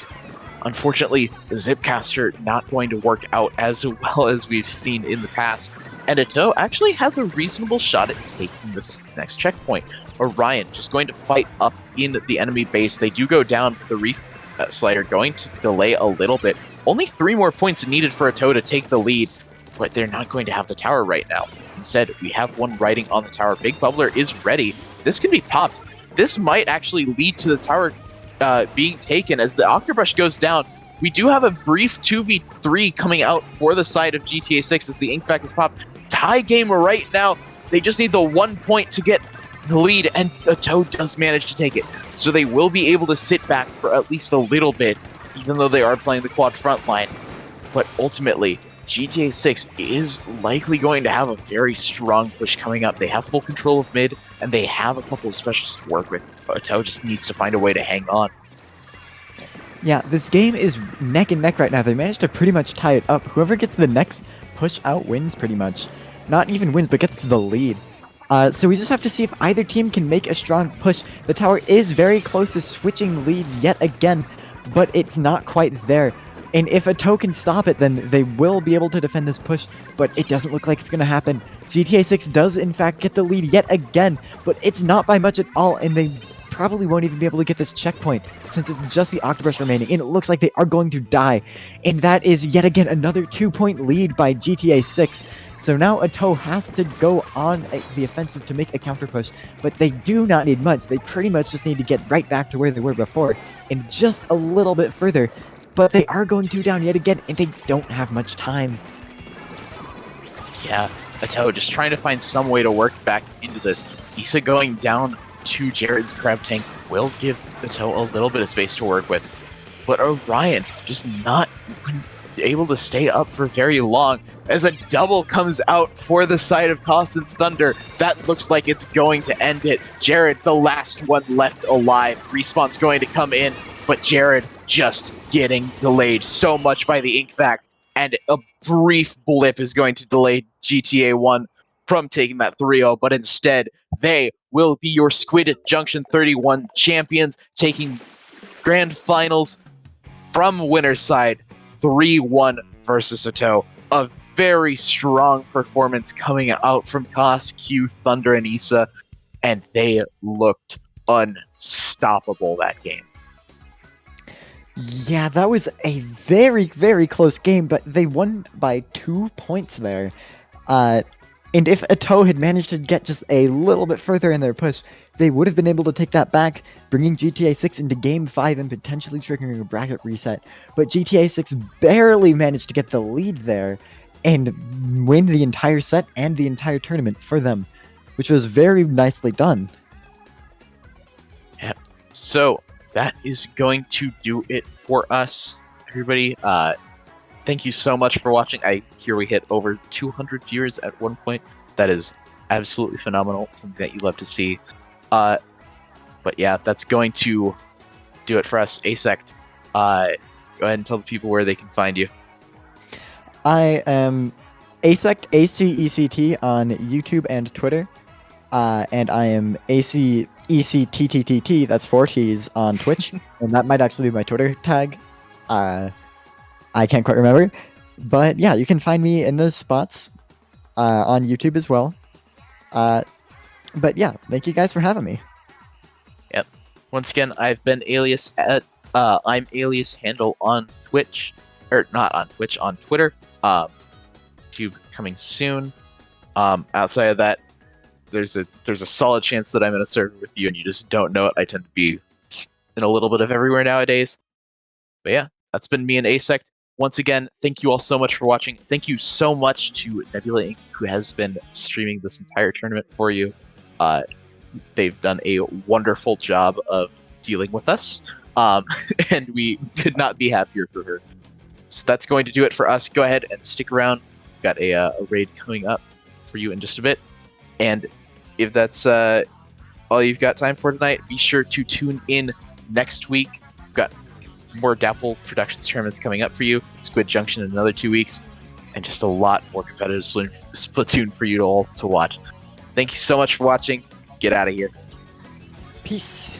Unfortunately, the Zipcaster not going to work out as well as we've seen in the past, and Ato actually has a reasonable shot at taking this next checkpoint. Orion just going to fight up in the enemy base. They do go down for the Reef Slider, going to delay a little bit. Only 3 more points needed for Ato to take the lead, but they're not going to have the tower right now. Instead, we have one riding on the tower. Big Bubbler is ready. This can be popped. This might actually lead to the tower being taken as the Octobrush goes down. We do have a brief 2v3 coming out for the side of GTA 6 as the Inkback is popped. Tie game right now. They just need the 1 point to get the lead, and Ato does manage to take it. So they will be able to sit back for at least a little bit, even though they are playing the quad front line. But ultimately, GTA 6 is likely going to have a very strong push coming up. They have full control of mid, and they have a couple of specialists to work with. Ato just needs to find a way to hang on. Yeah, this game is neck and neck right now. They managed to pretty much tie it up. Whoever gets the next push out wins pretty much. Not even wins, but gets to the lead. So we just have to see if either team can make a strong push. The tower is very close to switching leads yet again, but it's not quite there. And if Ato can stop it, then they will be able to defend this push, but it doesn't look like it's going to happen. GTA 6 does, in fact, get the lead yet again, but it's not by much at all, and they probably won't even be able to get this checkpoint, since it's just the Octobrush remaining, and it looks like they are going to die. And that is, yet again, another 2-point lead by GTA 6. So now Ato has to go on the offensive to make a counter push, but they do not need much. They pretty much just need to get right back to where they were before, and just a little bit further. But they are going 2 down yet again, and they don't have much time. Yeah, Ato just trying to find some way to work back into this. Issa going down to Jared's Crab Tank will give Ato a little bit of space to work with. But Orion just not able to stay up for very long as a double comes out for the side of Cost and Thunder. That looks like it's going to end it. Jared, the last one left alive. Respawn's going to come in, but Jared just getting delayed so much by the Inkvac, and a brief blip is going to delay GTA 1 from taking that 3-0, but instead they will be your Squid Junction 31 champions, taking grand finals from winner's side 3-1 versus Ato. A very strong performance coming out from Kos, Q, Thunder, and Issa, and they looked unstoppable that game. Yeah, that was a very, very close game, but they won by 2 points there. And if Ato had managed to get just a little bit further in their push, they would have been able to take that back, bringing GTA 6 into Game 5 and potentially triggering a bracket reset. But GTA 6 barely managed to get the lead there and win the entire set and the entire tournament for them, which was very nicely done. Yeah. So that is going to do it for us, everybody. Thank you so much for watching. I hear we hit over 200 viewers at one point. That is absolutely phenomenal. Something that you love to see. But yeah, that's going to do it for us. Asect, go ahead and tell the people where they can find you. I am Asect, ACECT on YouTube and Twitter. And I am ACECTTT, that's 4 T's, on Twitch. And that might actually be my Twitter tag. I can't quite remember. But yeah, you can find me in those spots on YouTube as well. But yeah, thank you guys for having me. Yep. Once again, I've been Alias at I'm Alias handle on Twitch, or not on Twitch, on Twitter. YouTube coming soon. Outside of that, there's a solid chance that I'm in a server with you and you just don't know it. I tend to be in a little bit of everywhere nowadays. But yeah, that's been me and Asect. Once again, thank you all so much for watching. Thank you so much to Nebula Inc., who has been streaming this entire tournament for you. They've done a wonderful job of dealing with us, and we could not be happier for her. So that's going to do it for us. Go ahead and stick around. We've got a raid coming up for you in just a bit, and if that's all you've got time for tonight, be sure to tune in next week. We've got more Dapple Productions tournaments coming up for you. Squid Junction in another 2 weeks, and just a lot more competitive Splatoon for you all to watch. Thank you so much for watching. Get out of here. Peace.